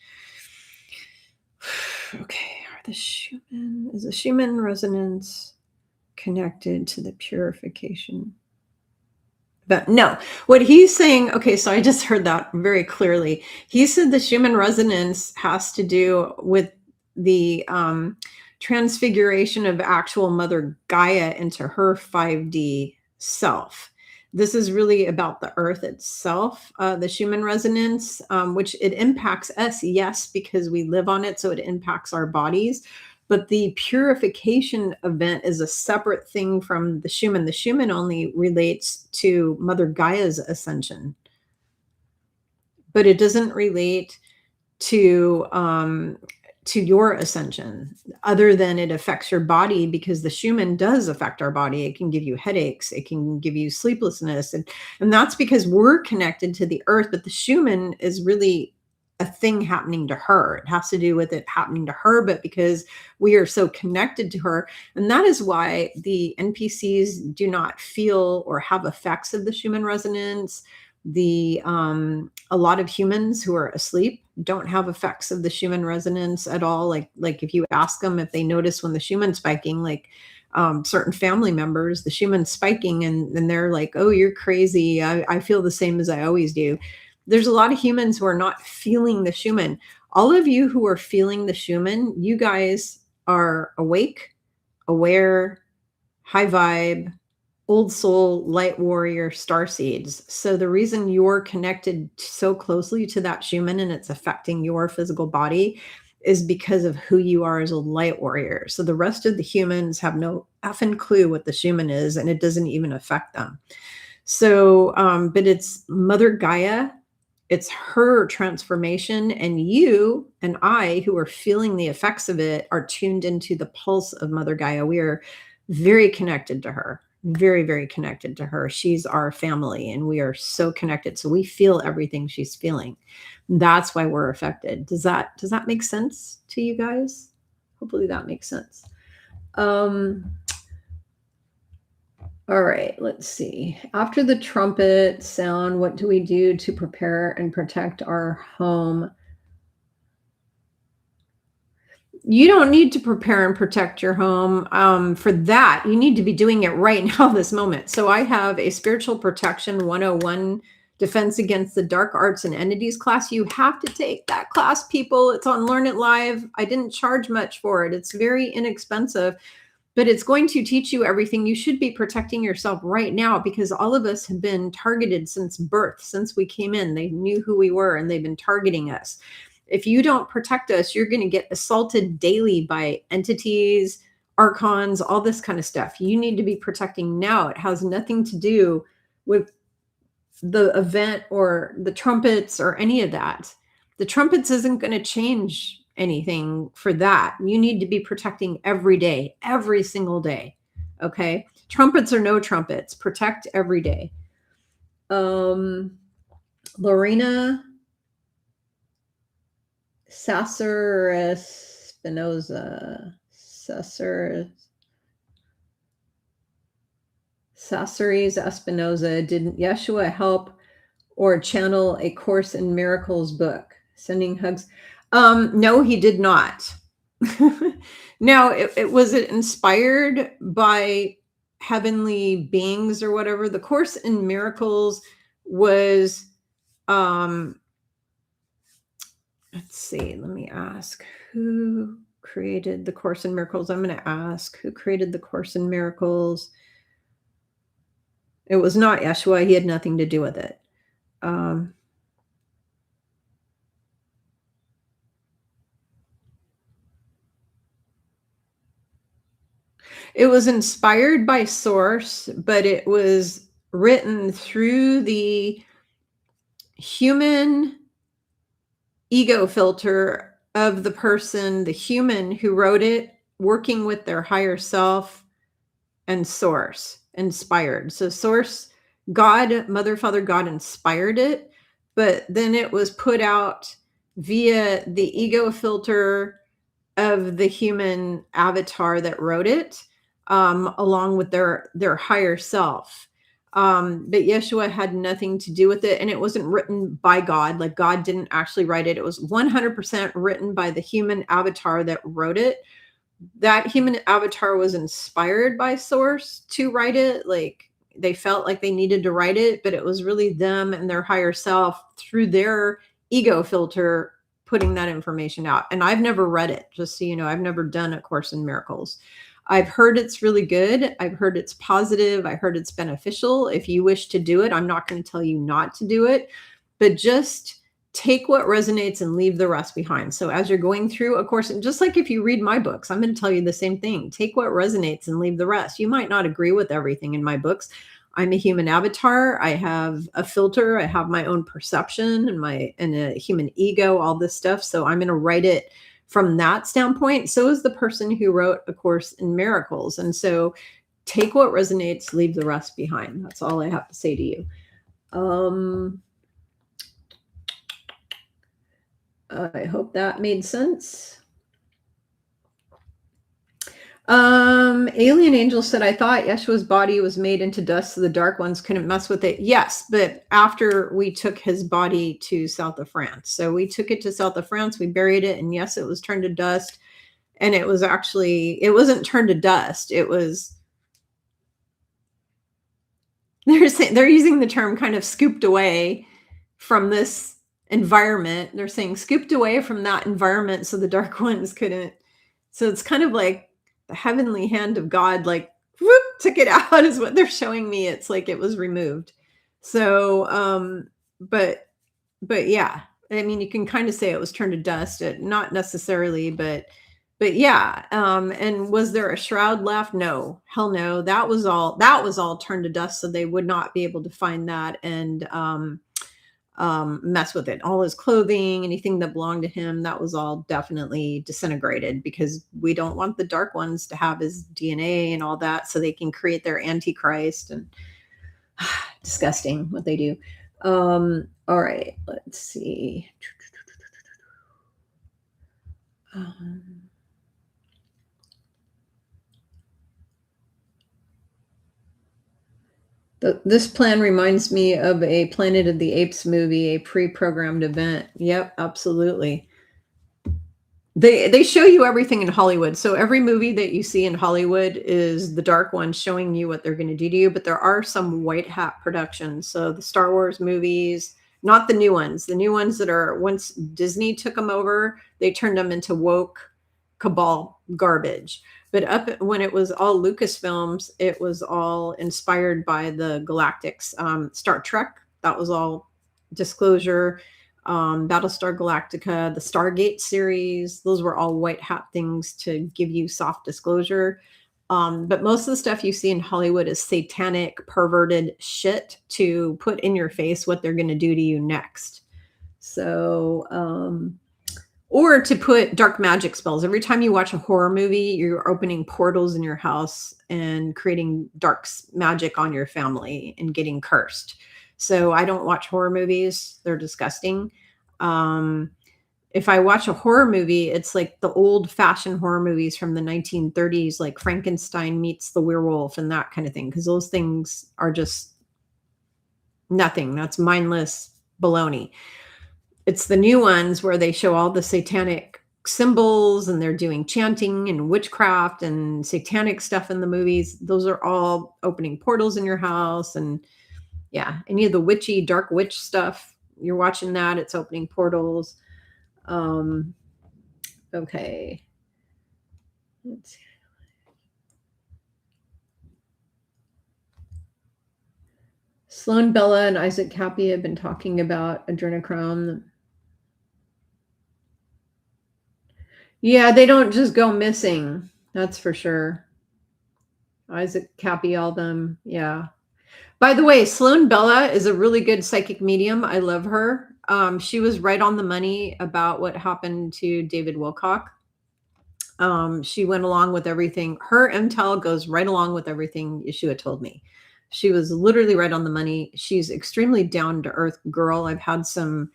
S1: Okay. Is the Schumann resonance connected to the purification? But no, what he's saying, okay, so I just heard that very clearly. He said the Schumann resonance has to do with the transfiguration of actual Mother Gaia into her 5D self. This is really about the earth itself, the Schumann resonance, which it impacts us, yes, because we live on it, so it impacts our bodies. But the purification event is a separate thing from the Schumann. The Schumann only relates to Mother Gaia's ascension, but it doesn't relate to your ascension, other than it affects your body, because the Schumann does affect our body. It can give you headaches. It can give you sleeplessness. And that's because we're connected to the earth, but the Schumann is really a thing happening to her. It has to do with it happening to her, but because we are so connected to her. And that is why the NPCs do not feel or have effects of the Schumann resonance. A lot of humans who are asleep don't have effects of the Schumann resonance at all. Like if you ask them if they notice when the Schumann's spiking, like certain family members, the Schumann's spiking, and they're like, oh, you're crazy. I feel the same as I always do. There's a lot of humans who are not feeling the Schumann. All of you who are feeling the Schumann, you guys are awake, aware, high vibe, old soul, light warrior, star seeds. So the reason you're connected so closely to that Schumann and it's affecting your physical body is because of who you are as a light warrior. So the rest of the humans have no effing clue what the Schumann is, and it doesn't even affect them. So, but it's Mother Gaia. It's her transformation, and you and I, who are feeling the effects of it, are tuned into the pulse of Mother Gaia. We are very connected to her, very, very connected to her. She's our family, and we are so connected. So we feel everything she's feeling. That's why we're affected. Does that make sense to you guys? Hopefully that makes sense. All right, let's see. After the trumpet sound, what do we do to prepare and protect our home? You don't need to prepare and protect your home. For that, you need to be doing it right now, this moment. So I have a Spiritual Protection 101 Defense Against the Dark Arts and Entities class. You have to take that class, people. It's on Learn It Live. I didn't charge much for it. It's very inexpensive. But it's going to teach you everything. You should be protecting yourself right now, because all of us have been targeted since birth, since we came in. They knew who we were and they've been targeting us. If you don't protect us, you're going to get assaulted daily by entities, archons, all this kind of stuff. You need to be protecting now. It has nothing to do with the event or the trumpets or any of that. The trumpets isn't going to change anything for that. You need to be protecting every day, every single day. Okay. Trumpets or no trumpets, protect every day. Lorena Sasser Espinoza. Sasseries Espinoza, did Yeshua help or channel a Course in Miracles book? Sending hugs. No, he did not. Now, it was it inspired by heavenly beings or whatever? The Course in Miracles was Let's see. Let me ask. Who created the Course in Miracles? I'm going to ask who created the Course in Miracles. It was not Yeshua. He had nothing to do with it. It was inspired by source, but it was written through the human ego filter of the person, the human who wrote it, working with their higher self and source, inspired. So source, God, Mother, Father, God inspired it, but then it was put out via the ego filter of the human avatar that wrote it, along with their higher self. But Yeshua had nothing to do with it, and it wasn't written by God. Like, God didn't actually write it. It was 100% written by the human avatar that wrote it. That human avatar was inspired by source to write it. Like, they felt like they needed to write it, but it was really them and their higher self through their ego filter putting that information out. And I've never read it, just so you know. I've never done A Course in Miracles. I've heard it's really good. I've heard it's positive. I heard it's beneficial. If you wish to do it, I'm not going to tell you not to do it, but just take what resonates and leave the rest behind. So as you're going through A Course, and just like if you read my books, I'm going to tell you the same thing. Take what resonates and leave the rest. You might not agree with everything in my books. I'm a human avatar. I have a filter. I have my own perception and a human ego, all this stuff. So I'm going to write it from that standpoint. So is the person who wrote A Course in Miracles. And so take what resonates, leave the rest behind. That's all I have to say to you. I hope that made sense. Alien Angel said, I thought Yeshua's body was made into dust so the dark ones couldn't mess with it. Yes, but after we took his body to south of France. So we took it to south of France, we buried it, and yes, it was turned to dust. And it was actually, it wasn't turned to dust. It was, they're using the term kind of scooped away from this environment. They're saying scooped away from that environment so the dark ones couldn't. So it's kind of like the heavenly hand of God, like, whoop, took it out is what they're showing me. It's like it was removed. So, but yeah, I mean, you can kind of say it was turned to dust, not necessarily, but yeah. And was there a shroud left? No, hell no. That was all turned to dust. So they would not be able to find that and, mess with it. All his clothing, anything that belonged to him, that was all definitely disintegrated, because we don't want the dark ones to have his DNA and all that, so they can create their antichrist. And disgusting what they do. All right, let's see. This plan reminds me of a Planet of the Apes movie, a pre-programmed event. Yep, absolutely. They show you everything in Hollywood. So every movie that you see in Hollywood is the dark one showing you what they're going to do to you. But there are some white hat productions. So the Star Wars movies, not the new ones. The new ones that are, once Disney took them over, they turned them into woke cabal garbage. But up when it was all Lucasfilms, it was all inspired by the Galactics. Star Trek, that was all disclosure. Battlestar Galactica, the Stargate series, those were all white hat things to give you soft disclosure. But most of the stuff you see in Hollywood is satanic, perverted shit to put in your face what they're going to do to you next. So, or to put dark magic spells. Every time you watch a horror movie, you're opening portals in your house and creating dark magic on your family and getting cursed. So I don't watch horror movies. They're disgusting. If I watch a horror movie, it's like the old fashioned horror movies from the 1930s, like Frankenstein meets the werewolf and that kind of thing. Because those things are just nothing. That's mindless baloney. It's the new ones where they show all the satanic symbols and they're doing chanting and witchcraft and satanic stuff in the movies. Those are all opening portals in your house. And yeah, any of the witchy, dark witch stuff, you're watching that, it's opening portals. Okay. Let's see. Sloan Bella and Isaac Cappy have been talking about adrenochrome. Yeah, they don't just go missing. That's for sure. Isaac Cappy, all them. Yeah. By the way, Sloan Bella is a really good psychic medium. I love her. She was right on the money about what happened to David Wilcock. She went along with everything. Her intel goes right along with everything Yeshua told me. She was literally right on the money. She's extremely down to earth girl. I've had some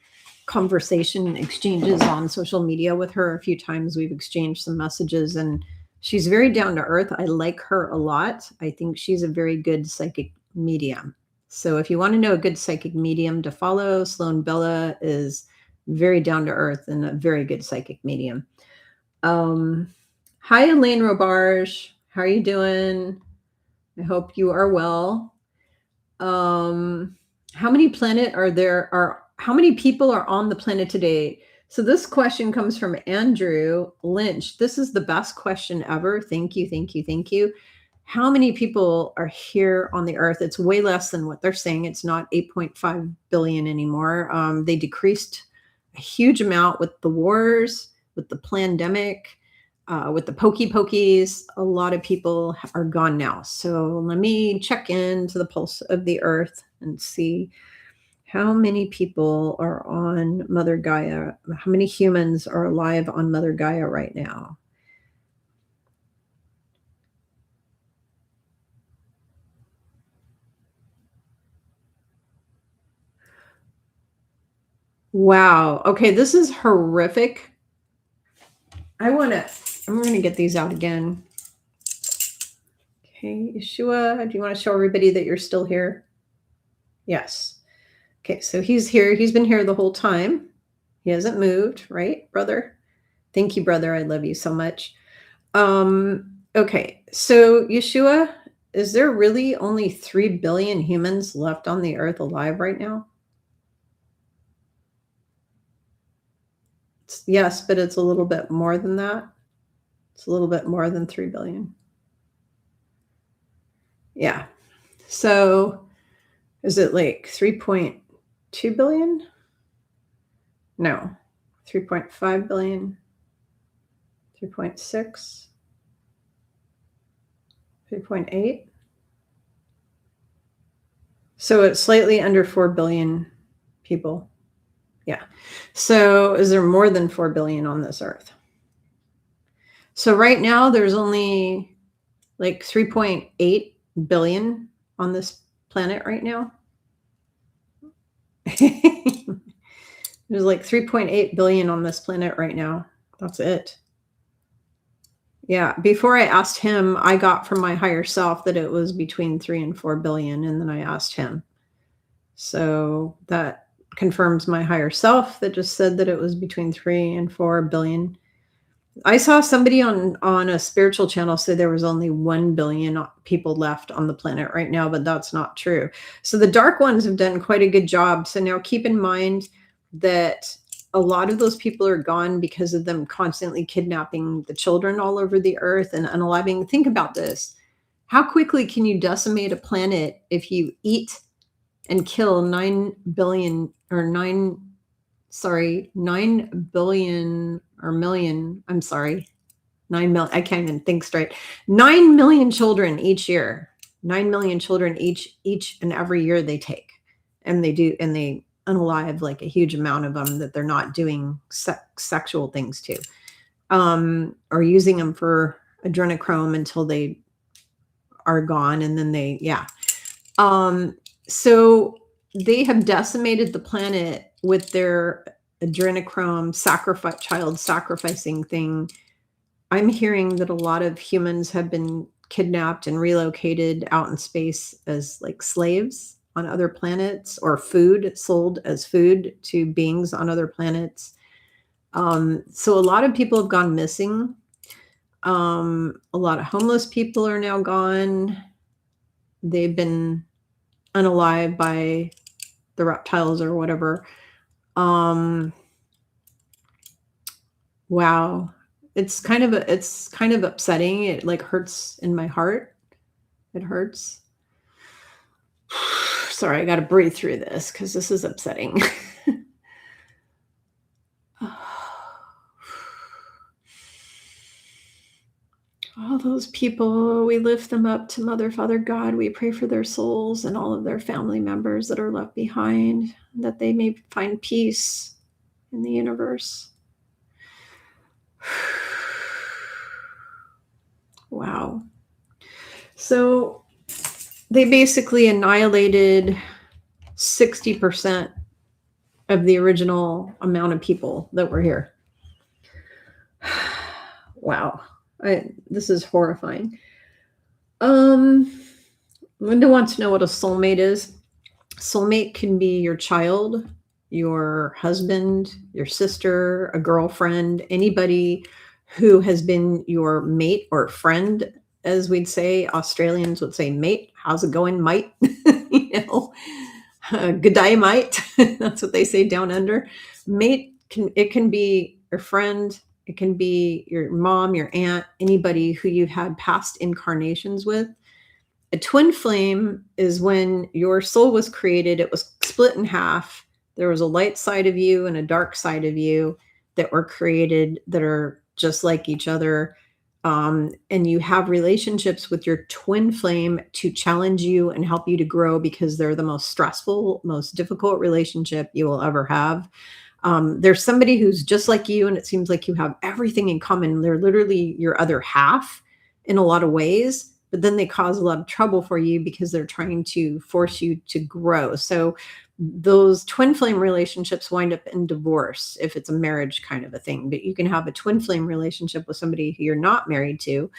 S1: conversation exchanges on social media with her a few times. We've exchanged some messages, and she's very down to earth. I like her a lot. I think she's a very good psychic medium. So if you want to know a good psychic medium to follow, Sloan Bella is very down to earth and a very good psychic medium. Hi, Elaine Robarge. How are you doing? I hope you are well. How many how many people are on the planet today? So this question comes from Andrew Lynch. This is the best question ever. Thank you, thank you, thank you. How many people are here on the earth? It's way less than what they're saying. It's not 8.5 billion anymore. They decreased a huge amount with the wars, with the pandemic, with the pokies. A lot of people are gone now. So let me check into the pulse of the earth and see how many people are on Mother Gaia. How many humans are alive on Mother Gaia right now? Wow. Okay, this is horrific. I'm going to get these out again. Okay, Yeshua, do you want to show everybody that you're still here? Yes. Okay, so he's here. He's been here the whole time. He hasn't moved, right, brother? Thank you, brother. I love you so much. Okay, so Yeshua, is there really only 3 billion humans left on the earth alive right now? Yes, but it's a little bit more than that. It's a little bit more than 3 billion. Yeah. So is it like 3.2 billion? No. 3.5 billion? 3.6? 3.8? So it's slightly under 4 billion people. Yeah. So is there more than 4 billion on this earth? So right now there's only like 3.8 billion on this planet right now. There's like 3.8 billion on this planet right now. That's it. Yeah. Before I asked him, I got from my higher self that it was between 3 and 4 billion. And then I asked him. So that confirms my higher self that just said that it was between 3 and 4 billion. I saw somebody on a spiritual channel say there was only 1 billion people left on the planet right now, but that's not true. So the dark ones have done quite a good job. So now keep in mind that a lot of those people are gone because of them constantly kidnapping the children all over the earth and unaliving. Think about this. How quickly can you decimate a planet if you eat and kill 9 billion or 9 billion or million. I'm sorry. 9 million. I can't even think straight. 9 million children each year. 9 million children each and every year they take. And they unalive like a huge amount of them that they're not doing sexual things to. Or using them for adrenochrome until they are gone. And then so they have decimated the planet with their adrenochrome child sacrificing thing. I'm hearing that a lot of humans have been kidnapped and relocated out in space as like slaves on other planets, or sold as food to beings on other planets. So a lot of people have gone missing. A lot of homeless people are now gone. They've been unalive by the reptiles or whatever. Wow. It's kind of upsetting. It like hurts in my heart. It hurts. Sorry, I got to breathe through this because this is upsetting. All those people, we lift them up to Mother, Father God. We pray for their souls and all of their family members that are left behind, that they may find peace in the universe. Wow. So they basically annihilated 60% of the original amount of people that were here. Wow. This is horrifying. Linda wants to know what a soulmate is. Soulmate can be your child, your husband, your sister, a girlfriend, anybody who has been your mate or friend, as we'd say. Australians would say mate. How's it going, mate? Good day, mate. That's what they say down under. Mate can be your friend. It can be your mom, your aunt, anybody who you've had past incarnations with. A twin flame is when your soul was created, it was split in half. There was a light side of you and a dark side of you that were created that are just like each other. And you have relationships with your twin flame to challenge you and help you to grow because they're the most stressful, most difficult relationship you will ever have. There's somebody who's just like you, and it seems like you have everything in common. They're literally your other half in a lot of ways, but then they cause a lot of trouble for you because they're trying to force you to grow. So those twin flame relationships wind up in divorce if it's a marriage kind of a thing. But you can have a twin flame relationship with somebody who you're not married to.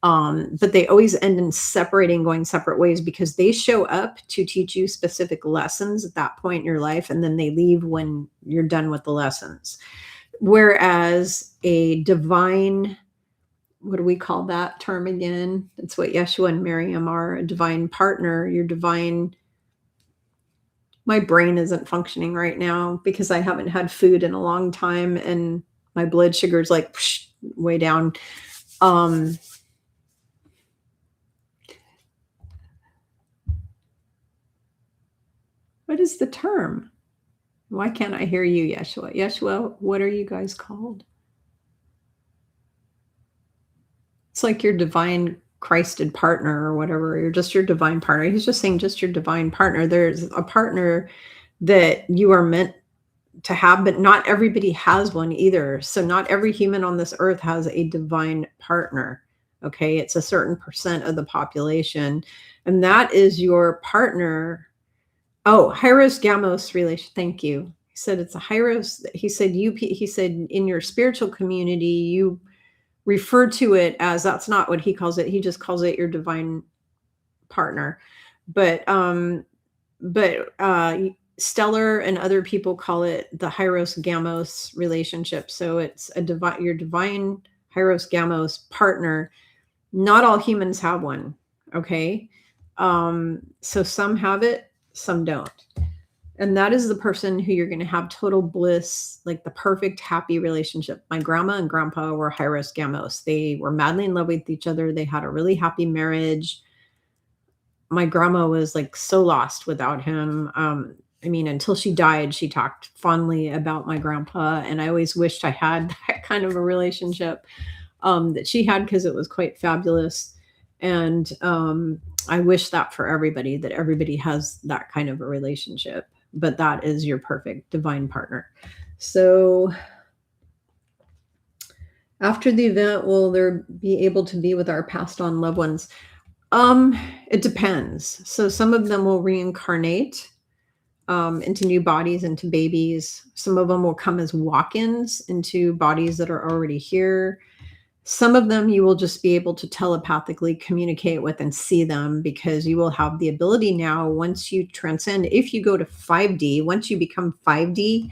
S1: But they always end in separating, going separate ways because they show up to teach you specific lessons at that point in your life, and then they leave when you're done with the lessons. Whereas a divine, what do we call that term again? It's what Yeshua and Miriam are, a divine partner, your divine. My brain isn't functioning right now because I haven't had food in a long time and my blood sugar is like way down. What is the term? Why can't I hear you, Yeshua? Yeshua, what are you guys called? It's like your divine Christed partner or whatever. You're just your divine partner. He's just saying just your divine partner. There's a partner that you are meant to have, but not everybody has one either. So not every human on this earth has a divine partner. Okay. It's a certain percent of the population. And that is your partner. Oh, Hyros Gamos relation. Thank you. He said it's a Hyros. He said he said in your spiritual community, you refer to it as, that's not what he calls it. He just calls it your divine partner. But Stellar and other people call it the Hyros Gamos relationship. So it's your divine Hyros Gamos partner. Not all humans have one. Okay. So some have it, some don't. And that is the person who you're going to have total bliss, like the perfect happy relationship. My grandma and grandpa were Hyros Gamos. They were madly in love with each other. They had a really happy marriage. My grandma was like so lost without him. I mean, until she died, she talked fondly about my grandpa. And I always wished I had that kind of a relationship that she had because it was quite fabulous. And I wish that for everybody, that everybody has that kind of a relationship. But that is your perfect divine partner. So after the event, will there be able to be with our passed on loved ones? It depends. So some of them will reincarnate into new bodies, into babies. Some of them will come as walk-ins into bodies that are already here. Some of them you will just be able to telepathically communicate with and see them because you will have the ability now, once you transcend, if you go to 5D, once you become 5D,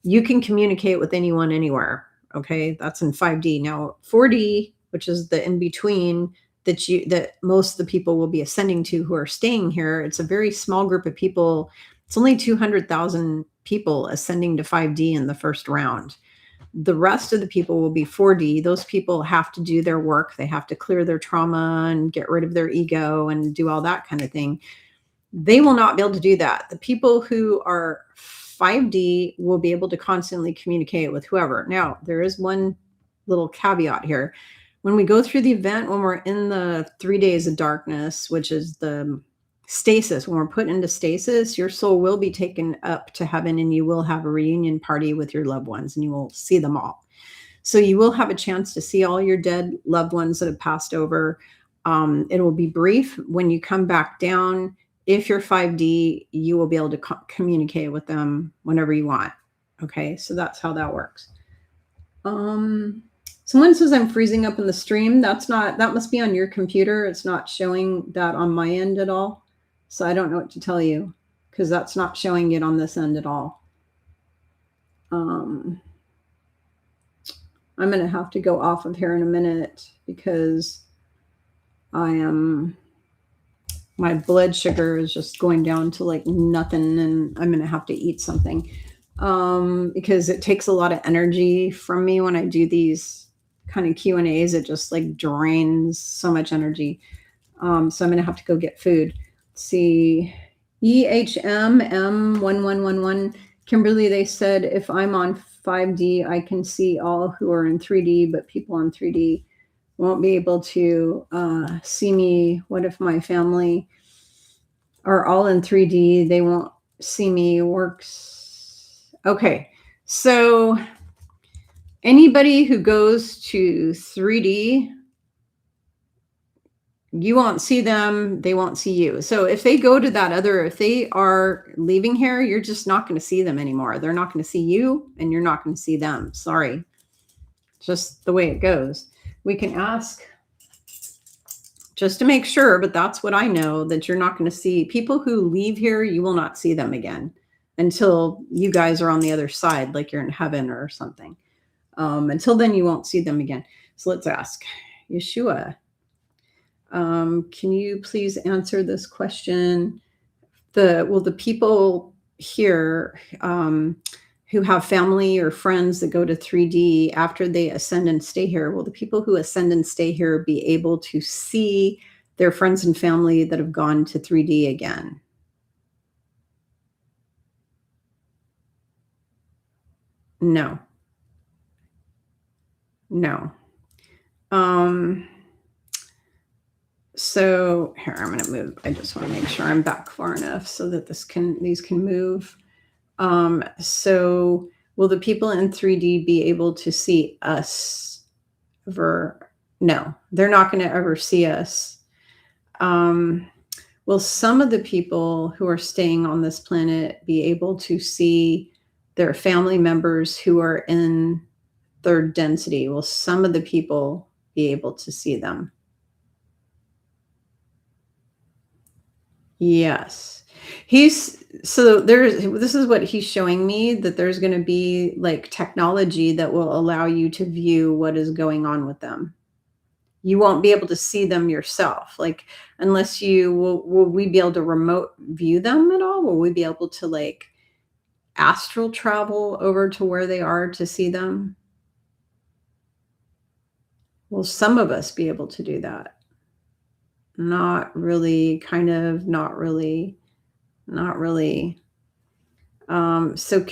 S1: you can communicate with anyone anywhere. Okay. That's in 5D. Now 4D, which is the in-between that most of the people will be ascending to who are staying here. It's a very small group of people. It's only 200,000 people ascending to 5D in the first round. The rest of the people will be 4D. Those people have to do their work. They have to clear their trauma and get rid of their ego and do all that kind of thing. They will not be able to do that. The people who are 5D will be able to constantly communicate with whoever. Now, there is one little caveat here. When we go through the event, when we're in the 3 days of darkness, which is the stasis, when we're put into stasis, your soul will be taken up to heaven and you will have a reunion party with your loved ones and you will see them all. So you will have a chance to see all your dead loved ones that have passed over. It will be brief. When you come back down, if you're 5D, you will be able to communicate with them whenever you want. Okay, so that's how that works. Someone says I'm freezing up in the stream. That must be on your computer. It's not showing that on my end at all. So I don't know what to tell you because that's not showing it on this end at all. I'm going to have to go off of here in a minute because my blood sugar is just going down to like nothing and I'm going to have to eat something because it takes a lot of energy from me when I do these kind of Q&As. It just like drains so much energy. So I'm going to have to go get food. Let's see, EHM-M1111. Kimberly, they said if I'm on 5D, I can see all who are in 3D, but people on 3D won't be able to see me. What if my family are all in 3D? They won't see me. Works. Okay. So anybody who goes to 3D, you won't see them. They won't see you. So if they go to if they are leaving here, you're just not going to see them anymore. They're not going to see you and you're not going to see them. Sorry. Just the way it goes. We can ask just to make sure, but that's what I know, that you're not going to see people who leave here. You will not see them again until you guys are on the other side, like you're in heaven or something. Until then, you won't see them again. So let's ask Yeshua. Can you please answer this question? Will the people here who have family or friends that go to 3D after they ascend and stay here, will the people who ascend and stay here be able to see their friends and family that have gone to 3D again? No. No. So here, I'm going to move. I just want to make sure I'm back far enough so that these can move. So will the people in 3D be able to see us ever? No, they're not going to ever see us. Will some of the people who are staying on this planet be able to see their family members who are in third density? Will some of the people be able to see them? Yes. This is what he's showing me, that there's going to be like technology that will allow you to view what is going on with them. You won't be able to see them yourself, like unless will we be able to remote view them at all? Will we be able to like astral travel over to where they are to see them? Will some of us be able to do that? Not really, kind of, not really, not really. So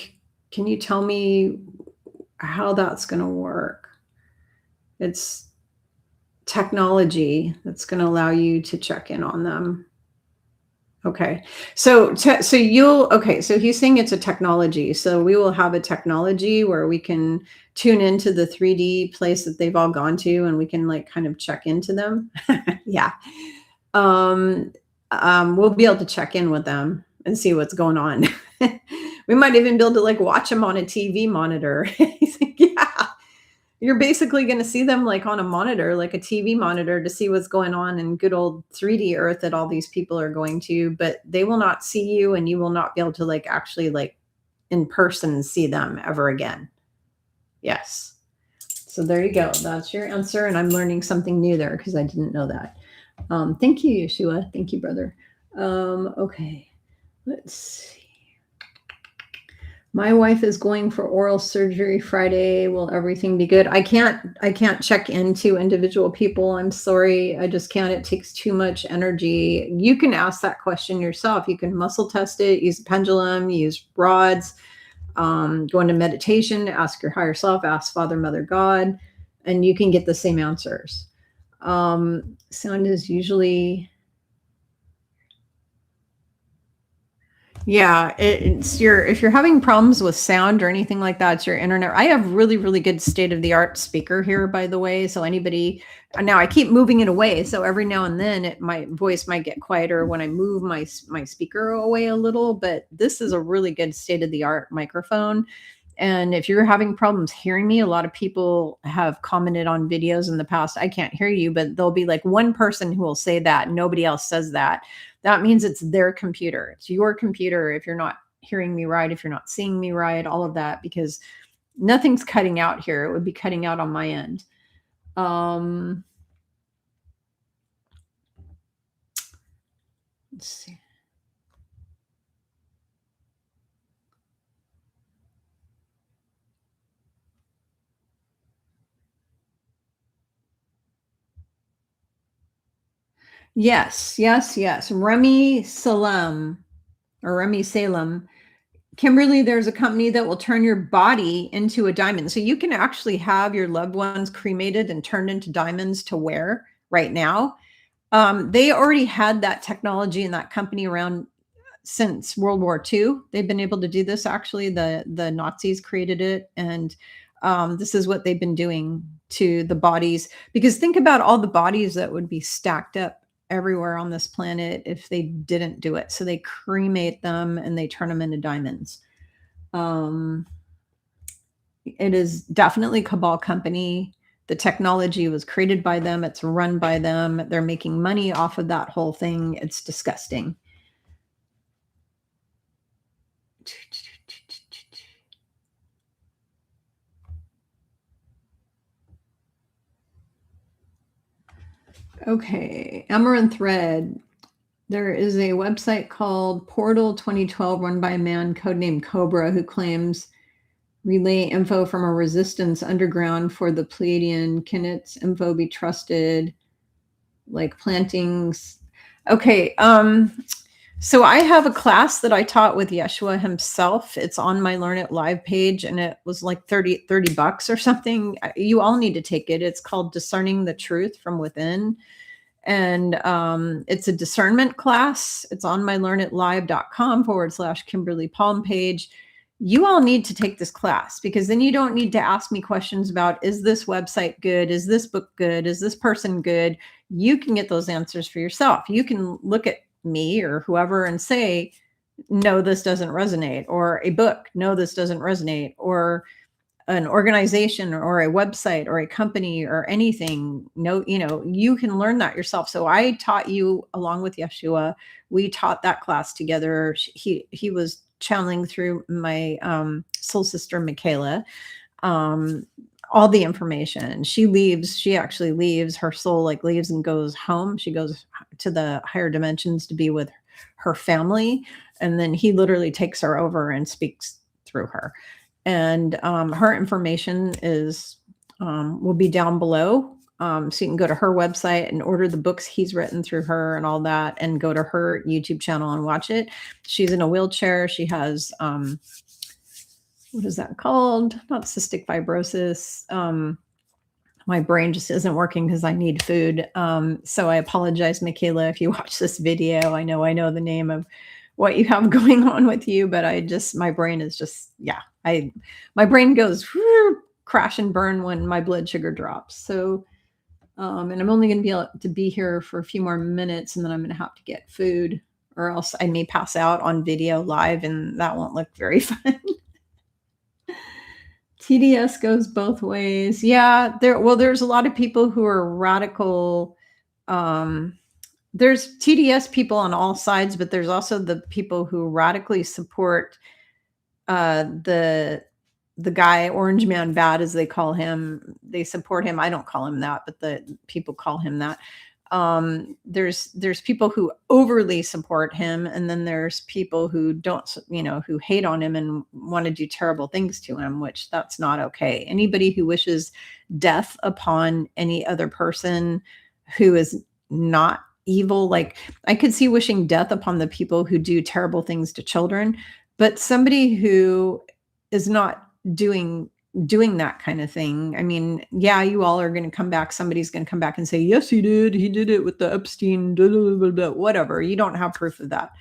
S1: can you tell me how that's going to work? It's technology that's going to allow you to check in on them. Okay. So he's saying it's a technology. So we will have a technology where we can tune into the 3D place that they've all gone to and we can like kind of check into them. Yeah. We'll be able to check in with them and see what's going on. We might even be able to like watch them on a TV monitor. He's like, yeah, you're basically going to see them like on a monitor, like a TV monitor, to see what's going on in good old 3D Earth that all these people are going to, but they will not see you and you will not be able to like actually like in person see them ever again. Yes. So there you go. That's your answer. And I'm learning something new there because I didn't know that. Thank you, Yeshua. Thank you, brother. Okay. Let's see. My wife is going for oral surgery Friday. Will everything be good? I can't check into individual people. I'm sorry. I just can't. It takes too much energy. You can ask that question yourself. You can muscle test it, use a pendulum, use rods, go into meditation, ask your higher self, ask Father, Mother, God, and you can get the same answers. Sound is usually, yeah, it's your, if you're having problems with sound or anything like that, it's your internet. I have really, really good state of the art speaker here, by the way. So anybody, now I keep moving it away. So every now and then my voice might get quieter when I move my speaker away a little, but this is a really good state of the art microphone. And if you're having problems hearing me, a lot of people have commented on videos in the past, I can't hear you, but there'll be like one person who will say that. Nobody else says that. That means it's their computer. It's your computer. If you're not hearing me right, if you're not seeing me right, all of that, because nothing's cutting out here. It would be cutting out on my end. Let's see. Yes, yes, yes. Remy Salem or Remy Salem. Kimberly, there's a company that will turn your body into a diamond. So you can actually have your loved ones cremated and turned into diamonds to wear right now. They already had that technology in that company around since World War II. They've been able to do this. Actually, the Nazis created it, and this is what they've been doing to the bodies. Because think about all the bodies that would be stacked up everywhere on this planet if they didn't do it. So they cremate them and they turn them into diamonds. It is definitely Cabal Company. The technology was created by them. It's run by them. They're making money off of that whole thing. It's disgusting. Okay, Amaranth Red. There is a website called Portal 2012 run by a man codenamed Cobra who claims relay info from a resistance underground for the Pleiadian. Can its info be trusted? Like plantings. Okay, so I have a class that I taught with Yeshua himself. It's on my Learn It Live page, and it was like 30 bucks or something. You all need to take it. It's called Discerning the Truth from Within. And it's a discernment class. It's on my learnitlive.com/Kimberly Palm page. You all need to take this class, because then you don't need to ask me questions about, is this website good? Is this book good? Is this person good? You can get those answers for yourself. You can look at me or whoever and say, no, this doesn't resonate, or a book, no, this doesn't resonate, or an organization or a website or a company or anything. No, you can learn that yourself. So I taught you along with Yeshua. We taught that class together. He was channeling through my soul sister Mikala, all the information. She actually leaves, her soul like leaves and goes home. She goes to the higher dimensions to be with her family, and then he literally takes her over and speaks through her. And her information is will be down below. So you can go to her website and order the books he's written through her and all that, and go to her YouTube channel and watch it. She's in a wheelchair. She has, what is that called? Not cystic fibrosis. My brain just isn't working because I need food. So I apologize, Mikala, if you watch this video. I know the name of what you have going on with you, but my brain is just, my brain goes crash and burn when my blood sugar drops. So, and I'm only going to be able to be here for a few more minutes, and then I'm going to have to get food, or else I may pass out on video live, and that won't look very fun. TDS goes both ways. Yeah, there's a lot of people who are radical. There's TDS people on all sides, but there's also the people who radically support the guy, Orange Man Bad, as they call him. They support him. I don't call him that, but the people call him that. There's people who overly support him, and then there's people who don't, who hate on him and want to do terrible things to him, which that's not okay. Anybody who wishes death upon any other person who is not evil, like I could see wishing death upon the people who do terrible things to children, but somebody who is not doing that kind of thing. I mean, yeah, you all are going to come back. Somebody's going to come back and say, yes, he did. He did it with the Epstein, blah, blah, blah, blah, whatever. You don't have proof of that.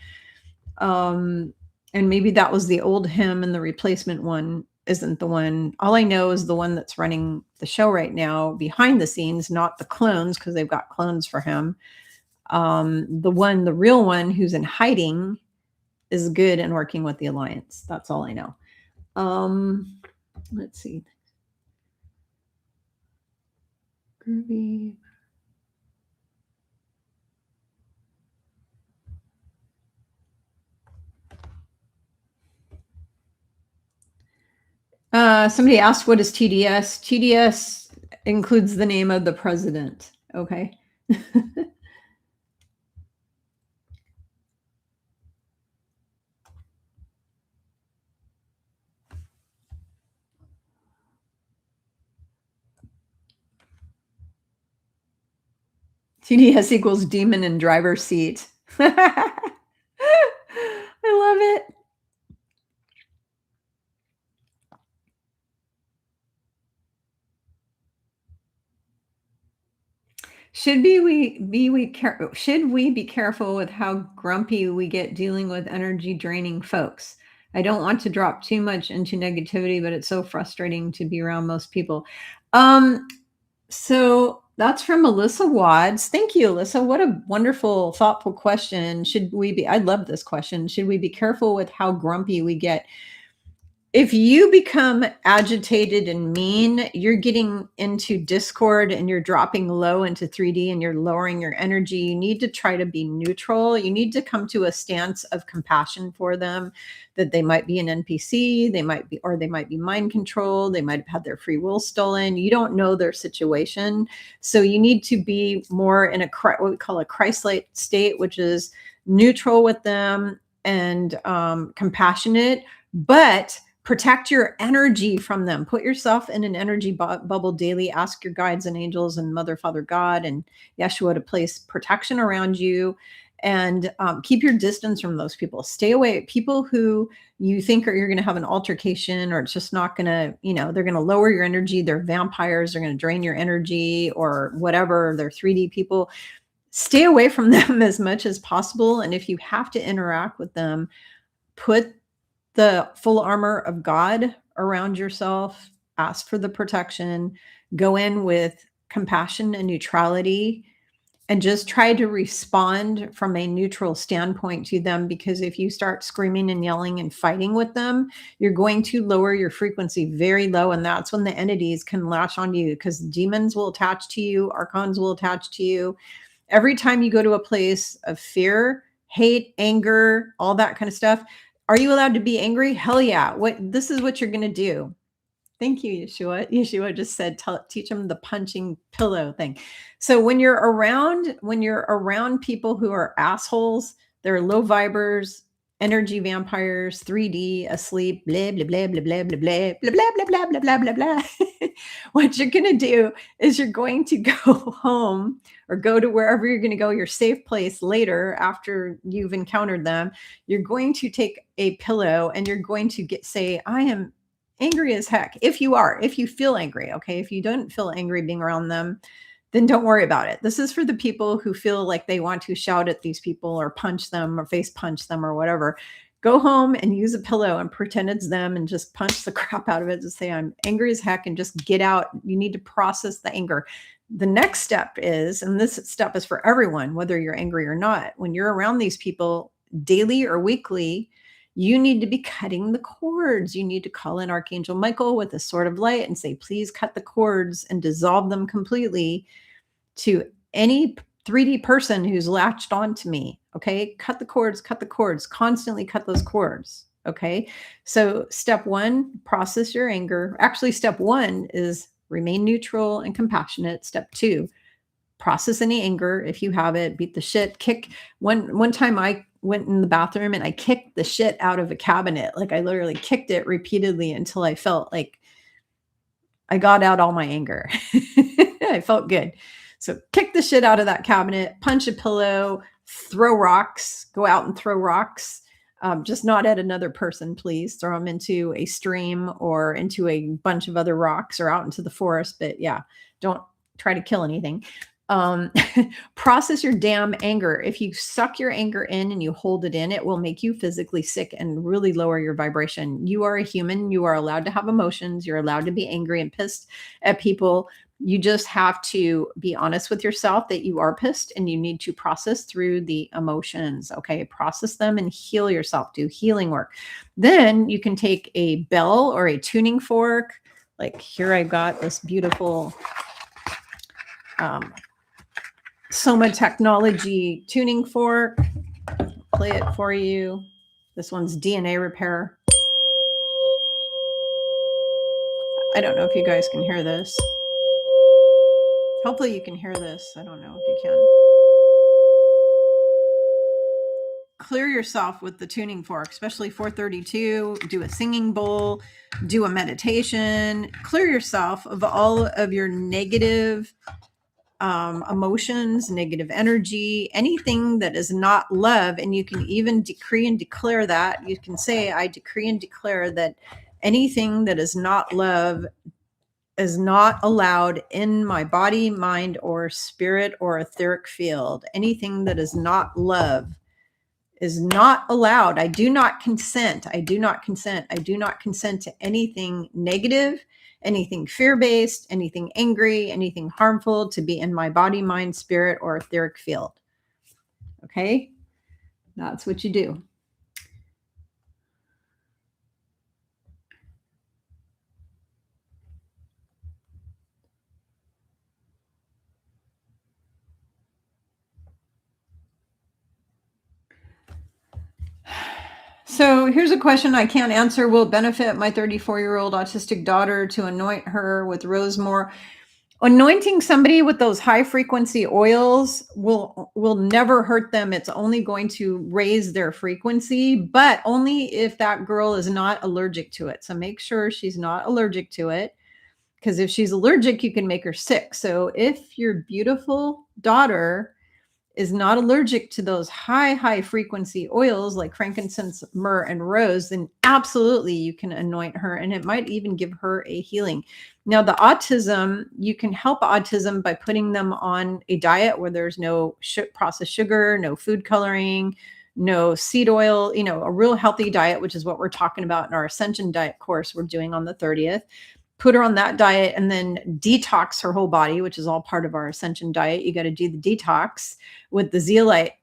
S1: And maybe that was the old him and the replacement one isn't the one. All I know is the one that's running the show right now behind the scenes, not the clones, because they've got clones for him. The real one who's in hiding is good and working with the Alliance. That's all I know. Let's see. Groovy. Somebody asked, what is TDS? TDS includes the name of the president. Okay. TDS equals demon in driver's seat. I love it. Should we be careful with how grumpy we get dealing with energy draining folks? I don't want to drop too much into negativity, but it's so frustrating to be around most people. So that's from Alyssa Wads. Thank you, Alyssa. What a wonderful, thoughtful question. I love this question. Should we be careful with how grumpy we get? If you become agitated and mean, you're getting into discord and you're dropping low into 3D and you're lowering your energy. You need to try to be neutral. You need to come to a stance of compassion for them, that they might be an NPC, they might be mind controlled, they might have had their free will stolen. You don't know their situation. So you need to be more in what we call a Christ-like state, which is neutral with them and compassionate, but protect your energy from them. Put yourself in an energy bubble daily. Ask your guides and angels and Mother, Father, God, and Yeshua to place protection around you, and keep your distance from those people. Stay away. People who you think you're going to have an altercation, or it's just not going to, they're going to lower your energy. They're vampires. They're going to drain your energy or whatever. They're 3D people. Stay away from them as much as possible. And if you have to interact with them, put the full armor of God around yourself, ask for the protection, go in with compassion and neutrality, and just try to respond from a neutral standpoint to them. Because if you start screaming and yelling and fighting with them, you're going to lower your frequency very low. And that's when the entities can latch onto you, because demons will attach to you, archons will attach to you. Every time you go to a place of fear, hate, anger, all that kind of stuff, are you allowed to be angry? Hell yeah. This is what you're going to do. Thank you, Yeshua. Yeshua just said, teach them the punching pillow thing. So when you're around people who are assholes, they're low vibers, energy vampires, 3D, asleep, blah, blah, blah, blah, blah, blah, blah, blah, blah, blah, blah, blah, blah, blah. What you're going to do is you're going to go home or go to wherever you're going to go, your safe place later after you've encountered them. You're going to take a pillow and you're going to say, I am angry as heck. If you feel angry, okay? If you don't feel angry being around them, then don't worry about it. This is for the people who feel like they want to shout at these people or punch them or face punch them or whatever. Go home and use a pillow and pretend it's them and just punch the crap out of it and say, I'm angry as heck, and just get out. You need to process the anger. The next step is, and this step is for everyone, whether you're angry or not, when you're around these people daily or weekly, you need to be cutting the cords. You need to call in Archangel Michael with a sword of light and say, please cut the cords and dissolve them completely to any 3D person who's latched on to me. Okay. Cut the cords, constantly cut those cords. Okay. So step one, process your anger. Actually, step one is remain neutral and compassionate. Step two, process any anger if you have it, beat the shit, kick. One time I went in the bathroom and I kicked the shit out of a cabinet. Like I literally kicked it repeatedly until I felt like I got out all my anger. I felt good. So kick the shit out of that cabinet, punch a pillow, throw rocks, go out and throw rocks. Just not at another person, please. Throw them into a stream or into a bunch of other rocks or out into the forest. But yeah, don't try to kill anything. Process your damn anger. If you suck your anger in and you hold it in, it will make you physically sick and really lower your vibration. You are a human. You are allowed to have emotions. You're allowed to be angry and pissed at people. You just have to be honest with yourself that you are pissed and you need to process through the emotions. Okay. Process them and heal yourself. Do healing work. Then you can take a bell or a tuning fork. Like here, I've got this beautiful, Soma Technology tuning fork. Play it for you. This one's DNA repair. I don't know if you guys can hear this. Hopefully you can hear this. I don't know if you can. Clear yourself with the tuning fork, especially 432. Do a singing bowl, do a meditation. Clear yourself of all of your negative emotions, negative energy, anything that is not love. And you can even decree and declare that. You can say, I decree and declare that anything that is not love is not allowed in my body, mind, or spirit or etheric field. Anything that is not love is not allowed. I do not consent. I do not consent. I do not consent to anything negative, anything fear-based, anything angry, anything harmful to be in my body, mind, spirit, or etheric field. Okay? That's what you do. So here's a question I can't answer. Will it benefit my 34-year-old autistic daughter to anoint her with rosemore? Anointing somebody with those high frequency oils will never hurt them. It's only going to raise their frequency, but only if that girl is not allergic to it. So make sure she's not allergic to it, because if she's allergic, you can make her sick. So if your beautiful daughter is not allergic to those high frequency oils like frankincense, myrrh, and rose, then absolutely you can anoint her, and it might even give her a healing. Now, the autism, you can help autism by putting them on a diet where there's no processed sugar, no food coloring, no seed oil, a real healthy diet, which is what we're talking about in our Ascension diet course we're doing on the 30th. Put her on that diet and then detox her whole body, which is all part of our Ascension diet. You got to do the detox with the zeolite,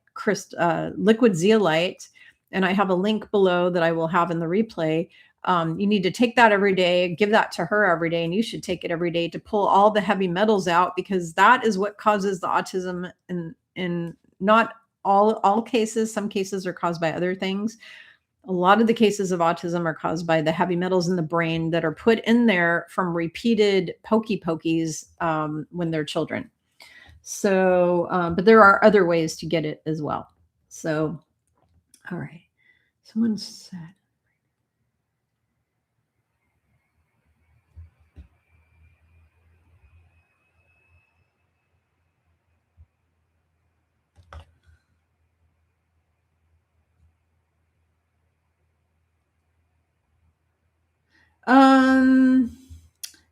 S1: liquid zeolite. And I have a link below that I will have in the replay. You need to take that every day, give that to her every day. And you should take it every day to pull all the heavy metals out, because that is what causes the autism in not all cases. Some cases are caused by other things. A lot of the cases of autism are caused by the heavy metals in the brain that are put in there from repeated pokies when they're children. So, but there are other ways to get it as well. So, all right. Someone said,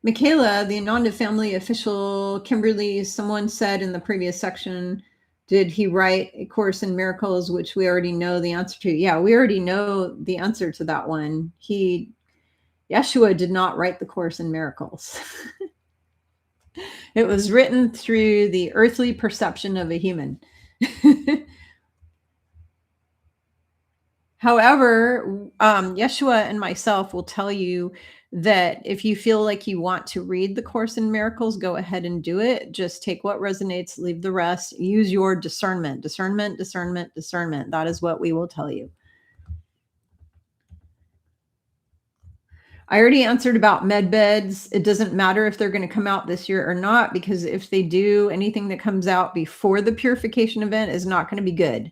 S1: Mikala, the Ananda family official, Kimberly, someone said in the previous section, did he write A Course in Miracles, which we already know the answer to? Yeah, we already know the answer to that one. Yeshua did not write the Course in Miracles. It was written through the earthly perception of a human. However, Yeshua and myself will tell you that if you feel like you want to read the Course in Miracles, go ahead and do it. Just take what resonates, leave the rest. Use your discernment. Discernment. That is what we will tell you. I already answered about med beds. It doesn't matter if they're going to come out this year or not, because if they do, anything that comes out before the purification event is not going to be good.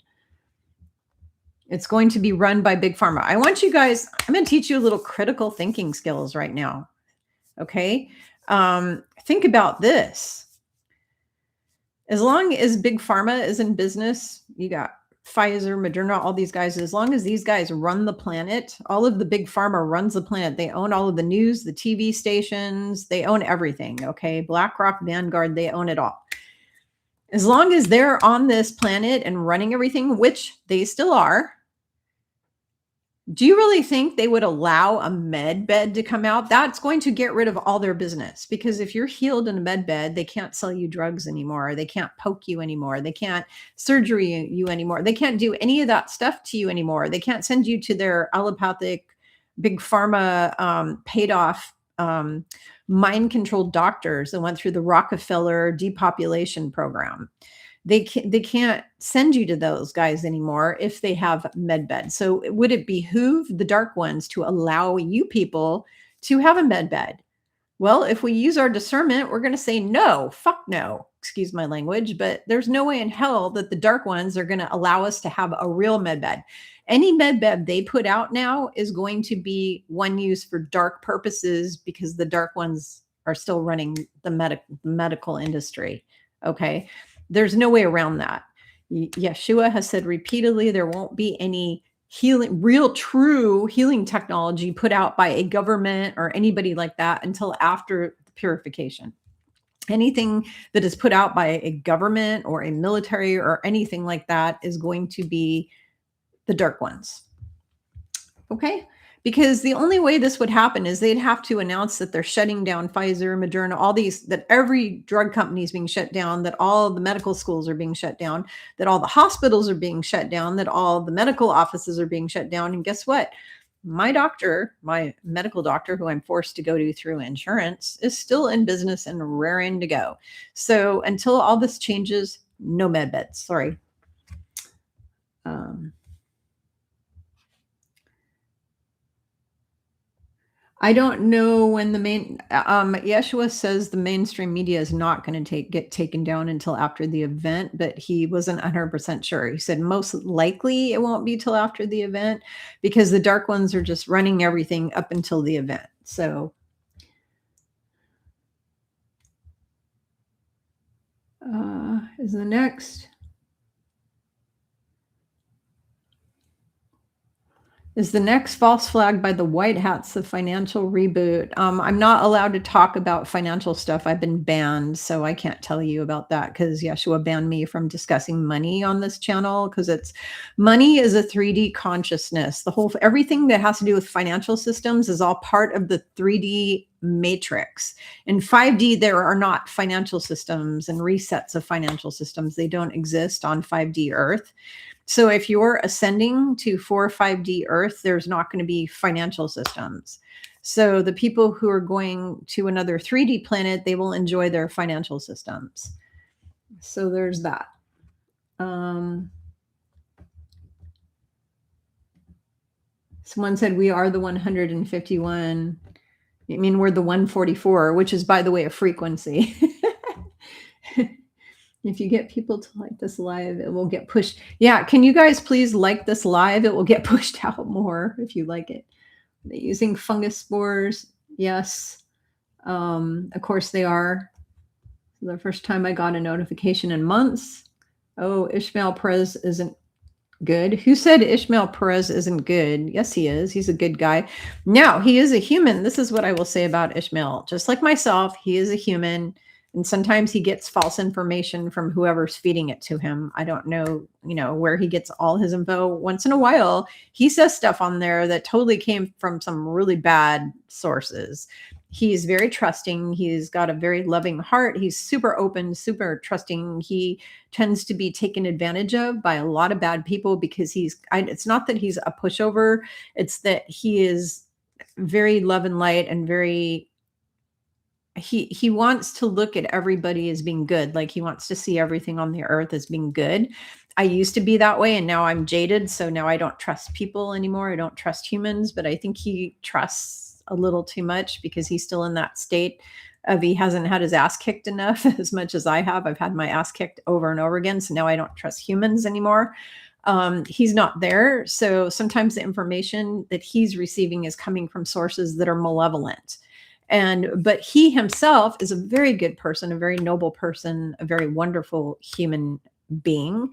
S1: It's going to be run by Big Pharma. I want you guys, I'm going to teach you a little critical thinking skills right now. Okay. Think about this. As long as Big Pharma is in business, you got Pfizer, Moderna, all these guys, as long as these guys run the planet, all of the Big Pharma runs the planet. They own all of the news, the TV stations, they own everything. Okay. BlackRock, Vanguard, they own it all. As long as they're on this planet and running everything, which they still are, do you really think they would allow a med bed to come out? That's going to get rid of all their business, because if you're healed in a med bed, they can't sell you drugs anymore. They can't poke you anymore. They can't surgery you anymore. They can't do any of that stuff to you anymore. They can't send you to their allopathic Big Pharma paid off mind controlled doctors that went through the Rockefeller depopulation program. They can't send you to those guys anymore if they have med bed. So would it behoove the dark ones to allow you people to have a med bed? Well, if we use our discernment, we're going to say no, fuck no, excuse my language, but there's no way in hell that the dark ones are going to allow us to have a real med bed. Any med bed they put out now is going to be one used for dark purposes, because the dark ones are still running the medical industry. Okay. There's no way around that. Yeshua has said repeatedly, there won't be any healing, real true healing technology put out by a government or anybody like that until after the purification. Anything that is put out by a government or a military or anything like that is going to be the dark ones. Okay. Because the only way this would happen is they'd have to announce that they're shutting down Pfizer, Moderna, all these, that every drug company is being shut down, that all the medical schools are being shut down, that all the hospitals are being shut down, that all the medical offices are being shut down. And guess what? My doctor, my medical doctor, who I'm forced to go to through insurance, is still in business and raring to go. So until all this changes, no med beds. Sorry. I don't know when the main Yeshua says the mainstream media is not going to get taken down until after the event, but he wasn't 100% sure. He said most likely it won't be till after the event, because the dark ones are just running everything up until the event. So is the next. Is the next false flag by the white hats the financial reboot? I'm not allowed to talk about financial stuff. I've been banned, so I can't tell you about that, because Yeshua banned me from discussing money on this channel, because money is a 3D consciousness. Everything that has to do with financial systems is all part of the 3D matrix. In 5D, there are not financial systems and resets of financial systems. They don't exist on 5D Earth. So if you're ascending to 4 or 5D Earth, there's not going to be financial systems. So the people who are going to another 3D planet, they will enjoy their financial systems. So there's that. Someone said we are the 151. I mean, we're the 144, which is, by the way, a frequency. If you get people to like this live, it will get pushed. Yeah. Can you guys please like this live? It will get pushed out more if you like it. Are they using fungus spores? Yes. Of course they are. The first time I got a notification in months. Oh, Ishmael Perez isn't good. Who said Ishmael Perez isn't good? Yes, he is. He's a good guy. Now, he is a human. This is what I will say about Ishmael. Just like myself, he is a human. And sometimes he gets false information from whoever's feeding it to him. I don't know, where he gets all his info. Once in a while, he says stuff on there that totally came from some really bad sources. He's very trusting. He's got a very loving heart. He's super open, super trusting. He tends to be taken advantage of by a lot of bad people, because it's not that he's a pushover. It's that he is very love and light and very, he wants to look at everybody as being good. Like he wants to see everything on the earth as being good. I used to be that way, and now I'm jaded. So now I don't trust people anymore. I don't trust humans, but I think he trusts a little too much because he's still in that state of he hasn't had his ass kicked enough as much as I have. I've had my ass kicked over and over again. So now I don't trust humans anymore. He's not there. So sometimes the information that he's receiving is coming from sources that are malevolent. But he himself is a very good person, a very noble person, a very wonderful human being.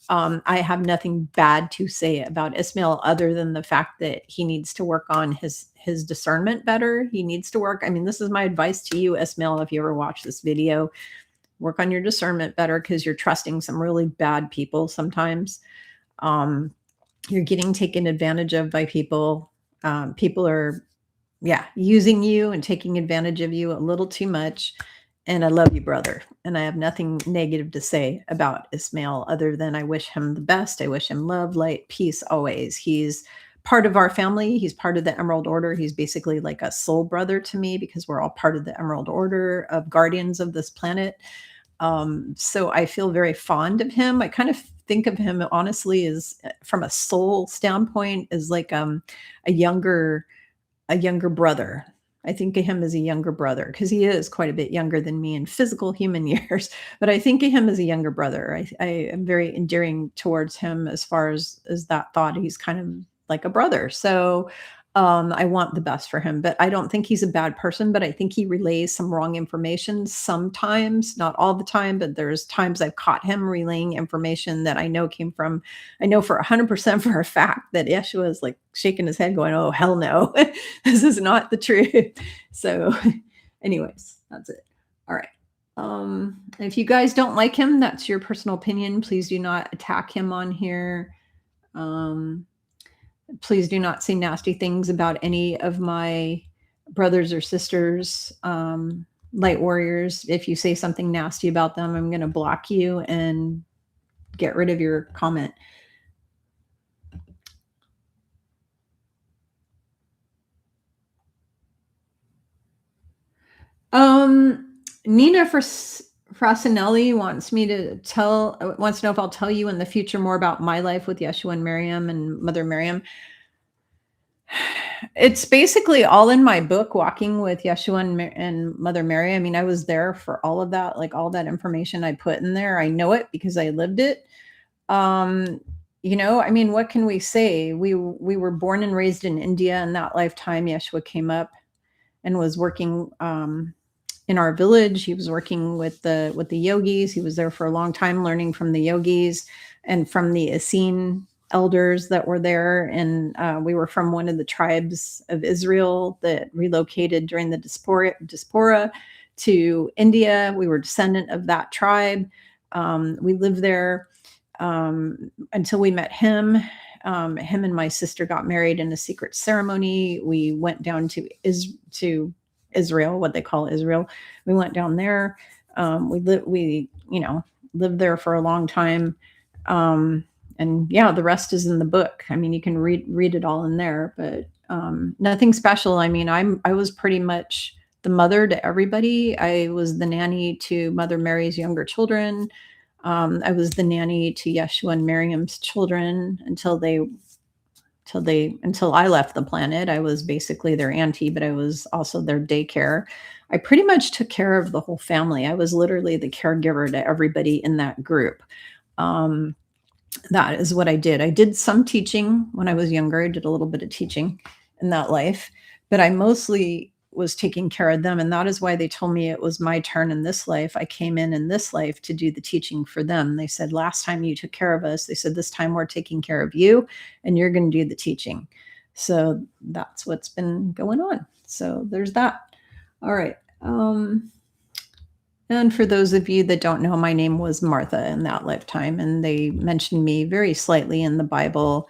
S1: I have nothing bad to say about Ismail other than the fact that he needs to work on his discernment better. He needs to work. I mean, this is my advice to you, Ismail, if you ever watch this video, work on your discernment better because you're trusting some really bad people sometimes. You're getting taken advantage of by people. People are, using you and taking advantage of you a little too much. And I love you, brother. And I have nothing negative to say about Ismail other than I wish him the best. I wish him love, light, peace always. He's part of our family. He's part of the Emerald Order. He's basically like a soul brother to me because we're all part of the Emerald Order of guardians of this planet. So I feel very fond of him. I kind of think of him honestly as from a soul standpoint as like a younger brother. I think of him as a younger brother because he is quite a bit younger than me in physical human years, but I think of him as a younger brother. I am very endearing towards him as far as that thought. He's kind of like a brother. So I want the best for him, but I don't think he's a bad person, but I think he relays some wrong information sometimes, not all the time, but there's times I've caught him relaying information that I know came from, I know for 100% for a fact that Yeshua is like shaking his head going, oh, hell no, this is not the truth. So anyways, that's it. All right. If you guys don't like him, that's your personal opinion. Please do not attack him on here. Please do not say nasty things about any of my brothers or sisters, light warriors. If you say something nasty about them, I'm going to block you and get rid of your comment. Nina Frassinelli wants to know if I'll tell you in the future more about my life with Yeshua and Miriam and Mother Miriam. It's basically all in my book, Walking with Yeshua and Mother Mary. I mean, I was there for all of that, like all that information I put in there. I know it because I lived it. I mean, what can we say? We were born and raised in India. In that lifetime, Yeshua came up and was working in our village. He was working with the yogis. He was there for a long time, learning from the yogis and from the Essene elders that were there. And we were from one of the tribes of Israel that relocated during the diaspora to India. We were descendant of that tribe. We lived there until we met him. Him and my sister got married in a secret ceremony. We went down to Israel, what they call Israel. We went down there. We lived there for a long time. And yeah, the rest is in the book. I mean, you can read it all in there, but nothing special. I mean, I was pretty much the mother to everybody. I was the nanny to Mother Mary's younger children. I was the nanny to Yeshua and Miriam's children until I left the planet. I was basically their auntie, but I was also their daycare. I pretty much took care of the whole family. I was literally the caregiver to everybody in that group. That is what I did. I did some teaching when I was younger. I did a little bit of teaching in that life, but I mostly was taking care of them. And that is why they told me it was my turn in this life. I came in this life to do the teaching for them. They said, last time you took care of us, they said, this time we're taking care of you and you're going to do the teaching. So that's what's been going on. So there's that. All right. And for those of you that don't know, my name was Martha in that lifetime, and they mentioned me very slightly in the Bible.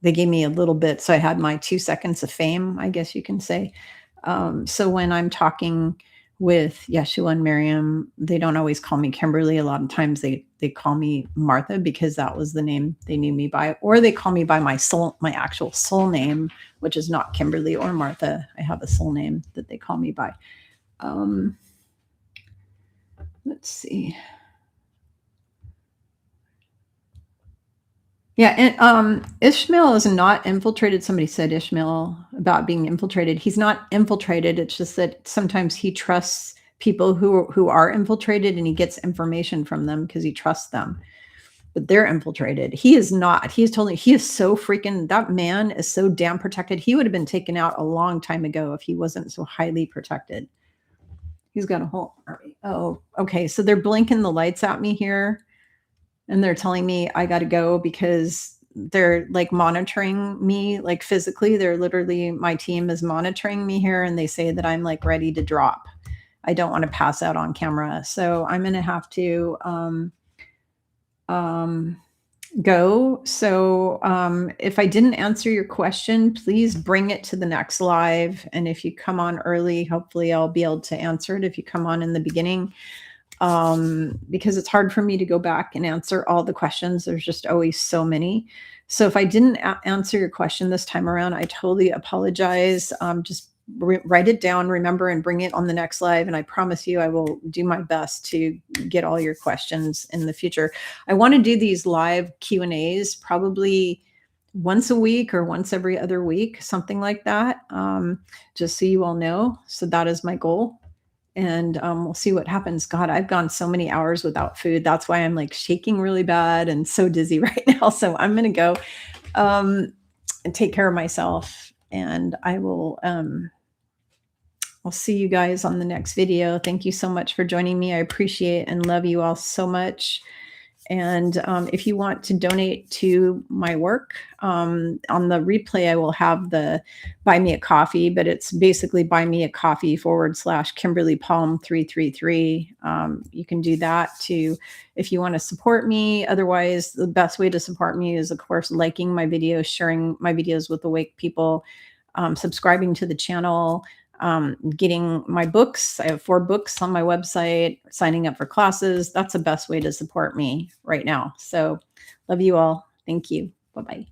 S1: They gave me a little bit, so I had my 2 seconds of fame, I guess you can say. So when I'm talking with Yeshua and Miriam, they don't always call me Kimberly. A lot of times they call me Martha because that was the name they knew me by, or they call me by my actual soul name, which is not Kimberly or Martha. I have a soul name that they call me by. Let's see. Yeah, and Ishmael is not infiltrated. Somebody said Ishmael about being infiltrated. He's not infiltrated. It's just that sometimes he trusts people who are infiltrated, and he gets information from them because he trusts them. But they're infiltrated. He is not. He is totally. He is so freaking. That man is so damn protected. He would have been taken out a long time ago if he wasn't so highly protected. He's got a whole army. Oh, okay. So they're blinking the lights at me here. And they're telling me I got to go because they're like monitoring me, like physically. They're literally, my team is monitoring me here, and they say that I'm like ready to drop. I don't want to pass out on camera. So I'm going to have to go. So if I didn't answer your question, please bring it to the next live. And if you come on early, hopefully I'll be able to answer it if you come on in the beginning. Because it's hard for me to go back and answer all the questions. There's just always so many. So if I didn't answer your question this time around, I totally apologize. Just write it down, remember, and bring it on the next live. And I promise you, I will do my best to get all your questions in the future. I want to do these live Q&As probably once a week or once every other week, something like that, just so you all know. So that is my goal. And we'll see what happens. God, I've gone so many hours without food. That's why I'm like shaking really bad and so dizzy right now. So I'm going to go and take care of myself. And I will, I'll see you guys on the next video. Thank you so much for joining me. I appreciate and love you all so much. And if you want to donate to my work, on the replay, I will have the buy me a coffee, but it's basically buy me a coffee / Kimberly Palm 333. You can do that too if you want to support me. Otherwise, the best way to support me is, of course, liking my videos, sharing my videos with awake people, subscribing to the channel, getting my books. I have 4 books on my website, signing up for classes. That's the best way to support me right now. So love you all. Thank you. Bye-bye.